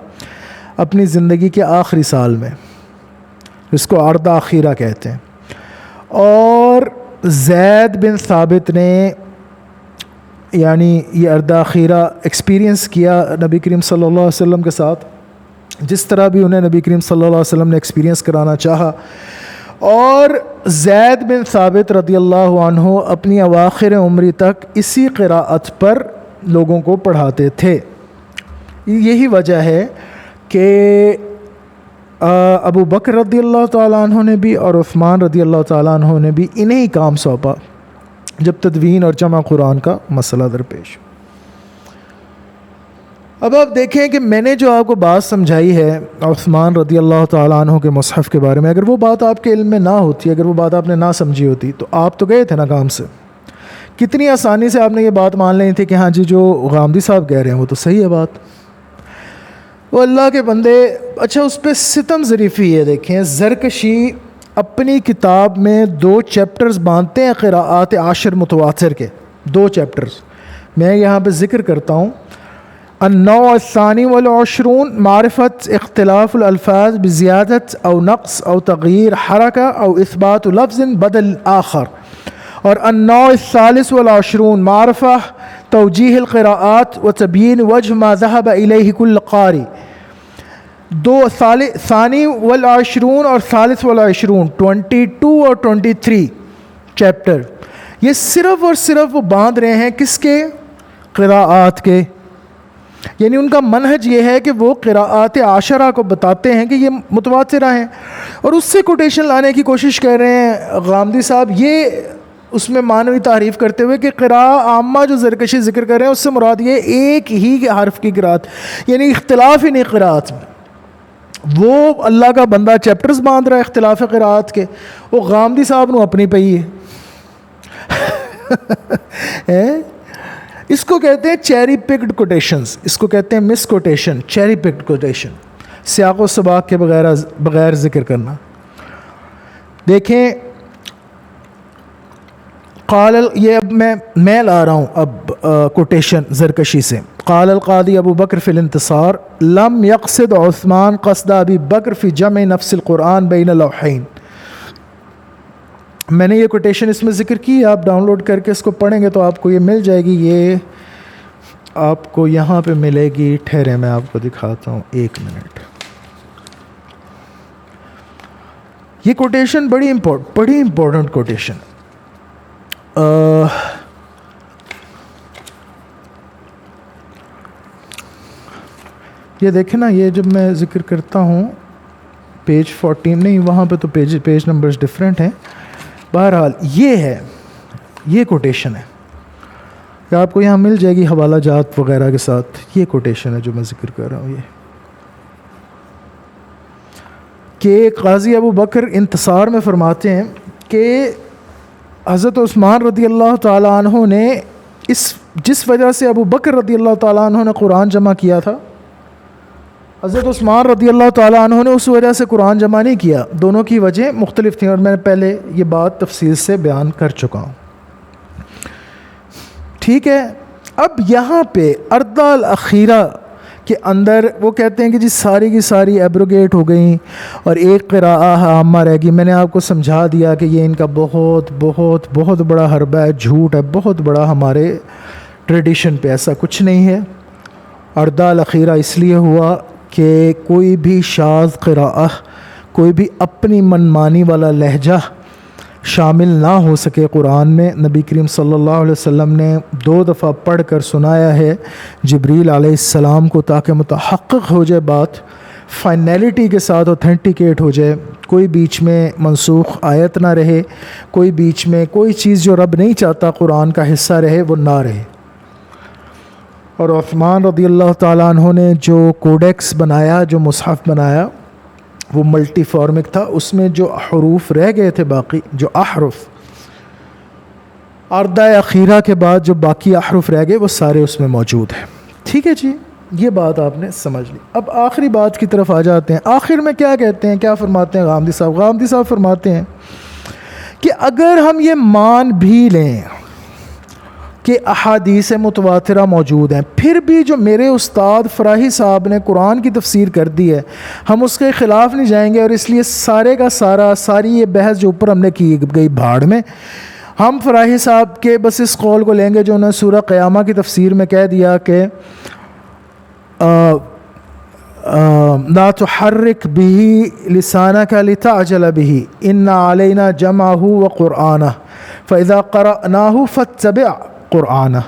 اپنی زندگی کے آخری سال میں، جس کو عرض اخیرہ کہتے ہیں. اور زید بن ثابت نے یعنی یہ عرض اخیرہ ایکسپیرینس کیا نبی کریم صلی اللہ علیہ وسلم کے ساتھ، جس طرح بھی انہیں نبی کریم صلی اللہ علیہ وسلم نے ایکسپیرینس کرانا چاہا. اور زید بن ثابت رضی اللہ عنہ اپنی اواخر عمری تک اسی قراءت پر لوگوں کو پڑھاتے تھے. یہی وجہ ہے کہ ابو بکر رضی اللہ تعالیٰ عنہ نے بھی اور عثمان رضی اللہ تعالیٰ عنہ نے بھی انہیں ہی کام سونپا جب تدوین اور جمع قرآن کا مسئلہ درپیش. اب آپ دیکھیں کہ میں نے جو آپ کو بات سمجھائی ہے عثمان رضی اللہ تعالیٰ عنہ کے مصحف کے بارے میں، اگر وہ بات آپ کے علم میں نہ ہوتی، اگر وہ بات آپ نے نہ سمجھی ہوتی، تو آپ تو گئے تھے نا کام سے. کتنی آسانی سے آپ نے یہ بات مان لینی تھی کہ ہاں جی جو غامدی صاحب کہہ رہے ہیں وہ تو صحیح ہے بات. وہ اللہ کے بندے. اچھا اس پہ ستم ظریفی یہ دیکھیں، زرکشی اپنی کتاب میں 2 چیپٹرز باندھتے ہیں قراءات 10 متواتر کے، 2 چیپٹرز. میں یہاں پہ ذکر کرتا ہوں النوع الثانی والعشرون معرفت اختلاف الالفاظ بزیادت او نقص او تغییر حرکہ او اثبات لفظ بدل آخر. اور النوع الثالث والعشرون معرفہ توجیہ القراءات وتبیین وجہ ما ذهب الیہ کل قاری. دو ثانی والعشرون اور ثالث والعشرون 22 اور 23 چیپٹر یہ صرف اور صرف وہ باندھ رہے ہیں کس کے؟ قراءات کے. یعنی ان کا منہج یہ ہے کہ وہ قراءات عشرہ کو بتاتے ہیں کہ یہ متواترہ ہیں اور اس سے کوٹیشن لانے کی کوشش کر رہے ہیں غامدی صاحب، یہ اس میں معنوی تعریف کرتے ہوئے کہ قراءہ عامہ جو زرکشی ذکر کر رہے ہیں اس سے مراد یہ ایک ہی کے حرف کی قراءت، یعنی اختلاف ہی نہیں قراءت میں. وہ اللہ کا بندہ چیپٹرز باندھ رہا ہے اختلاف قراءت کے، وہ غامدی صاحب نو اپنی پئی ہے. اس کو کہتے ہیں چیری پکڈ کوٹیشنز، اس کو کہتے ہیں مس کوٹیشن، چیری پکڈ کوٹیشن، سیاق و سباق کے بغیر ذکر کرنا. دیکھیں قال یہ اب میں لا رہا ہوں اب کوٹیشن زرکشی سے. قال القاضی ابو بکر فی الانتصار لم یقصد عثمان قصد ابی بکر فی جمع نفس القرآن بین اللوحین. میں نے یہ کوٹیشن اس میں ذکر کی، آپ ڈاؤن لوڈ کر کے اس کو پڑھیں گے تو آپ کو یہ مل جائے گی. یہ آپ کو یہاں پہ ملے گی، ٹھہرے میں آپ کو دکھاتا ہوں 1 منٹ. یہ کوٹیشن بڑی امپورٹنٹ کوٹیشن. یہ دیکھیں نا، یہ جب میں ذکر کرتا ہوں پیج 14 نہیں، وہاں پہ تو پیج نمبرز ڈفرینٹ ہیں. بہرحال یہ ہے، یہ کوٹیشن ہے، کہ آپ کو یہاں مل جائے گی حوالہ جات وغیرہ کے ساتھ. یہ کوٹیشن ہے جو میں ذکر کر رہا ہوں، یہ کہ قاضی ابو بکر انتصار میں فرماتے ہیں کہ حضرت عثمان رضی اللہ تعالیٰ عنہ نے جس وجہ سے ابو بکر رضی اللہ تعالیٰ عنہ نے قرآن جمع کیا تھا، حضرت عثمان رضی اللہ تعالیٰ عنہ نے اس وجہ سے قرآن جمع نہیں کیا. دونوں کی وجہ مختلف تھیں اور میں نے پہلے یہ بات تفصیل سے بیان کر چکا ہوں. ٹھیک ہے، اب یہاں پہ اردہ الاخیرہ کے اندر وہ کہتے ہیں کہ جی ساری کی ساری ایبروگیٹ ہو گئیں اور ایک قراءہ عامہ رہ گئی. میں نے آپ کو سمجھا دیا کہ یہ ان کا بہت بہت بہت بڑا حربہ ہے، جھوٹ ہے بہت بڑا. ہمارے ٹریڈیشن پہ ایسا کچھ نہیں ہے. اردہ الاخیرہ اس لیے ہوا کہ کوئی بھی شاذ قراءہ، کوئی بھی اپنی منمانی والا لہجہ شامل نہ ہو سکے قرآن میں. نبی کریم صلی اللہ علیہ وسلم نے 2 دفعہ پڑھ کر سنایا ہے جبریل علیہ السلام کو، تاکہ متحقق ہو جائے بات، فائنیلٹی کے ساتھ اوتھینٹیکیٹ ہو جائے، کوئی بیچ میں منسوخ آیت نہ رہے، کوئی بیچ میں کوئی چیز جو رب نہیں چاہتا قرآن کا حصہ رہے وہ نہ رہے. اور عثمان رضی اللہ تعالیٰ عنہ نے جو کوڈیکس بنایا، جو مصحف بنایا، وہ ملٹی فارمک تھا. اس میں جو حروف رہ گئے تھے باقی، جو احرف اردہ اخیرہ کے بعد جو باقی احرف رہ گئے وہ سارے اس میں موجود ہیں. ٹھیک ہے جی، یہ بات آپ نے سمجھ لی. اب آخری بات کی طرف آ جاتے ہیں. آخر میں کیا کہتے ہیں، کیا فرماتے ہیں غامدی صاحب فرماتے ہیں کہ اگر ہم یہ مان بھی لیں کہ احادیث متواترہ موجود ہیں، پھر بھی جو میرے استاد فراہی صاحب نے قرآن کی تفسیر کر دی ہے ہم اس کے خلاف نہیں جائیں گے، اور اس لیے سارے کا ساری یہ بحث جو اوپر ہم نے کی گئی بھاڑ میں، ہم فراہی صاحب کے بس اس قول کو لیں گے جو انہوں نے سورہ قیامہ کی تفسیر میں کہہ دیا کہ لا تحرک به لسانک لتعجل به ان علینا جمعہ وقرآنہ فاذا قرأناہ فاتبع قرآنہ.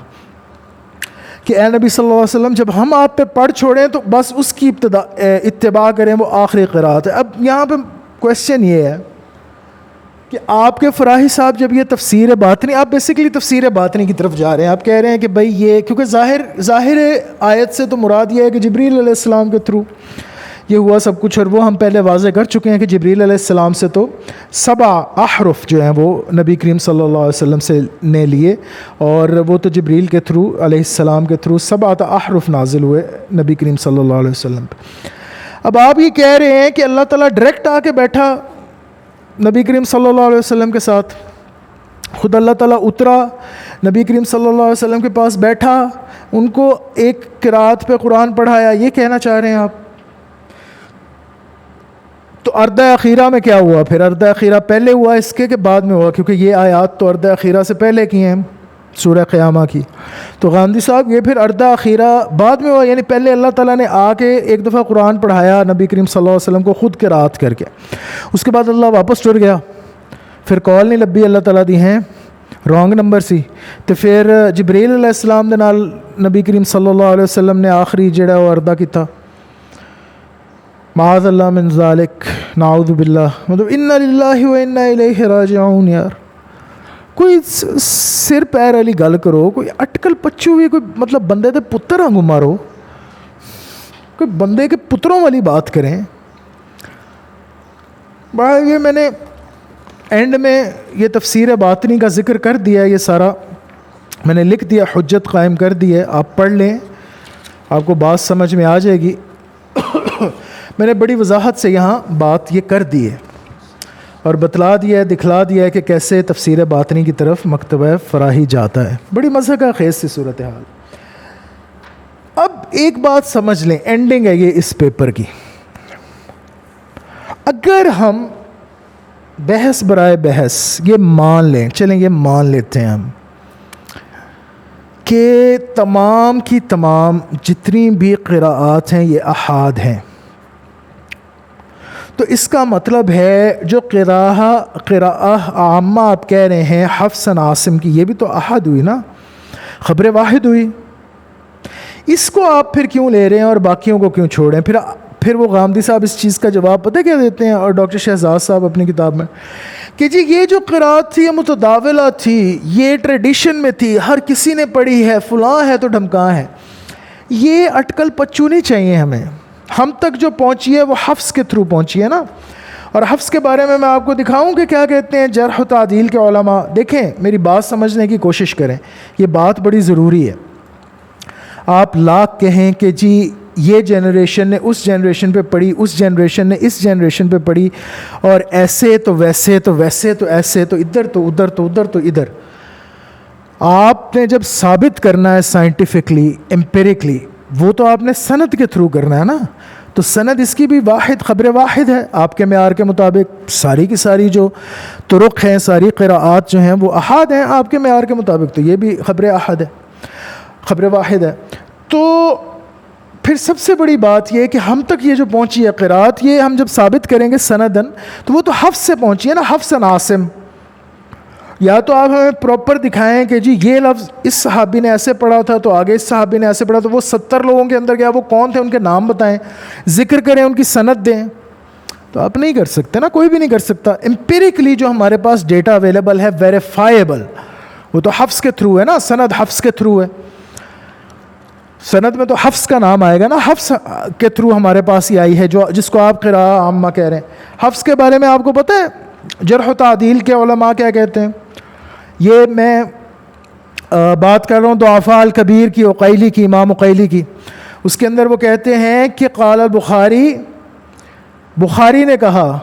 کہ اے نبی صلی اللہ علیہ وسلم جب ہم آپ پہ پڑھ چھوڑیں تو بس اس کی اتباع کریں، وہ آخری قرات ہے. اب یہاں پہ کویسچن یہ ہے کہ آپ کے فراہی صاحب جب یہ تفسیر باطنی، آپ بیسیکلی تفسیر باطنی کی طرف جا رہے ہیں، آپ کہہ رہے ہیں کہ بھائی یہ کیونکہ ظاہر آیت سے تو مراد یہ ہے کہ جبریل علیہ السلام کے تھرو یہ ہوا سب کچھ، اور وہ ہم پہلے واضح کر چکے ہیں کہ جبریل علیہ السلام سے تو 7 احرف جو ہیں وہ نبی کریم صلی اللہ علیہ وسلم سے نے لیے، اور وہ تو جبریل کے تھرو علیہ السلام کے تھرو 7 احرف نازل ہوئے نبی کریم صلی اللہ علیہ وسلم پہ. اب آپ یہ کہہ رہے ہیں کہ اللہ تعالیٰ ڈائریکٹ آ کے بیٹھا نبی کریم صلی اللہ علیہ وسلم کے ساتھ، خود اللہ تعالیٰ اترا نبی کریم صلی اللہ علیہ وسلم کے پاس بیٹھا، ان کو ایک قرات پہ قرآن پڑھایا، یہ کہنا چاہ رہے ہیں آپ؟ تو اردہ اخیرہ میں کیا ہوا پھر؟ اردہ اخیرہ پہلے ہوا اس کے کہ بعد میں ہوا؟ کیونکہ یہ آیات تو اردہ اخیرہ سے پہلے کی ہیں، سورہ قیامہ کی. تو غامدی صاحب یہ پھر اردہ اخیرہ بعد میں ہوا، یعنی پہلے اللہ تعالیٰ نے آ کے ایک دفعہ قرآن پڑھایا نبی کریم صلی اللہ علیہ وسلم کو خود قرات کر کے، اس کے بعد اللہ واپس ٹر گیا، پھر کال نہیں لبی اللہ تعالیٰ دی ہیں، رانگ نمبر سی. تو پھر جبریل علیہ السلام دے نال نبی کریم صلی اللہ علیہ وسلم نے آخری جڑا وہ اردہ کیتا. معاذ اللہ من ذالک، نعوذ باللہ. مطلب انا للہ و انا الیہ راجعون. یار کوئی سر پیر والی گل کرو، کوئی اٹکل پچو بھی، کوئی مطلب بندے دے پتر آنگو مارو، کوئی بندے کے پتروں والی بات کریں. بڑا یہ میں نے اینڈ میں یہ تفسیر باطنی کا ذکر کر دیا ہے، یہ سارا میں نے لکھ دیا، حجت قائم کر دی ہے، آپ پڑھ لیں، آپ کو بات سمجھ میں آ جائے گی. میں نے بڑی وضاحت سے یہاں بات یہ کر دی ہے اور بتلا دیا ہے، دکھلا دیا ہے کہ کیسے تفسیر باطنی کی طرف مکتبہ فراہی جاتا ہے. بڑی مزہ کا خیز سی صورتحال. اب ایک بات سمجھ لیں، اینڈنگ ہے یہ اس پیپر کی. اگر ہم بحث برائے بحث یہ مان لیں، چلیں یہ مان لیتے ہیں ہم کہ تمام کی تمام جتنی بھی قراءات ہیں یہ احاد ہیں، تو اس کا مطلب ہے جو قراءہ عامہ آپ کہہ رہے ہیں حفص عاصم کی، یہ بھی تو احاد ہوئی نا، خبر واحد ہوئی. اس کو آپ پھر کیوں لے رہے ہیں اور باقیوں کو کیوں چھوڑیں؟ پھر وہ غامدی صاحب اس چیز کا جواب پتہ کیا دیتے ہیں، اور ڈاکٹر شہزاد صاحب اپنی کتاب میں، کہ جی یہ جو قرات تھی یہ متداولہ تھی، یہ ٹریڈیشن میں تھی، ہر کسی نے پڑھی ہے، فلاں ہے تو ڈھمکاں ہے. یہ اٹکل پچو نہیں چاہیے ہمیں. ہم تک جو پہنچی ہے وہ حفظ کے تھرو پہنچی ہے نا. اور حفظ کے بارے میں آپ کو دکھاؤں کہ کیا کہتے ہیں جرح و تعدیل کے علماء. دیکھیں میری بات سمجھنے کی کوشش کریں، یہ بات بڑی ضروری ہے. آپ لاکھ کہیں کہ جی یہ جنریشن نے اس جنریشن پہ پڑھی، اس جنریشن نے اس جنریشن پہ پڑھی، اور ایسے تو ویسے تو ویسے تو ایسے تو ادھر تو ادھر تو ادھر تو ادھر. آپ نے جب ثابت کرنا ہے سائنٹیفکلی امپیریکلی، وہ تو آپ نے سند کے تھرو کرنا ہے نا. تو سند اس کی بھی واحد، خبر واحد ہے آپ کے معیار کے مطابق. ساری کی ساری جو طرق ہیں، ساری قراءات جو ہیں وہ احاد ہیں آپ کے معیار کے مطابق، تو یہ بھی خبر احد ہے، خبر واحد ہے. تو پھر سب سے بڑی بات یہ کہ ہم تک یہ جو پہنچی ہے قراءت، یہ ہم جب ثابت کریں گے سندن، تو وہ تو حفظ سے پہنچی ہے نا، حفظ عاصم. یا تو آپ ہمیں پراپر دکھائیں کہ جی یہ لفظ اس صحابی نے ایسے پڑھا تھا تو آگے اس صحابی نے ایسے پڑھا، تو وہ 70 لوگوں کے اندر گیا، وہ کون تھے، ان کے نام بتائیں، ذکر کریں، ان کی سند دیں. تو آپ نہیں کر سکتے نا، کوئی بھی نہیں کر سکتا. امپیریکلی جو ہمارے پاس ڈیٹا اویلیبل ہے ویریفائیبل، وہ تو حفظ کے تھرو ہے نا، سند حفظ کے تھرو ہے. سند میں تو حفظ کا نام آئے گا نا، حفظ کے تھرو ہمارے پاس ہی آئی ہے، جو جس کو آپ قراءہ عامہ کہہ رہے ہیں. حفظ کے بارے میں آپ کو پتہ ہے جرح و تعدیل کے علماء کیا کہتے ہیں؟ یہ میں بات کر رہا ہوں ضعفاء الکبیر کی، عقیلی کی، امام عقیلی کی. اس کے اندر وہ کہتے ہیں کہ قال البخاری، بخاری نے کہا،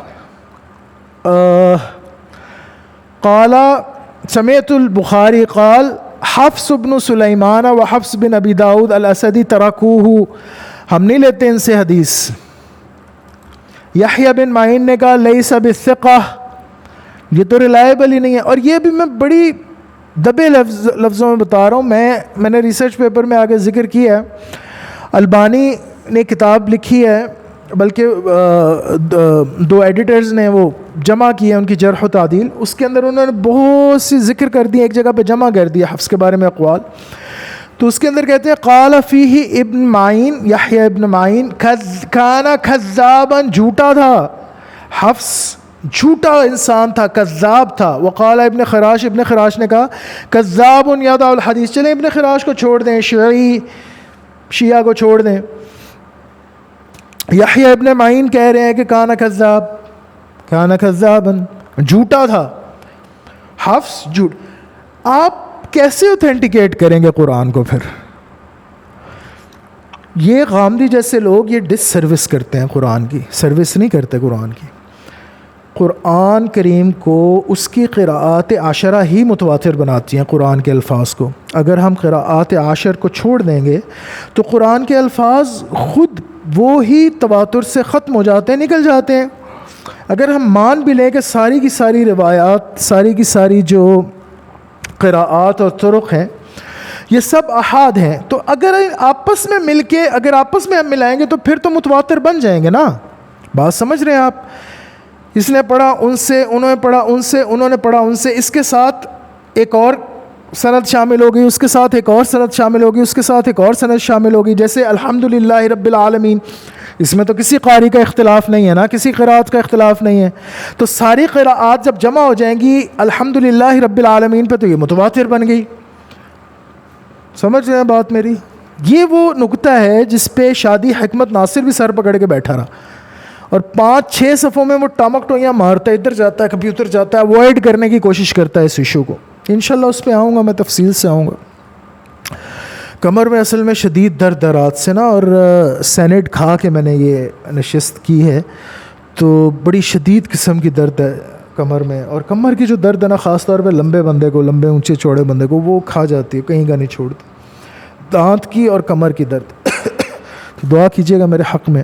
قال سمعت البخاری قال حفص بن سلیمان و حفص بن ابی داؤد الاسدی ترکوہ، ہم نہیں لیتے ان سے حدیث. یحییٰ بن معین نے کہا لیس بالثقہ، یہ تو ریلائبل ہی نہیں ہے. اور یہ بھی میں بڑی دبے لفظوں میں بتا رہا ہوں. میں نے ریسرچ پیپر میں آگے ذکر کیا ہے، البانی نے کتاب لکھی ہے، بلکہ 2 ایڈیٹرز نے وہ جمع کی ہے ان کی جرح و تعدیل. اس کے اندر انہوں نے بہت سی ذکر کر دی، ایک جگہ پہ جمع کر دیا حفظ کے بارے میں اقوال. تو اس کے اندر کہتے ہیں قال فیہ ابن معین، یحییٰ ابن معین، کان کذابا، جھوٹا تھا. حفظ جھوٹا انسان تھا، کذاب تھا. وقال ابن خراش، ابن خراش نے کہا کذاب یدع الحدیث. چلیں ابن خراش کو چھوڑ دیں، شیعہ کو چھوڑ دیں. یحییٰ ابن معین کہہ رہے ہیں کہ کان کذاب، کان کذابا، جھوٹا تھا. حفظ جھوٹ. آپ کیسے اوتھینٹیکیٹ کریں گے قرآن کو؟ پھر یہ غامدی جیسے لوگ یہ ڈس سروس کرتے ہیں، قرآن کی سروس نہیں کرتے قرآن کی. قرآن کریم کو اس کی قراءات عشرہ ہی متواتر بناتی ہیں قرآن کے الفاظ کو. اگر ہم قراءات عشر کو چھوڑ دیں گے تو قرآن کے الفاظ خود وہ ہی تواتر سے ختم ہو جاتے ہیں, نکل جاتے ہیں. اگر ہم مان بھی لیں کہ ساری کی ساری روایات, ساری کی ساری جو قراءات اور طرق ہیں یہ سب احاد ہیں, تو اگر آپس میں مل کے اگر آپس میں ہم ملائیں گے تو پھر تو متواتر بن جائیں گے نا. بات سمجھ رہے ہیں آپ؟ اس نے پڑھا ان سے, انہوں نے پڑھا ان سے, انہوں نے پڑھا ان سے, اس کے ساتھ ایک اور سند شامل ہو گئی, اس کے ساتھ ایک اور سند شامل ہوگی, اس کے ساتھ ایک اور سند شامل ہوگی. جیسے الحمدللہ رب العالمین, اس میں تو کسی قاری کا اختلاف نہیں ہے نا, کسی قراءت کا اختلاف نہیں ہے. تو ساری قراءات جب جمع ہو جائیں گی الحمدللہ رب العالمین پہ تو یہ متواتر بن گئی. سمجھ رہے ہیں بات میری؟ یہ وہ نکتہ ہے جس پہ شادی حکمت ناصر بھی سر پکڑ کے بیٹھا رہا, اور 5-6 صفوں میں وہ ٹامک ٹوئیاں مارتا ہے, ادھر جاتا ہے کمپیوٹر جاتا ہے, اوائڈ کرنے کی کوشش کرتا ہے اس ایشو کو. انشاءاللہ اس پہ آؤں گا, میں تفصیل سے آؤں گا. کمر میں اصل میں شدید درد ہے رات سے نا, اور سینڈ کھا کے میں نے یہ نشست کی ہے, تو بڑی شدید قسم کی درد ہے کمر میں. اور کمر کی جو درد ہے نا, خاص طور پہ لمبے بندے کو, لمبے اونچے چوڑے بندے کو, وہ کھا جاتی ہے, کہیں کا نہیں چھوڑتی. دانت کی اور کمر کی درد. دعا کیجیے گا میرے حق میں.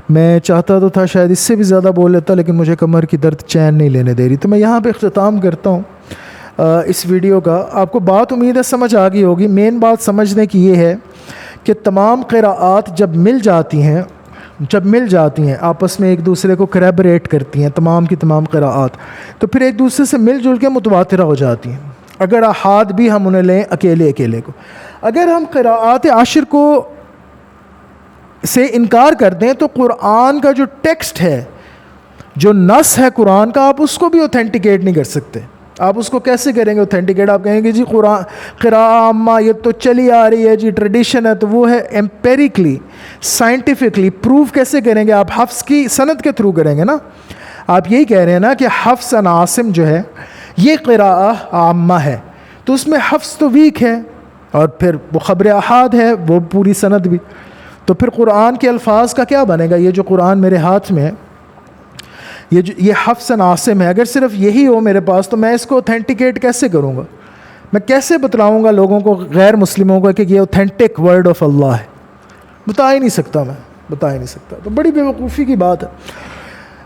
میں چاہتا تو تھا شاید اس سے بھی زیادہ بول لیتا, لیکن مجھے کمر کی درد چین نہیں لینے دے رہی. تو میں یہاں پہ اختتام کرتا ہوں اس ویڈیو کا. آپ کو بات امید ہے سمجھ آ گئی ہوگی. مین بات سمجھنے کی یہ ہے کہ تمام قراءات جب مل جاتی ہیں آپس میں ایک دوسرے کو کریبریٹ کرتی ہیں, تمام کی تمام قراءات, تو پھر ایک دوسرے سے مل جل کے متواترہ ہو جاتی ہیں. اگر احاد بھی ہم انہیں لیں اکیلے کو, اگر ہم قراءات عشر کو سے انکار کر دیں تو قرآن کا جو ٹیکسٹ ہے, جو نص ہے قرآن کا, آپ اس کو بھی اوتھینٹیکیٹ نہیں کر سکتے. آپ اس کو کیسے کریں گے اوتھینٹیکیٹ؟ آپ کہیں گے جی قراءہ عامہ یہ تو چلی آ رہی ہے جی, ٹریڈیشن ہے, تو وہ ہے ایمپیریکلی سائنٹیفکلی پروف کیسے کریں گے؟ آپ حفظ کی سند کے تھرو کریں گے نا. آپ یہی کہہ رہے ہیں نا کہ حفظ عن عاصم جو ہے یہ قراءہ عامہ ہے, تو اس میں حفظ تو ویک ہے, اور پھر وہ خبر احاد ہے, وہ پوری سند بھی. تو پھر قرآن کے الفاظ کا کیا بنے گا؟ یہ جو قرآن میرے ہاتھ میں ہے, یہ حفظ عن عاصم ہے, اگر صرف یہی ہو میرے پاس تو میں اس کو اوتھینٹیکیٹ کیسے کروں گا؟ میں کیسے بتلاؤں گا لوگوں کو, غیر مسلموں کو, کہ یہ اوتھینٹک ورڈ آف اللہ ہے؟ بتا ہی نہیں سکتا میں, بتا ہی نہیں سکتا. تو بڑی بیوقوفی کی بات ہے.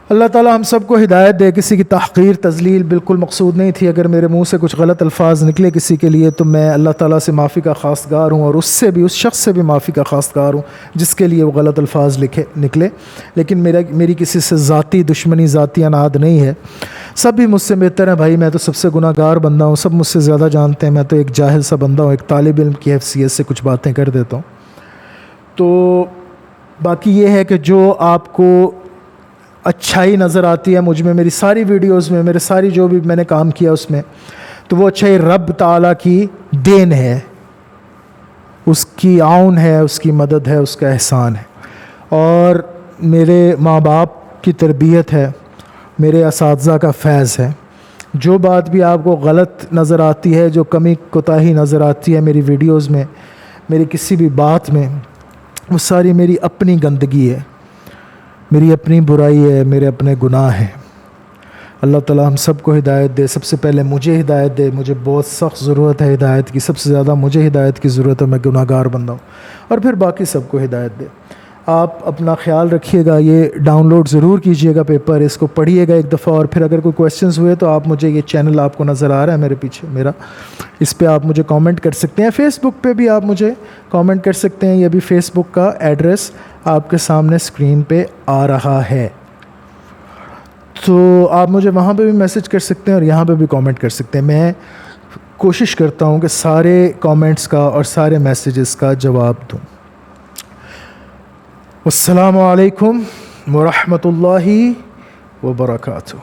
اللہ تعالیٰ ہم سب کو ہدایت دے. کسی کی تحقیر تذلیل بالکل مقصود نہیں تھی. اگر میرے منہ سے کچھ غلط الفاظ نکلے کسی کے لیے تو میں اللہ تعالیٰ سے معافی کا خواستگار ہوں, اور اس شخص سے بھی معافی کا خواستگار ہوں جس کے لیے وہ غلط الفاظ نکلے. لیکن میری کسی سے ذاتی دشمنی, ذاتی اناد نہیں ہے. سب بھی مجھ سے بہتر ہیں بھائی, میں تو سب سے گناہ گار بندہ ہوں, سب مجھ سے زیادہ جانتے ہیں. میں تو ایک جاہل سا بندہ ہوں, ایک طالب علم کی حیثیت سے کچھ باتیں کر دیتا ہوں. تو باقی یہ ہے کہ جو آپ کو اچھائی نظر آتی ہے مجھ میں, میری ساری ویڈیوز میں, میرے ساری جو بھی میں نے کام کیا اس میں, تو وہ اچھائی رب تعالیٰ کی دین ہے, اس کی عون ہے, اس کی مدد ہے, اس کا احسان ہے, اور میرے ماں باپ کی تربیت ہے, میرے اساتذہ کا فیض ہے. جو بات بھی آپ کو غلط نظر آتی ہے, جو کمی کوتاہی نظر آتی ہے میری ویڈیوز میں, میری کسی بھی بات میں, وہ ساری میری اپنی گندگی ہے, میری اپنی برائی ہے, میرے اپنے گناہ ہیں. اللہ تعالیٰ ہم سب کو ہدایت دے. سب سے پہلے مجھے ہدایت دے, مجھے بہت سخت ضرورت ہے ہدایت کی, سب سے زیادہ مجھے ہدایت کی ضرورت ہے, میں گناہ گار بندہ ہوں. اور پھر باقی سب کو ہدایت دے. آپ اپنا خیال رکھیے گا. یہ ڈاؤن لوڈ ضرور کیجیے گا پیپر, اس کو پڑھیے گا ایک دفعہ, اور پھر اگر کوئی کویسچنز ہوئے تو آپ مجھے, یہ چینل آپ کو نظر آ رہا ہے میرے پیچھے میرا, اس پہ آپ مجھے کامنٹ کر سکتے ہیں. فیس بک پہ بھی آپ مجھے کامنٹ کر سکتے ہیں. یہ بھی فیس بک کا ایڈریس آپ کے سامنے اسکرین پہ آ رہا ہے, تو آپ مجھے وہاں پہ بھی میسج کر سکتے ہیں اور یہاں پہ بھی کامنٹ کر سکتے ہیں. میں کوشش کرتا ہوں کہ سارے کامنٹس کا اور سارے میسیجز کا جواب دوں. السلام علیکم ورحمۃ اللہ وبرکاتہ.